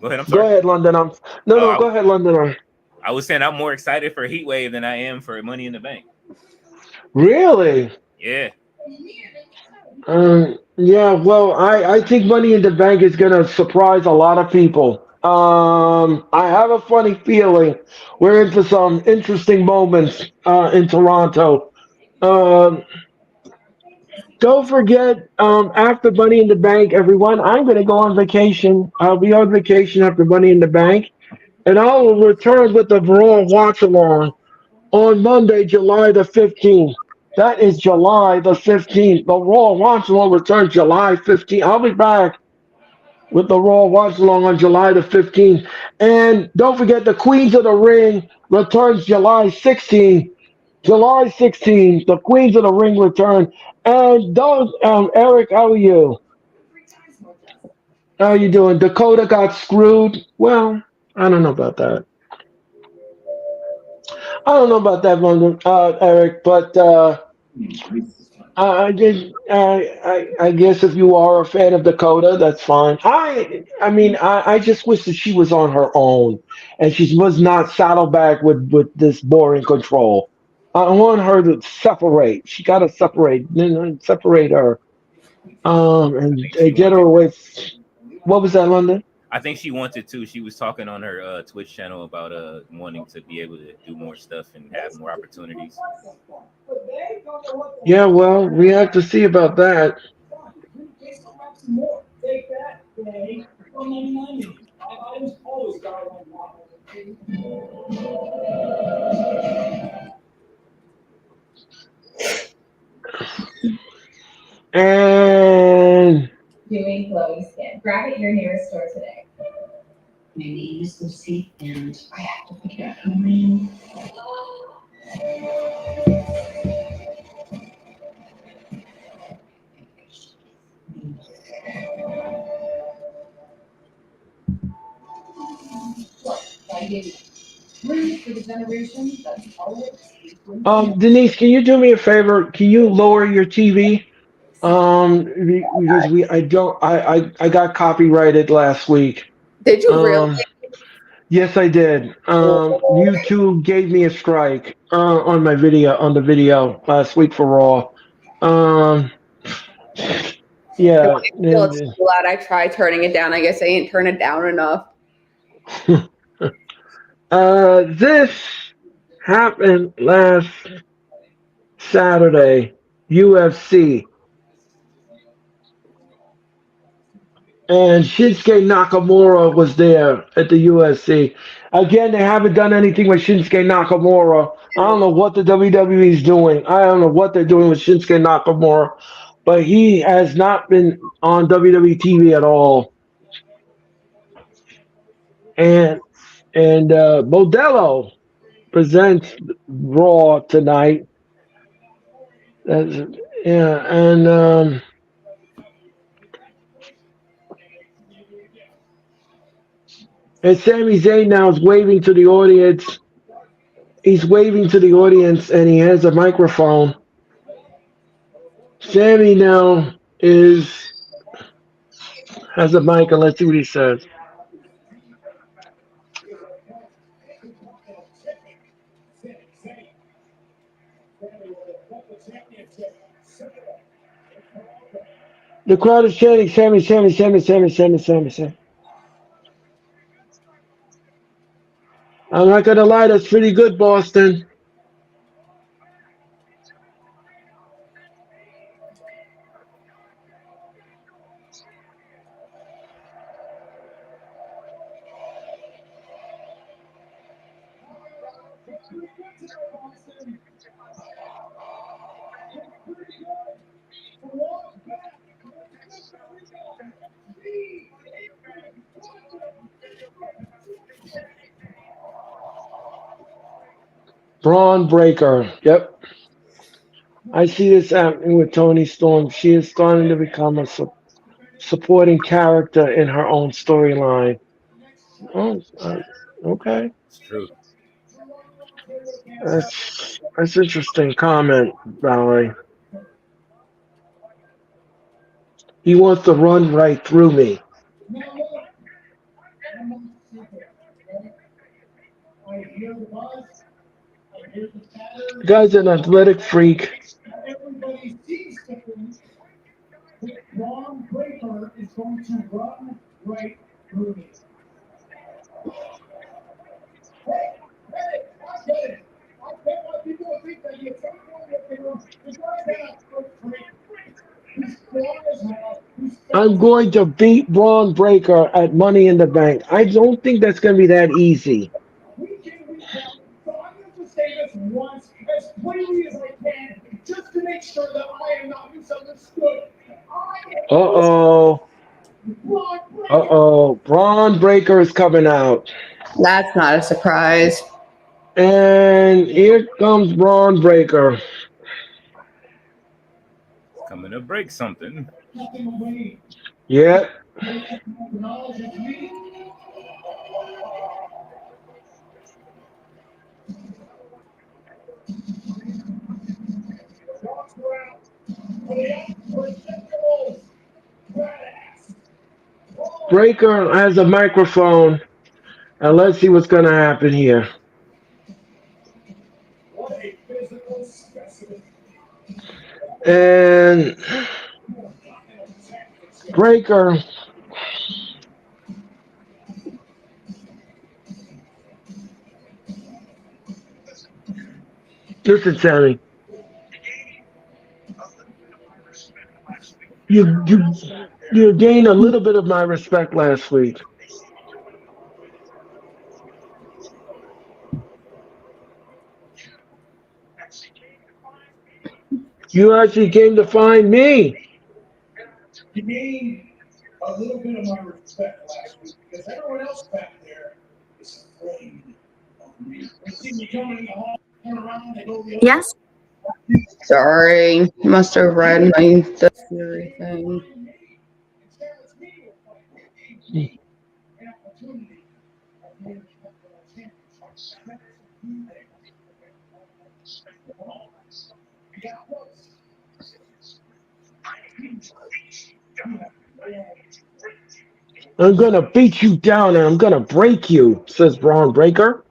Go ahead. I'm Go sorry. ahead, London. No. Oh, Go ahead, London. I was saying I'm more excited for Heat Wave than I am for Money in the Bank. Really? Yeah. Yeah, well, I think Money in the Bank is going to surprise a lot of people. I have a funny feeling we're into some interesting moments in Toronto. Um, don't forget, after Money in the Bank, everyone, I'm going to go on vacation. I'll be on vacation after Money in the Bank, and I will return with the Raw Watch Along on Monday, July the 15th. That is July the 15th. The Raw Watch Along returns July 15th. I'll be back with the Raw Watch Along on July the 15th. And don't forget, the Queens of the Ring returns July 16th. July 16th, the Queens of the Ring return. And those, Eric, how are you? How are you doing? Dakota got screwed. Well, I don't know about that. I don't know about that, London, Eric, but I did. I guess if you are a fan of Dakota, that's fine. I just wish that she was on her own, and she was not saddleback with this boring control. I want her to separate. She got to separate. Separate her. I And think she get her wanted. away. What was that, London? I think she wanted to. She was talking on her Twitch channel about wanting to be able to do more stuff and have more opportunities. Yeah, well, we have to see about that. And Doing Chloe Skin. Grab it at your nearest store today. My name is Lucy, and I have to figure out who I am. What? I did room for the generation that's always Denise, can you do me a favor? Can you lower your TV? Because I got copyrighted last week. Did you really? Um, yes, I did. YouTube gave me a strike on the video last week for Raw. Um, When yeah. I feel it's too loud, I try turning it down. I guess I didn't turn it down enough. This happened last Saturday, UFC. And Shinsuke Nakamura was there at the UFC. Again, they haven't done anything with Shinsuke Nakamura. I don't know what the WWE is doing. I don't know what they're doing with Shinsuke Nakamura, but he has not been on WWE TV at all. And Modelo presents Raw tonight. That's, yeah, and Sami Zayn now is waving to the audience. He's waving to the audience, and he has a microphone. Sammy now has a mic, and let's see what he says. The crowd is chanting, Sammy, Sammy, Sammy, Sammy, Sammy, Sammy, Sammy. I'm not gonna lie, that's pretty good, Boston. Braun Breaker. Yep. I see this happening with Toni Storm. She is starting to become a supporting character in her own storyline. Oh, okay. It's true. That's interesting comment, Valerie. He wants to run right through me. The guy's an athletic freak. Everybody sees the thing that Ron Breaker is going to run right through me. Hey, I get it. I get why people think that you take one with him. The guy's not a good freak. He's strong as hell. I'm going to beat Braun Breaker at Money in the Bank. I don't think that's going to be that easy. We can recap. So I'm going to say this once as plainly as I can, just to make sure that I am not misunderstood. Uh-oh. Uh-oh. Braun Breaker is coming out. That's not a surprise. And here comes Braun Breaker. Coming to break something. Yeah. Breaker has a microphone. And let's see what's going to happen here. And Breaker. Listen, Sammy. You gained a little bit of my respect last week. You actually came to find me. You gained a little bit of my respect last week because everyone else back there is afraid of me. They see me coming in the hall, turn around, they go the other way. Yes. Sorry, must have read my the theory thing. I'm going to beat you down and I'm going to break you, says Braun Breaker.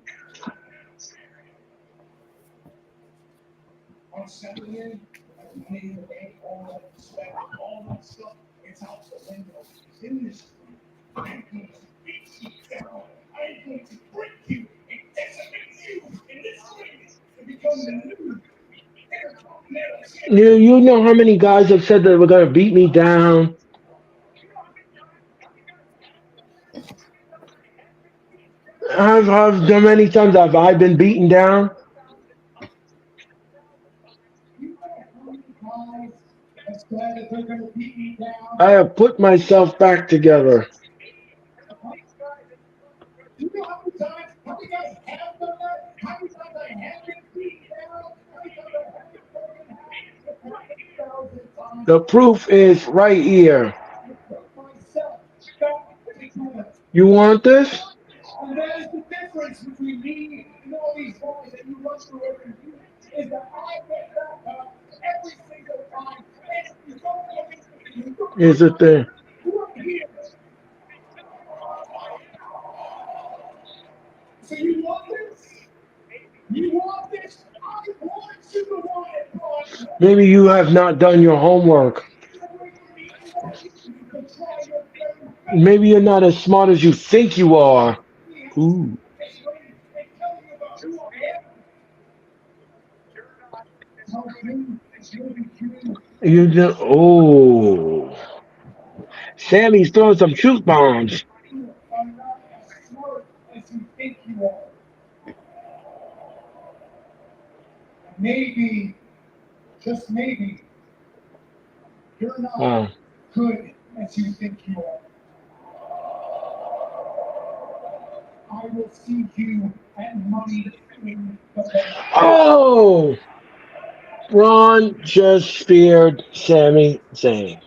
On Saturday, Money in the Bank, all that respect, all that stuff, it's out the window. In this room, I'm going to beat you down. I'm going to break you and decimate you in this ring to become the new Intercontinental. You know how many guys have said that we're going to beat me down? How many times have I been beaten down? I have put myself back together. You know how many times? How many guys have done that? How many times I have been beaten down? How many times I have been broken down? 1,000 times. The proof is right here. Myself back together. You want this? And that is the difference between me and all these guys that you run through every week, is that I get back up every single time. And you don't know Is it there? you're here. So you want this? You want this? I want you to want it, Ron. Maybe you have not done your homework. Maybe you're not as smart as you think you are. Ooh. You just, oh. Sammy's throwing some truth bombs. Are not as smart as you think you are. Maybe, just maybe, you're not Wow. good as you think you are. I will see you at Money Oh! Braun just speared Sami Zayn.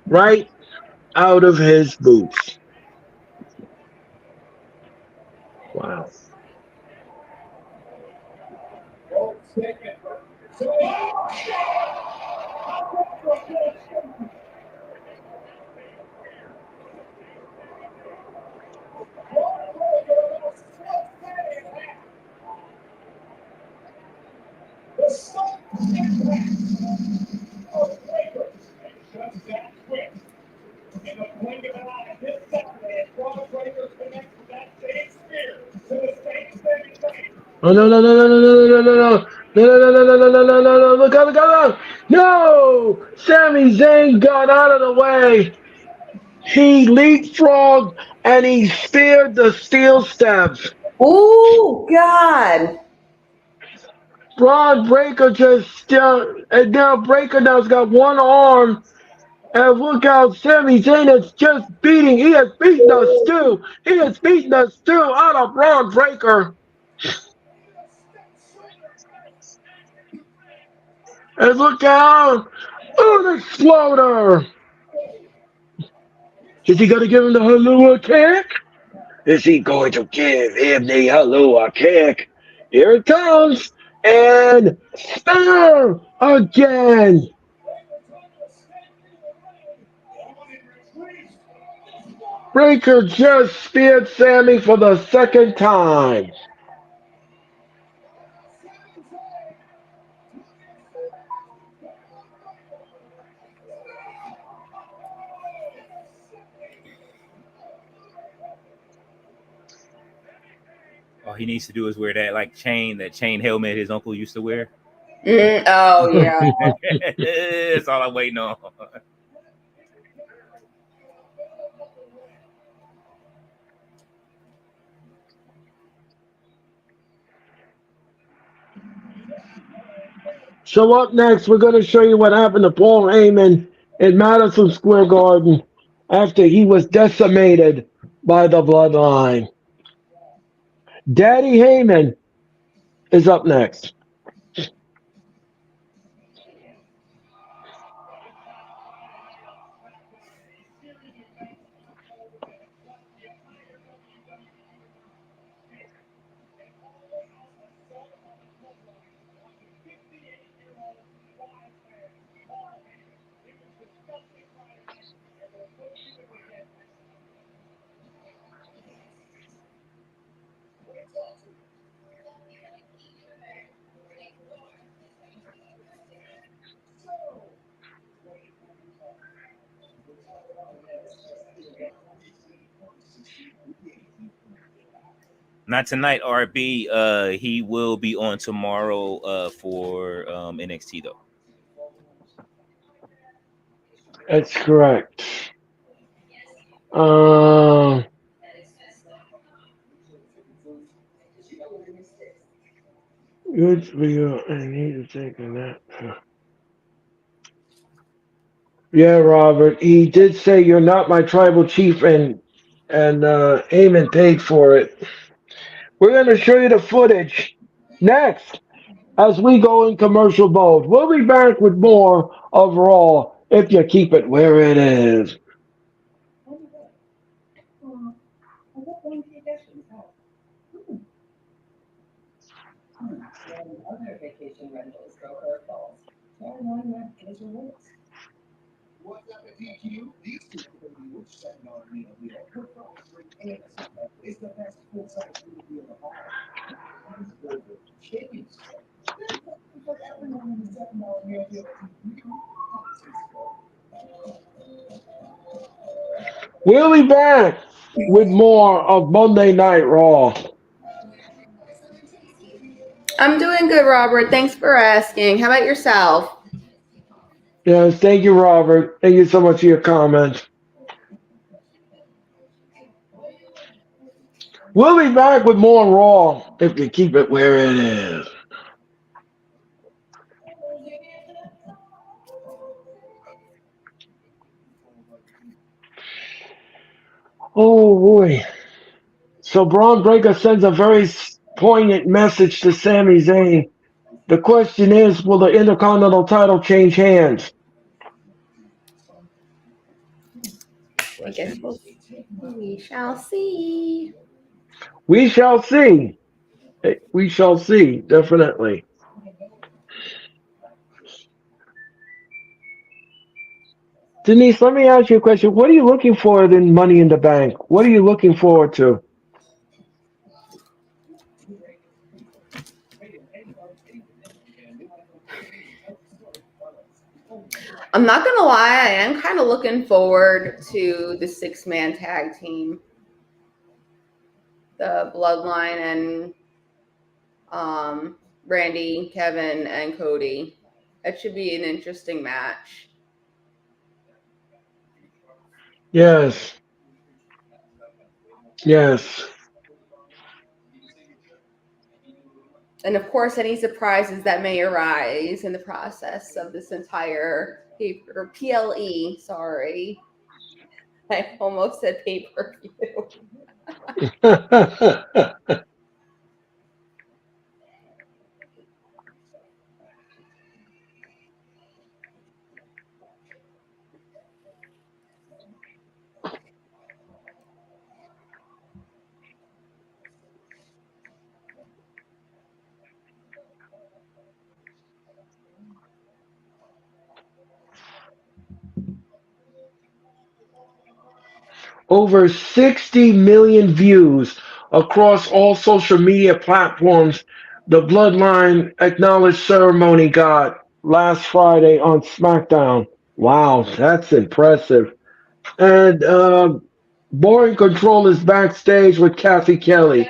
Right out of his boots. Wow. Oh no no no no no no no no no no no no no no no no no no look out look out look! No! Sami Zayn got out of the way. He leapfrogged and he speared the steel steps. Oh God! Braun Breaker just still and now Breaker now's got one arm. And look out, Sami Zayn is just beating. He has beaten the stew. He has beaten the stew out of Braun Breaker. And look out! An exploder! Is he going to give him the Halua kick? Is he going to give him the Halua kick? Here it comes! And spear again! Breaker just speared Sammy for the second time. All he needs to do is wear that chain helmet his uncle used to wear. Oh yeah. That's all I'm waiting on. So up next, we're going to show you what happened to Paul Heyman in Madison Square Garden after he was decimated by the Bloodline. Daddy Heyman is up next. Not tonight, RB. He will be on tomorrow for NXT though. That's correct. Good for you. I need to take a nap. Yeah, Robert. He did say you're not my tribal chief, and Heyman paid for it. We're going to show you the footage next as we go in commercial mode. We'll be back with more of Raw if you keep it where it is. Other vacation rentals go her falls. Try one that is rewards. What's up at DQ? These two could be which $7 meal deal. Her fries free and a super. It's the best full-size meal deal of all. Chicken strip. For everyone in the $7 meal deal at DQ. We'll be back with more of Monday Night Raw. I'm doing good, Robert. Thanks for asking. How about yourself? Yes, thank you, Robert. Thank you so much for your comments. We'll be back with more Raw if you keep it where it is. Oh boy. So Braun Breaker sends a very poignant message to Sami Zayn. The question is, will the Intercontinental title change hands? I guess we shall see. We shall see. We shall see, definitely. Denise, let me ask you a question. What are you looking for in Money in the Bank? What are you looking forward to? I'm not gonna lie, I am kind of looking forward to the 6-man tag team, the Bloodline and Randy, Kevin, and Cody. That should be an interesting match. Yes. Yes. And of course, any surprises that may arise in the process of this entire PLE. Sorry, I almost said pay-per-view. Over 60 million views across all social media platforms. The Bloodline Acknowledged ceremony got last Friday on SmackDown. Wow, that's impressive. And Boring Control is backstage with Kathy Kelly.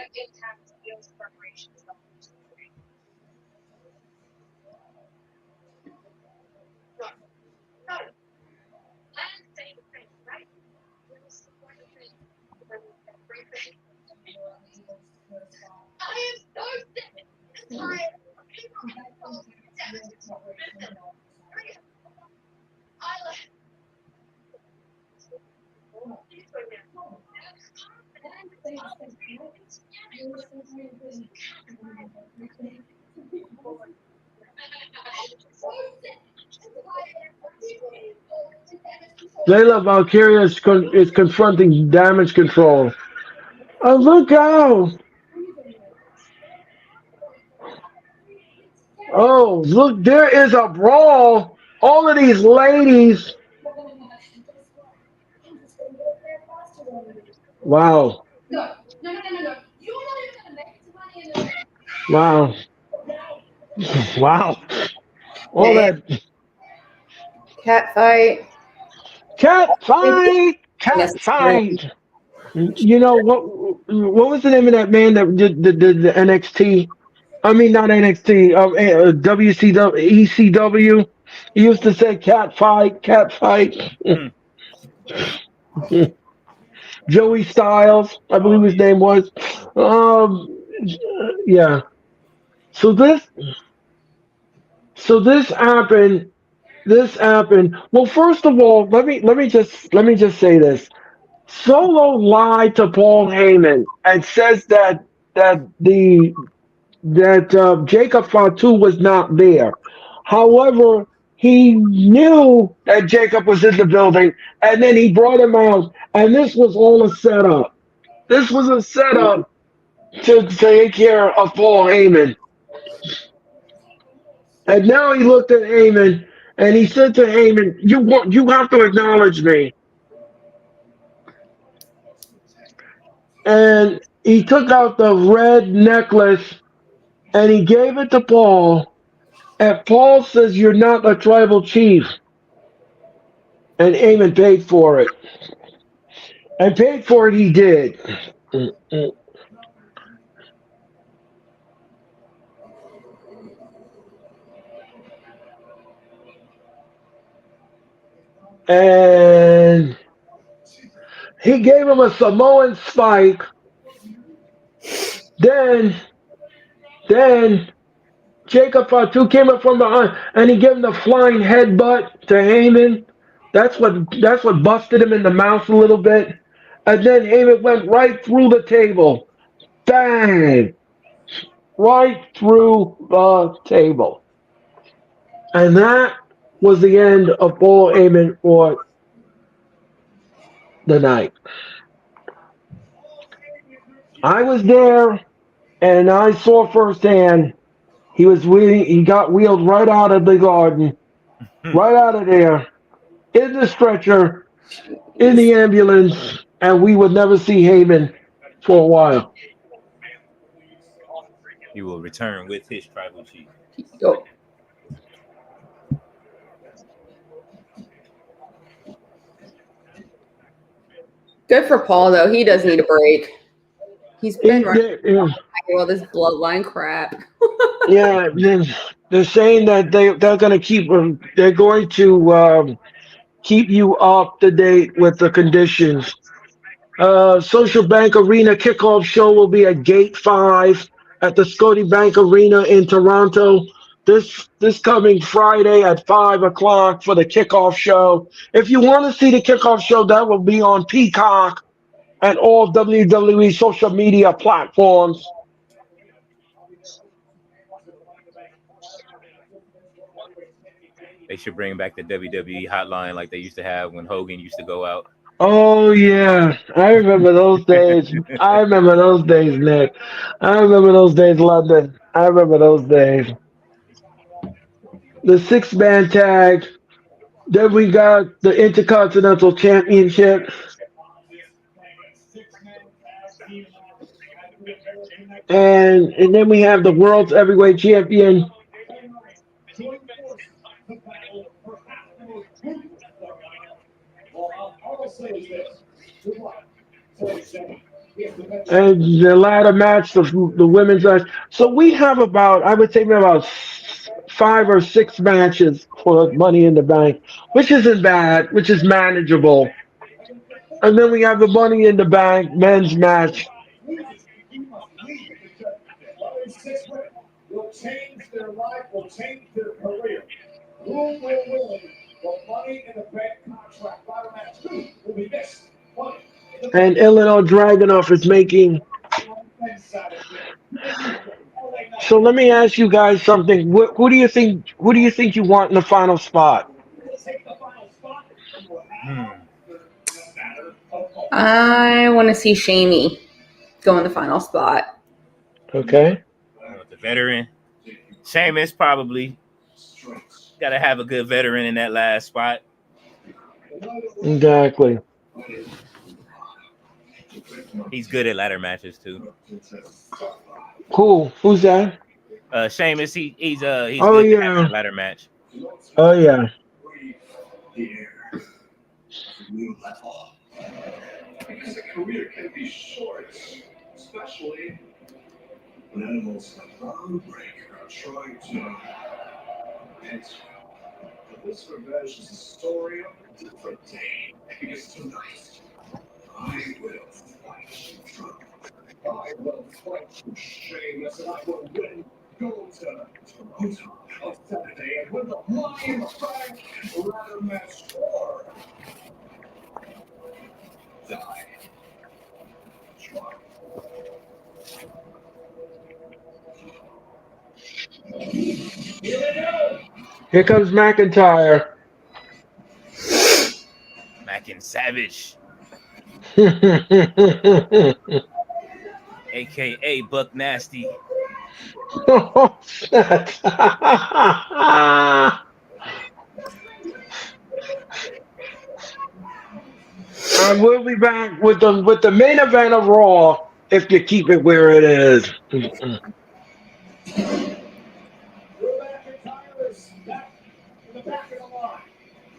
Layla Valkyria is confronting Damage Control. Oh, look out! Oh, look, there is a brawl. All of these ladies. Wow. Wow. Wow. All that. Cat fight. Cat fight. Cat fight. You know what? What was the name of that man that did the NXT? I mean, not NXT. WCW, ECW. He used to say "cat fight, cat fight." Joey Styles, I believe his name was. Yeah. So this happened. This happened. Well, first of all, let me just say this. Solo lied to Paul Heyman and says that Jacob Fatu was not there. However, he knew that Jacob was in the building, and then he brought him out, and this was all a setup. This was a setup to take care of Paul Heyman. And now he looked at Heyman, and he said to Heyman, "You have to acknowledge me." And he took out the red necklace and he gave it to Paul. And Paul says, "You're not a tribal chief." And Heyman paid for it. And paid for it he did. And he gave him a Samoan spike. Then Jacob Fatu came up from behind and he gave him the flying headbutt to Heyman. That's what busted him in the mouth a little bit. And then Heyman went right through the table. bang, right through the table. And that was the end of Paul Heyman for the night. I was there and I saw firsthand he got wheeled right out of the garden, right out of there, in the stretcher, in the ambulance, and we would never see Heyman for a while. He will return with his tribal chief. Yo. Good for Paul, though. He does need a break. He's been running all this bloodline crap. Yeah, they're saying that they're going to keep you up to date with the conditions. Social Bank Arena kickoff show will be at Gate 5 at the Scotiabank Arena in Toronto this coming Friday at 5 o'clock for the kickoff show. If you want to see the kickoff show, that will be on Peacock and all WWE social media platforms. They should bring back the WWE hotline like they used to have when Hogan used to go out. Oh yeah, I remember those days. I remember those days, Nick. I remember those days, London. I remember those days. The 6-man tag. Then we got the Intercontinental Championship. And then we have the World's Heavyweight Champion. And the ladder match, the women's match. So we have I would say about 5 or 6 matches for Money in the Bank, which isn't bad, which is manageable. And then we have the Money in the Bank men's match. Will change their life, will change their career. Who will win the Money in the Bank contract? Ladder match 2 will be this. And Illinois Dragunov is making. So let me ask you guys something. Who do you think? Who do you think you want in the final spot? I want to see Shamey go in the final spot. Okay. The veteran. Sheamus probably got to have a good veteran in that last spot. Exactly. He's good at ladder matches too. Cool. Who's that? Sheamus. He's good yeah. at a ladder match. Oh yeah. Because a career can be short, especially when animals like Groundbreaker are trying to answer. But this revenge is a story of a different day. Because tonight, I will fight Trump. I will fight Sheamus, and I will win. Go to Toronto on Saturday and win the Money in the Bank ladder match 4. Die. Trump. Here comes McIntyre. Mackin Savage. AKA Buck Nasty. Oh, shit. And we'll be back with the main event of Raw if you keep it where it is. We're back in Tyler's back in the back of the line.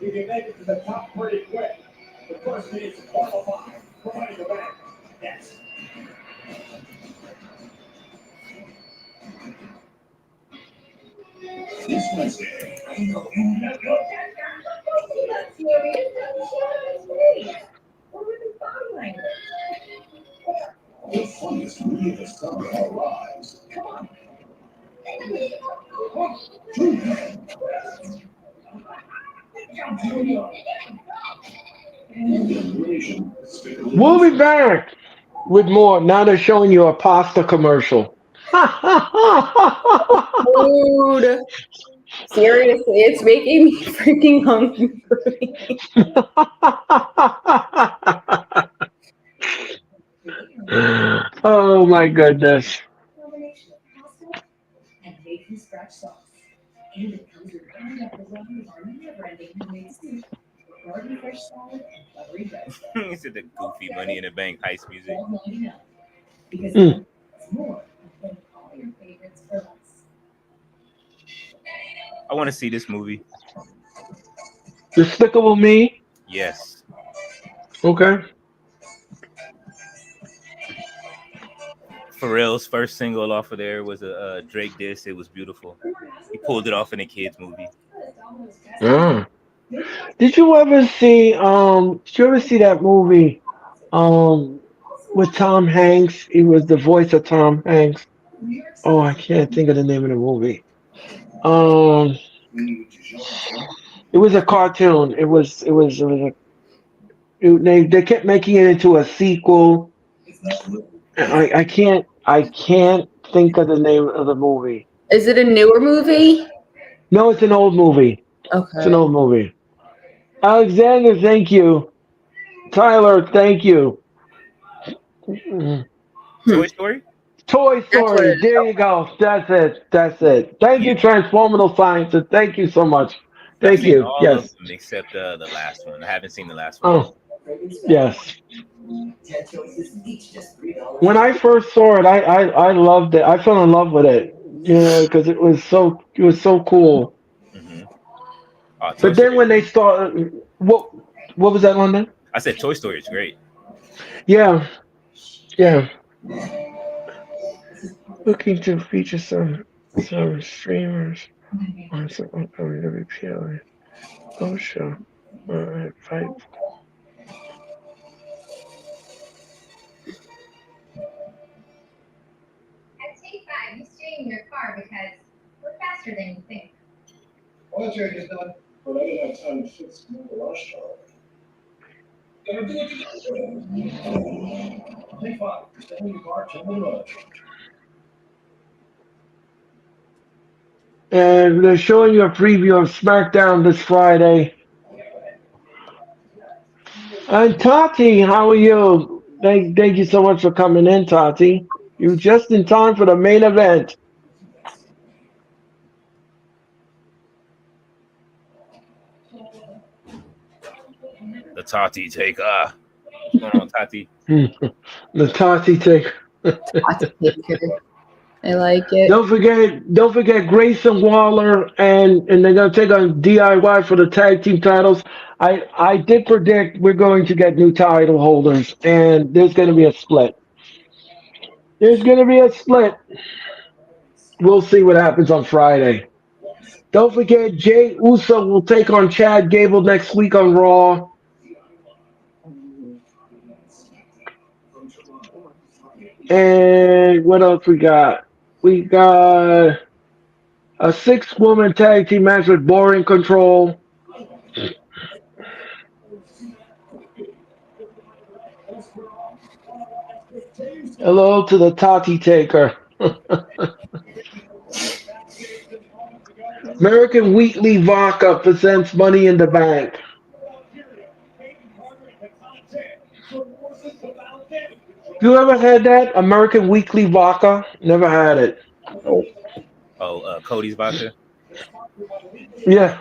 We can make it to the top pretty quick. The first needs to qualify for Money in the Bank. Yes. This Wednesday, I know you have no. That's serious. That's serious. What were the body language? The funniest movie of the summer of our lives. Come on. We'll be back with more. Now they're showing you a pasta commercial. Food. Seriously, it's making me freaking hungry. Oh my goodness. Combination of pasta and bacon scratch sauce. And it comes with any of the lovely our never-ending homemade soup, garden fresh salad, and buttery bread. He said the goofy Money in the Bank heist music. Because Mm. it's more than all your favorites for less. I want to see this movie. Despicable Me. Yes. Okay. Pharrell's first single off of there was a Drake diss. It was beautiful. He pulled it off in a kids movie. Ah. Did you ever see that movie with Tom Hanks? He was the voice of Tom Hanks. Oh, I can't think of the name of the movie. Um it was a cartoon. They kept making it into a sequel. I can't think of the name of the movie. Is it a newer movie? No, it's an old movie. It's an Okay. old movie. Alexander, thank you. Tyler, thank you. Mm. Toy Story? Toy That's what Story. it is. There you go. That's it. That's it. Thank you, Yeah. Transformative Sciences. Thank you so much. I've Thank seen you. all of Yes. them except the last one. I haven't seen the last one yet. Oh, yes. When I first saw it, I loved it. I fell in love with it. You know, because it was so cool. Mm-hmm. Toy But then Story. when they started, what was that, London? I said Toy Story is great. Yeah, yeah. Looking to feature some streamers on some upcoming WPLA. Oh, sure. Fight. At Take 5, you stay in your car because we're faster than you think. Oil change is done, but I didn't have time to fix the rush hour. Gotta do what you do. Take 5, stay in your car, check the road. And they're showing you a preview of SmackDown this Friday. And Tati, how are you? Thank you so much for coming in, Tati. You're just in time for the main event. The Tati Taker. What's going on, Tati? The Tati take. I like it. Don't forget Grayson Waller and they're gonna take on DIY for the tag team titles. I did predict we're going to get new title holders and there's gonna be a split. There's gonna be a split. We'll see what happens on Friday. Don't forget Jay Uso will take on Chad Gable next week on Raw. And what else we got? We got a 6-woman tag team match with Boring Control. Hello to the Tati Taker. American Weekly Vodka presents Money in the Bank. You ever had that? American Weekly Vodka? Never had it. Oh, Cody's vodka. Yeah.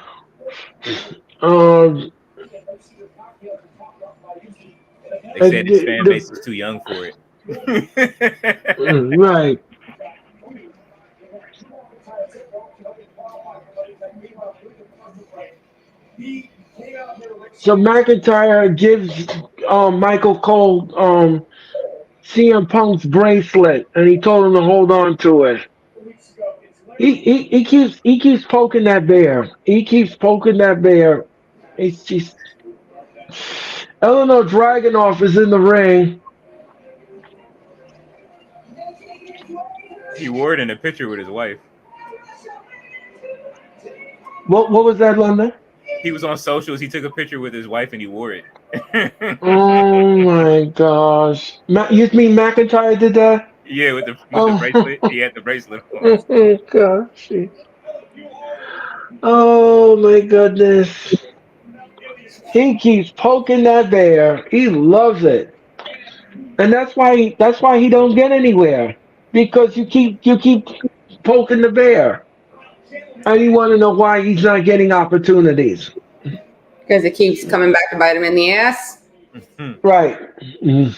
They said his fan base is too young for it. Right. So McIntyre gives Michael Cole CM Punk's bracelet, and he told him to hold on to it. He keeps poking that bear. He keeps poking that bear. It's just Eleanor Dragunov is in the ring. He wore it in a picture with his wife. What was that, London? He was on socials. He took a picture with his wife and he wore it. Oh my gosh. You mean McIntyre did that? Yeah, with the Oh, bracelet. He had the bracelet on. oh gosh. Oh my goodness. He keeps poking that bear. He loves it. And that's why he don't get anywhere. Because you keep poking the bear. And you want to know why he's not getting opportunities. Because it keeps coming back to bite him in the ass. Right. Mhm.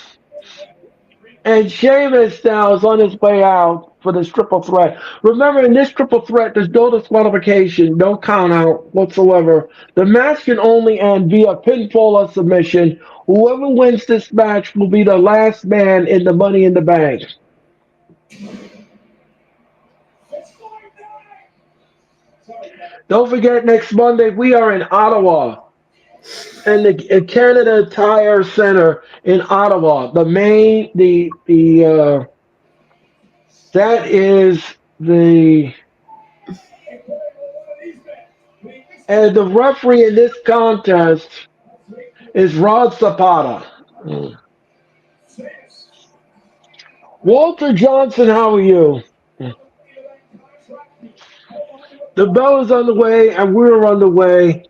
And Sheamus now is on his way out for this triple threat. Remember, in this triple threat, there's no disqualification, no count out whatsoever. The match can only end via pinfall or submission. Whoever wins this match will be the last man in the Money in the Bank. Don't forget, next Monday we are in Ottawa, and the Canada Tire Center in Ottawa. The main, that is the, and the referee in this contest is Rod Zapata. Walter Johnson, how are you? The bell is on the way, and we're on the way.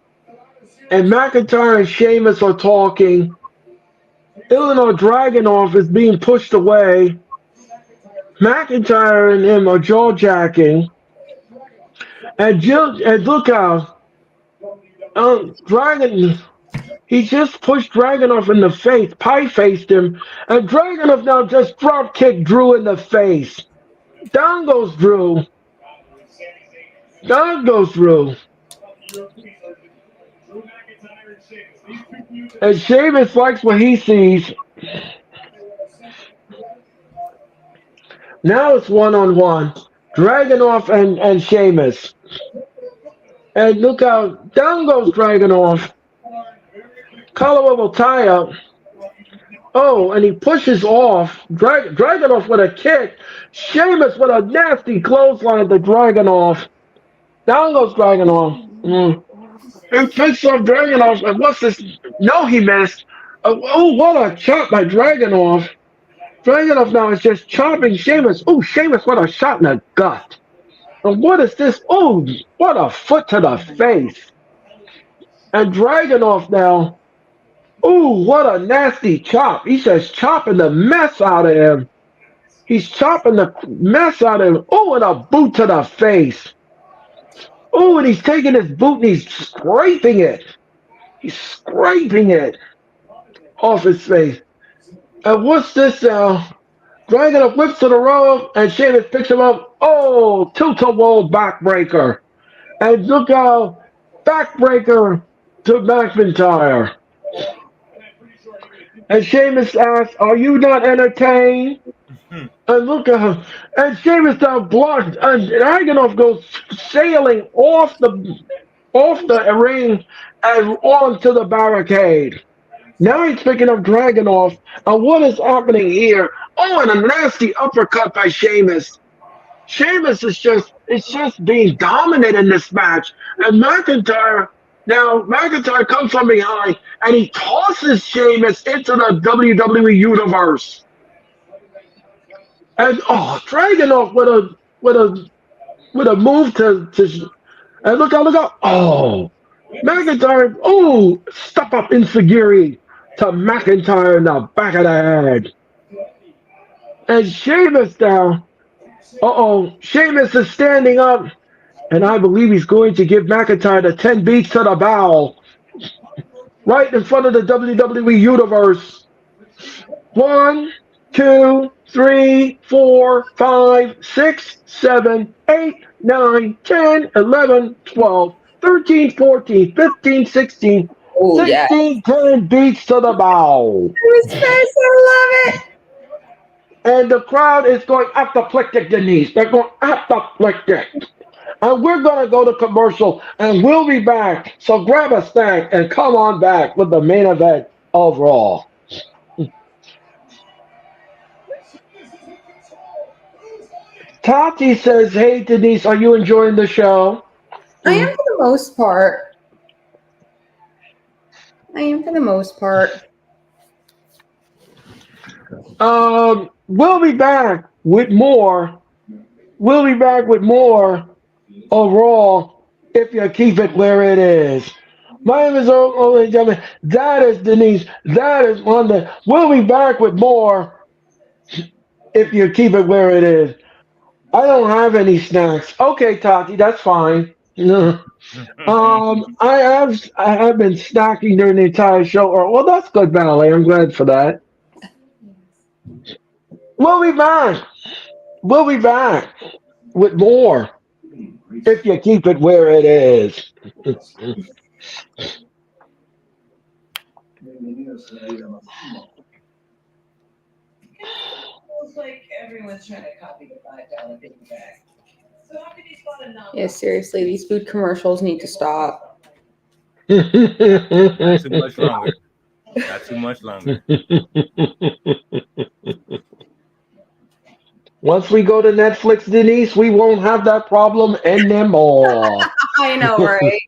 And McIntyre and Sheamus are talking. Illinois Dragunov is being pushed away. McIntyre and him are jaw-jacking. And look how Dragon, he just pushed Dragunov in the face, pie-faced him, and Dragunov now just drop-kicked Drew in the face. Down goes Drew. Down goes Drew. And Sheamus likes what he sees. Now it's one-on-one. Dragunov and Sheamus. And look how down goes Dragunov. Collar will tie up. Oh, and he pushes off. Dragunov with a kick. Sheamus with a nasty clothesline to Dragunov. Down goes Dragunov. And picks up Dragunov. And what's this? No, he missed. Oh, what a chop by Dragunov. Dragunov now is just chopping Sheamus. Oh, Sheamus, what a shot in the gut. And what is this? Oh, what a foot to the face. And Dragunov now. Oh, what a nasty chop. He's just chopping the mess out of him. He's chopping the mess out of him. Oh, and a boot to the face. Oh, and he's taking his boot and he's scraping it. He's scraping it off his face. And what's this now? Dragunov whips to the rope and Sheamus picks him up. Oh, tilt-a-whirl backbreaker. And look how backbreaker to McIntyre. And Sheamus asks, "Are you not entertained?" And look at him. And Sheamus now blocked. And Dragunov goes sailing off the ring and onto the barricade. Now he's picking up Dragunov. And what is happening here? Oh, and a nasty uppercut by Sheamus. Sheamus is just being dominant in this match. And McIntyre comes from behind and he tosses Sheamus into the WWE universe. And Dragunov with a move to and look out. Oh, McIntyre, step up Insigiri to McIntyre in the back of the head. And Sheamus now, Sheamus is standing up, and I believe he's going to give McIntyre the 10 beats to the bowel. Right in front of the WWE Universe. 1, 2, 3, 4, 5, 6, 7, 8, 9, 10, 11, 12, 13, 14, 15, 16, 10 beats to the bowel. His face, I love it. And the crowd is going apoplectic, Denise. They're going apoplectic. And we're going to go to commercial, and we'll be back. So grab a snack and come on back with the main event of Raw. Tati says, "Hey, Denise, are you enjoying the show?" I am for the most part. I am for the most part. We'll be back with more. We'll be back with more of Raw if you keep it where it is. My name is Earl, ladies and gentlemen. That is Denise. That is London. We'll be back with more if you keep it where it is. I don't have any snacks. Okay, Tati, that's fine. I have been snacking during the entire show. Well, that's good, Valley. I'm glad for that. We'll be back. We'll be back with more if you keep it where it is. Feels like everyone's trying to copy the $5 big bag. So how could you spot a non? Yeah, seriously, these food commercials need to stop. Not too much longer. Not too much longer. Once we go to Netflix, Denise, we won't have that problem anymore. I know, right?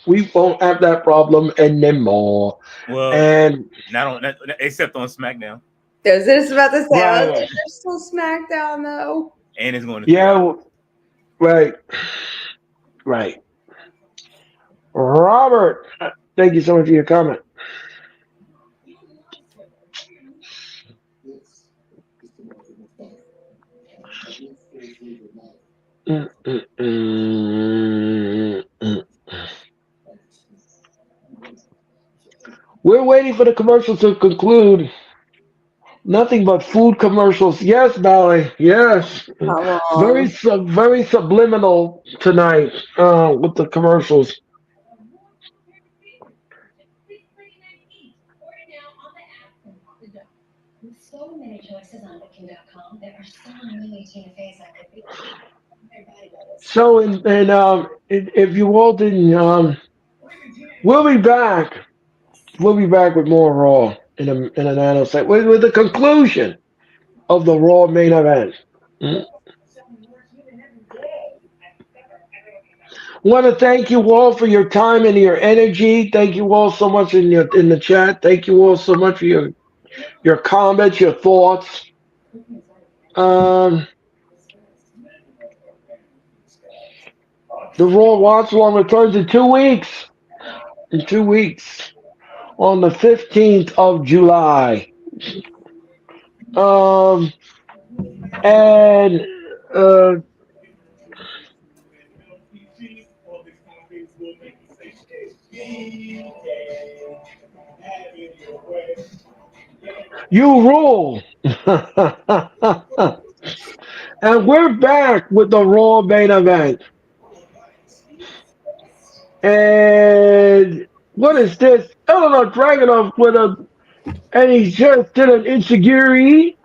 We won't have that problem anymore. Well, And not except on SmackDown. I was just about to say, I was Right. like, they're still SmackDown though. And it's going to yeah, right. Robert, thank you so much for your comment. Mm, mm, mm, mm. We're waiting for the commercials to conclude. Nothing but food commercials. Yes, Valley. Yes. How Very long? very subliminal tonight with the commercials. With so many choices on Booking.com, there are so many Tina Feys I could be. Everybody knows. So, if you all didn't, we'll be back. We'll be back with more Raw in a nanosecond with the conclusion of the Raw main event. Want to thank you all for your time and your energy. Thank you all so much in the chat. Thank you all so much for your comments, your thoughts. The Raw Watch Along returns in 2 weeks. In 2 weeks, on the 15th of July. And you rule. And we're back with the Raw main event. And what is this? I don't know, Dragunov and he just did an insecurity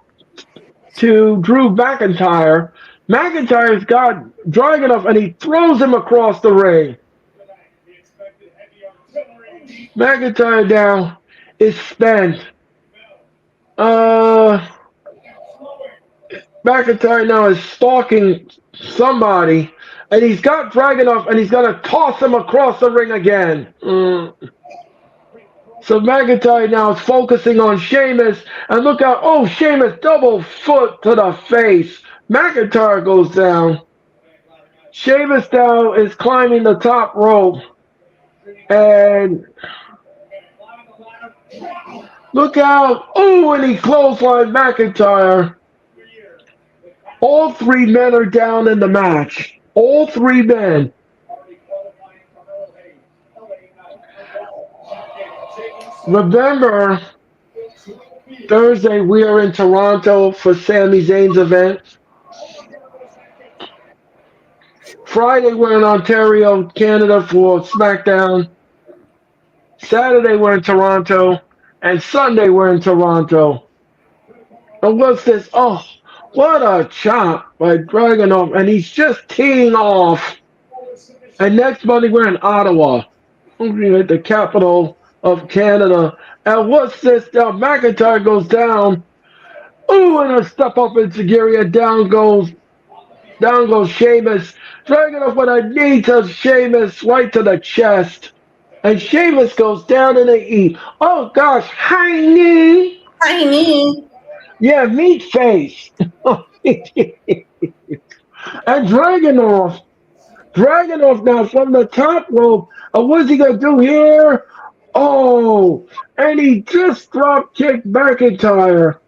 to Drew McIntyre. McIntyre's got Dragunov and he throws him across the ring. McIntyre now is spent. McIntyre now is stalking somebody, and he's got Dragunov, and he's going to toss him across the ring again. So McIntyre now is focusing on Sheamus, and look out, oh, Sheamus, double foot to the face. McIntyre goes down. Sheamus now is climbing the top rope, and look out, oh, and he clotheslined McIntyre. All 3 men are down in the match. All 3 men. Remember, Thursday we are in Toronto for Sami Zayn's event. Friday we're in Ontario, Canada for SmackDown. Saturday we're in Toronto. And Sunday we're in Toronto. And what's this? Oh, what a chop by Dragunov. And he's just teeing off. And next Monday we're in Ottawa. At the capital of Canada. And what's this? McIntyre goes down. Ooh, and a step up in Segura. Down goes Sheamus. Dragunov with a knee to Sheamus right to the chest. And Sheamus goes down in the E. Oh gosh, hi knee. Tiny. Yeah, meat face. And Dragunov now from the top rope. What's he gonna do here? Oh, and he just drop kicked McIntyre.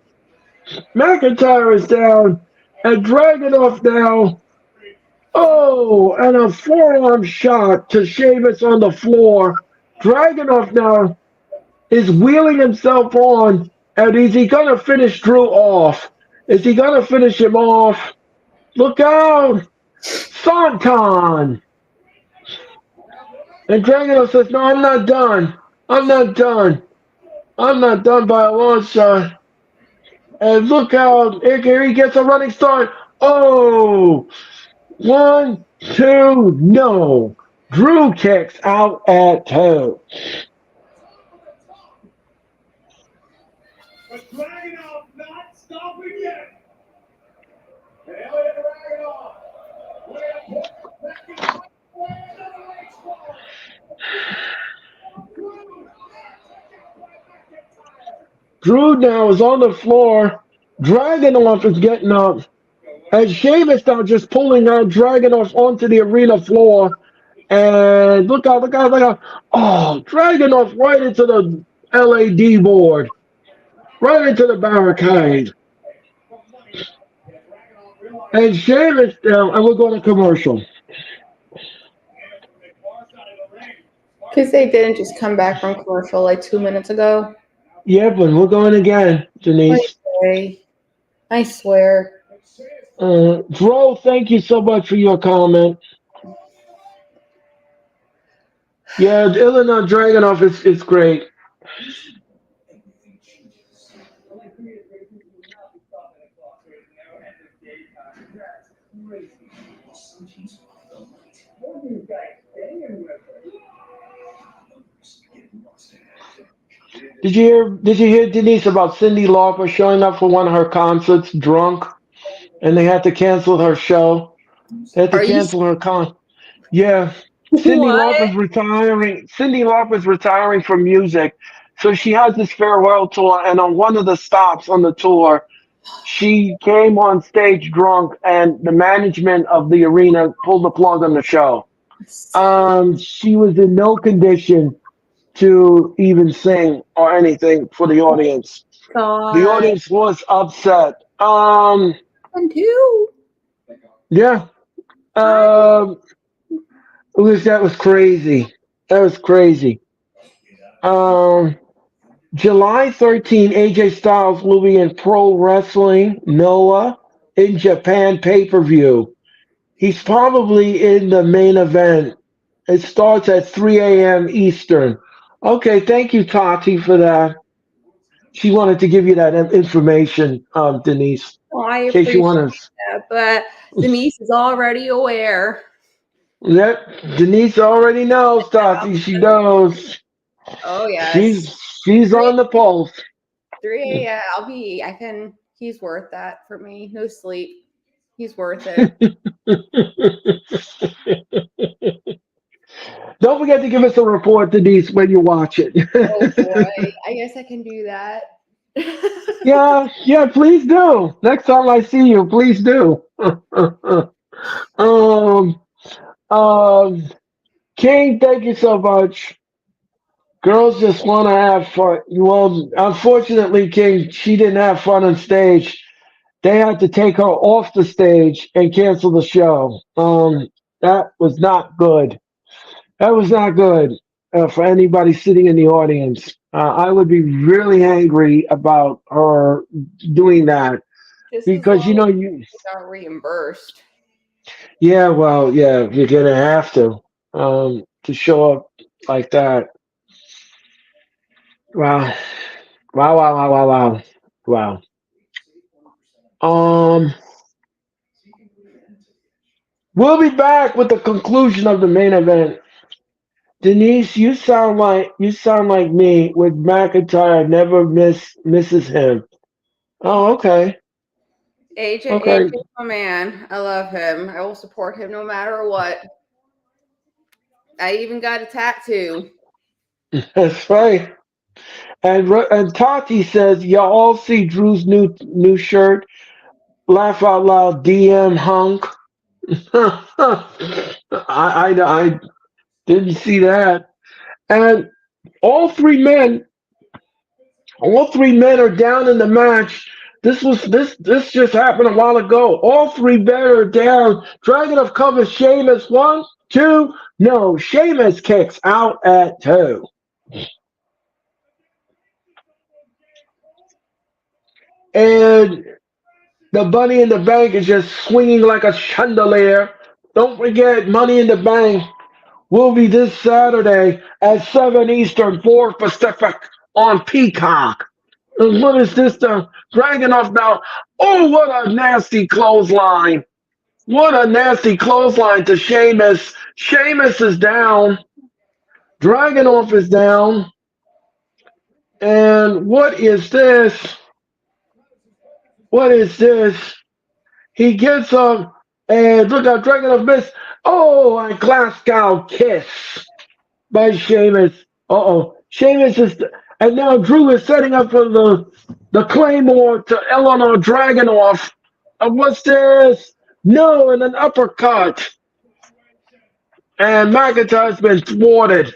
McIntyre is down, and Dragunov now. Oh, and a forearm shot to Sheamus on the floor. Dragunov now is wheeling himself on, and is he gonna finish Drew off? Is he gonna finish him off? Look out! Santon! And Dragunov says, no, I'm not done. I'm not done. I'm not done by a long shot. And look out, here he gets a running start. Oh! 1, 2, no. Drew kicks out at 2. But Dragunov not stopping yet. And Elliot Dragunov. Drew now is on the floor. Dragunov is getting up. And Sheamus now just pulling out Dragunov onto the arena floor. And look out, look out, look out. Oh, Dragunov right into the LAD board. Right into the barricade. And Sheamus down, and we're going to commercial. Because they didn't just come back from commercial like 2 minutes ago. Yeah, but we're going again, Denise. I swear. Dro, thank you so much for your comment. Yeah, Illinois Dragunov is great. Did you hear Denise about Cyndi Lauper showing up for one of her concerts drunk, and they had to cancel her show? They had to cancel her con. Yeah, Cyndi Lauper's retiring. Cyndi Lauper's retiring from music, so she has this farewell tour, and on one of the stops on the tour, she came on stage drunk, and the management of the arena pulled the plug on the show. She was in no condition to even sing or anything for the audience. God. The audience was upset. And too. Yeah. That was crazy. That was crazy. July 13, AJ Styles will be in Pro Wrestling Noah in Japan pay-per-view. He's probably in the main event. It starts at 3 a.m. Eastern. Okay, thank you, Tati, for that. She wanted to give you that information, Denise. Well, I in case you appreciate want to. that, but Denise is already aware. Yep, Denise already knows, Tati. She knows. Oh yes. She's on the pulse. 3 a.m. He's worth that for me. No sleep. He's worth it. Don't forget to give us a report, Denise, when you watch it. Oh boy. I guess I can do that. Yeah, please do. Next time I see you, please do. King, thank you so much. Girls just want to have fun. Well, unfortunately, King, she didn't have fun on stage. They had to take her off the stage and cancel the show. That was not good. That was not good for anybody sitting in the audience. I would be really angry about her doing that because you got reimbursed. Yeah, well, yeah, you're gonna have to show up like that. Wow, wow. We'll be back with the conclusion of the main event. Denise, you sound like me with McIntyre never misses him. Oh, okay. AJ's my man. I love him. I will support him no matter what. I even got a tattoo. That's right. And Tati says, y'all all see Drew's new shirt. Laugh out loud, DM hunk. I didn't see that. And all three men, all three men are down in the match. This just happened a while ago. All three men are down. Dragunov covers Sheamus. One, two. No, Sheamus kicks out at two. And the Money in the Bank is just swinging like a chandelier. Don't forget, Money in the Bank will be this Saturday at 7 Eastern, 4 Pacific on Peacock. And what is this? The Dragunov now. Oh, what a nasty clothesline. What a nasty clothesline to Sheamus. Sheamus is down. Dragunov is down. And what is this? What is this? He gets up and look how Dragunov missed. Oh, a Glasgow kiss by Sheamus. Uh-oh. Sheamus is, and now Drew is setting up for the Claymore to Eleanor Dragunov. What's this? No, and an uppercut. And McIntyre's been thwarted.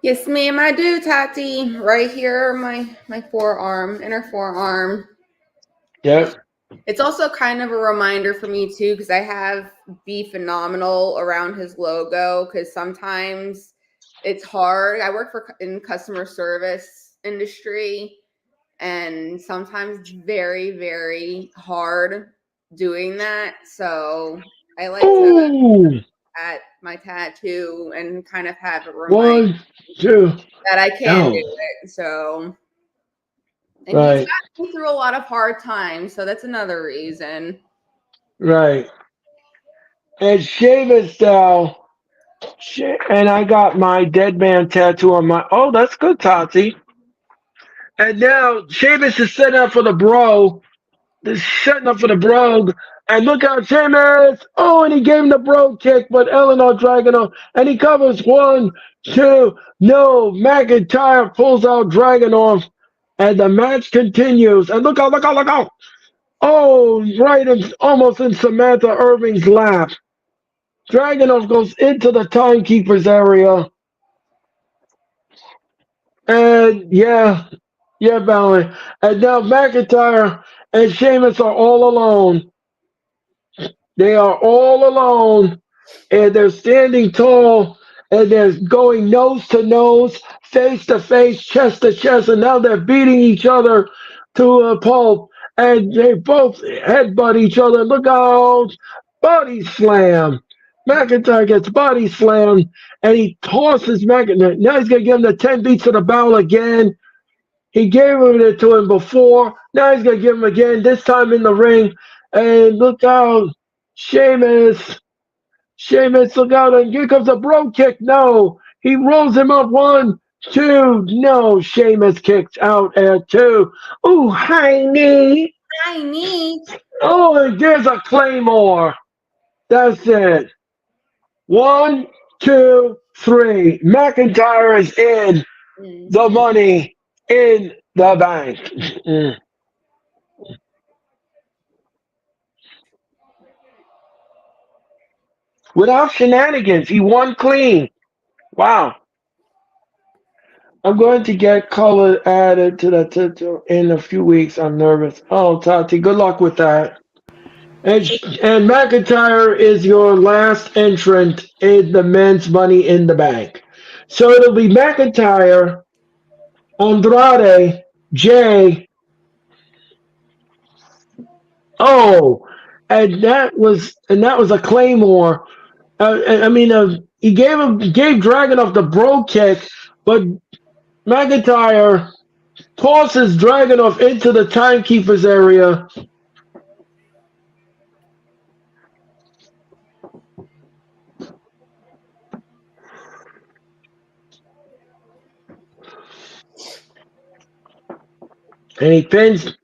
Yes, ma'am, I do, Tati. Right here, my forearm, inner forearm. Yep. It's also kind of a reminder for me too, because I have Be Phenomenal around his logo. Because sometimes it's hard. I work in customer service industry, and sometimes it's very, very hard doing that. So I like to at my tattoo and kind of have a reminder 1, 2. that I can do it. So, and right. He's got me through a lot of hard times, so that's another reason. Right. And Sheamus now, and I got my dead man tattoo on my. Oh, that's good, Tati. And now Sheamus is setting up for the bro. Setting up for the brogue. And look out, Sheamus! Oh, and he gave him the bro kick, but Eleanor Dragunov, and he covers 1, 2. No, McIntyre pulls out Dragunov, and the match continues. And look out, look out, look out! Oh, right almost in Samantha Irving's lap. Dragunov goes into the timekeeper's area. And yeah, Valerie. And now McIntyre and Sheamus are all alone. They are all alone, and they're standing tall, and they're going nose to nose, face to face, chest to chest, and now they're beating each other to a pulp, and they both headbutt each other. Look out! Body slam. McIntyre gets body slammed, and he tosses McIntyre. Now he's going to give him the 10 beats of the bowel again. He gave it to him before. Now he's going to give him again, this time in the ring. And look out. Sheamus, look out, and here comes a bro kick. No, he rolls him up. 1, 2. No, Sheamus kicks out at 2. Ooh, high knee. High knee. Oh, and there's a Claymore. That's it. 1, 2, 3. McIntyre is in the Money in the Bank. Without shenanigans, he won clean. Wow. I'm going to get color added to the tattoo in a few weeks. I'm nervous. Oh, Tati, good luck with that. And McIntyre is your last entrant in the men's Money in the Bank. So it'll be McIntyre, Andrade, Jay. Oh, and that was a Claymore. He gave Dragunov the bro kick, but McIntyre tosses Dragunov into the timekeeper's area. And he pins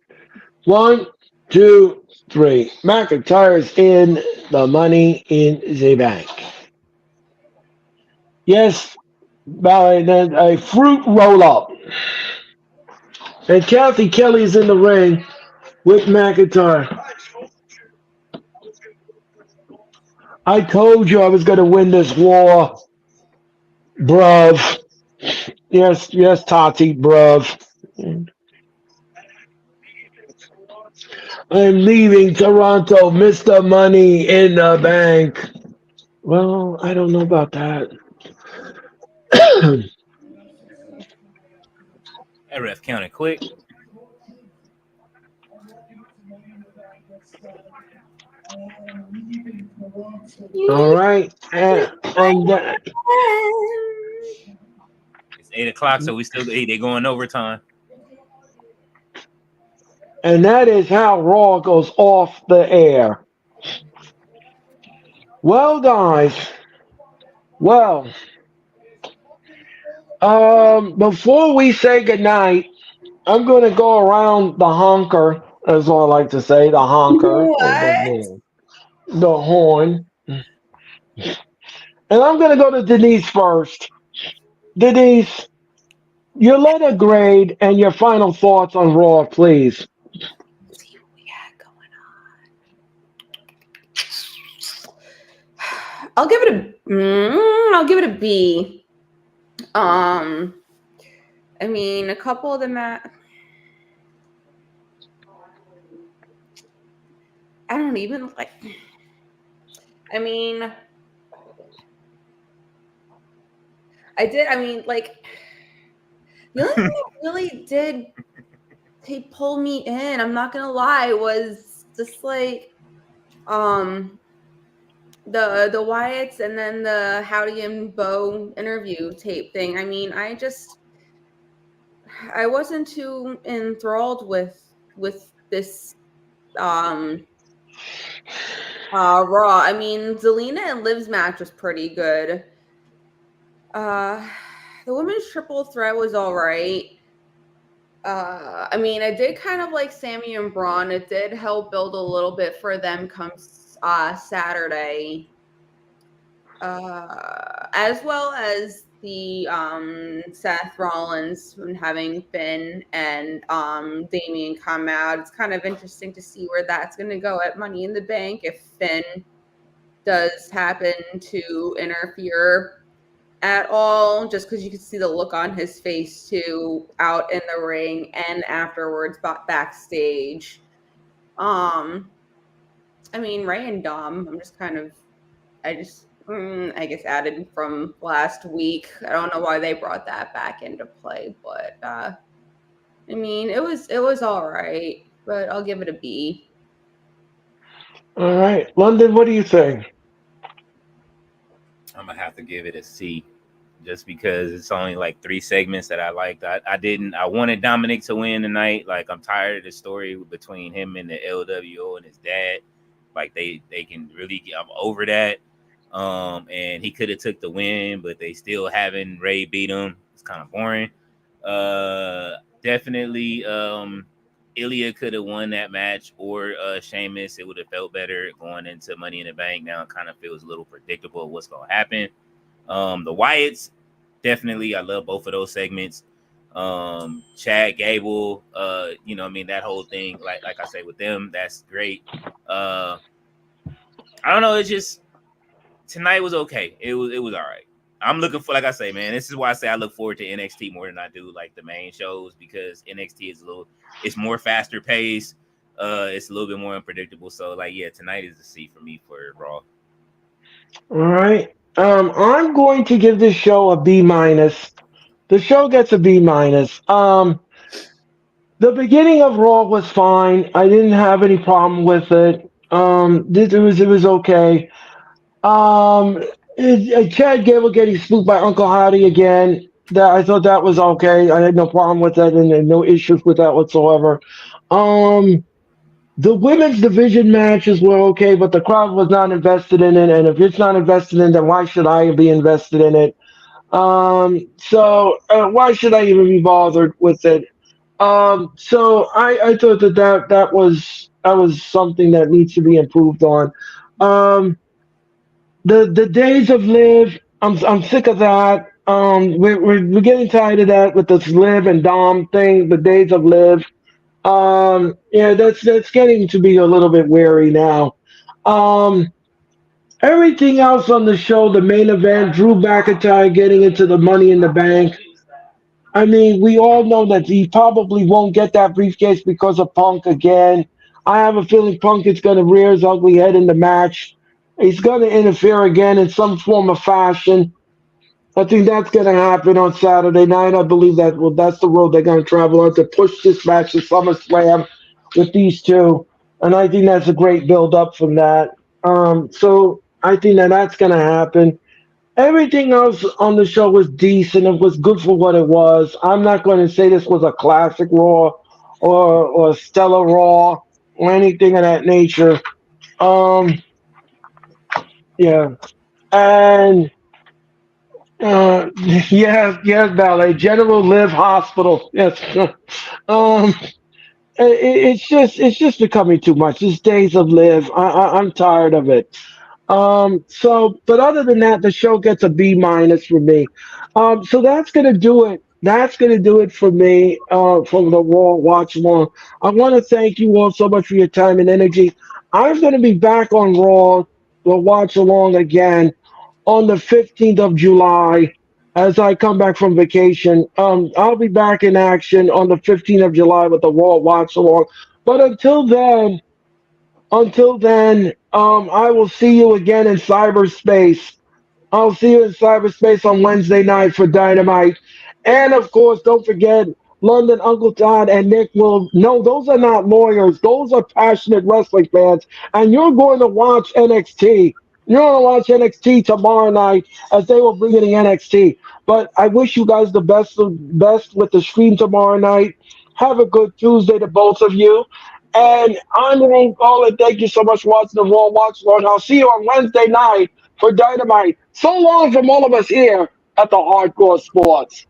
1, 2, 3. McIntyre's in the Money in the Bank. Yes, a fruit roll up. And Kathy Kelly's in the ring with McIntyre. I told you I was going to win this war, bruv. Yes, yes, Tati, bruv. I'm leaving Toronto, Mr. Money in the Bank. Well, I don't know about that. That ref counted quick. All right, It's 8 o'clock, so we still they going overtime. and that is how Raw goes off the air. Well, guys. Well, before we say goodnight, I'm going to go around the honker, as I like to say, the honker, or What? the horn. And I'm going to go to Denise first. Denise, your letter grade and your final thoughts on Raw, please. See what we got going on. I'll give it a B. I mean, a couple of them. I don't even like. I mean, I did. I mean, like the only thing that really did pull me in, I'm not gonna lie, was just like the Wyatts and then the Howdy and Bo interview tape thing. I mean, I wasn't too enthralled with this Raw. I mean, Zelina and Liv's match was pretty good. The women's triple threat was all right. I mean, I did kind of like Sammy and Braun. It did help build a little bit for them come Saturday. As well as the Seth Rollins having Finn and Damian come out. It's kind of interesting to see where that's going to go at Money in the Bank if Finn does happen to interfere at all, just because you can see the look on his face too, out in the ring and afterwards backstage. I mean, Ray and Dom, I guess added from last week. I don't know why they brought that back into play, but I mean, it was all right, but I'll give it a B. All right, London, what do you think? I'm gonna have to give it a C, just because it's only like 3 segments that I liked. I wanted Dominic to win tonight. Like, I'm tired of the story between him and the LWO and his dad. Like, they can really I'm over that. And he could have took the win, but they still having Ray beat him. It's kind of boring. Definitely Ilya could have won that match, or Sheamus. It would have felt better going into Money in the Bank. Now it kind of feels a little predictable what's going to happen. The Wyatts, definitely, I love both of those segments. Chad Gable, I mean, that whole thing, like I say with them, that's great. I don't know, it's just tonight was okay. It was all right. I'm looking for, like I say, man, this is why I say I look forward to NXT more than I do like the main shows, because NXT is it's more faster paced. It's a little bit more unpredictable. So, like, yeah, tonight is a C for me for Raw. All right. I'm going to give this show a B minus. The show gets a B minus. The beginning of Raw was fine. I didn't have any problem with it. It was okay. Chad Gable getting spooked by Uncle Howdy again. I thought that was okay. I had no problem with that and no issues with that whatsoever. The women's division matches were okay, but the crowd was not invested in it. And if it's not invested in it, then why should I be invested in it? So why should I even be bothered with it? So I thought that was something that needs to be improved on. The days of Liv I'm sick of that. We're getting tired of that with this Liv and Dom thing, the days of Liv. Yeah, that's getting to be a little bit weary now. Um, Everything else on the show, the main event, Drew McIntyre getting into the Money in the Bank. I mean, we all know that he probably won't get that briefcase because of Punk again. I have a feeling Punk is going to rear his ugly head in the match. He's going to interfere again in some form of fashion. I think that's going to happen on Saturday night. I believe that's the road they're going to travel on to push this match to SummerSlam with these two, and I think that's a great build up from that. So I think that that's going to happen. Everything else on the show was decent. It was good for what it was. I'm not going to say this was a classic Raw or stellar Raw or anything of that nature. Um, yeah, and Uh, yes, Ballet. General Live Hospital. Yes. um, it's just becoming too much. These days of Live, I'm tired of it. But other than that, the show gets a B minus from me. So that's gonna do it. That's gonna do it for me. From the Raw Watch Along. I want to thank you all so much for your time and energy. I'm gonna be back on Raw, the Watch Along again on the 15th of July as I come back from vacation. I'll be back in action on the 15th of July with the Raw Watch Along. But until then, I will see you again in cyberspace. I'll see you in cyberspace on Wednesday night for Dynamite. And of course, don't forget London Uncle Todd and Nick will. No, those are not lawyers. Those are passionate wrestling fans. And you're going to watch NXT. You're going to watch NXT tomorrow night as they will bring in the NXT. But I wish you guys the best with the stream tomorrow night. Have a good Tuesday to both of you. And I'm Ron Paul, thank you so much for watching the Raw Watch Lord. I'll see you on Wednesday night for Dynamite. So long from all of us here at the Hardcore Sports.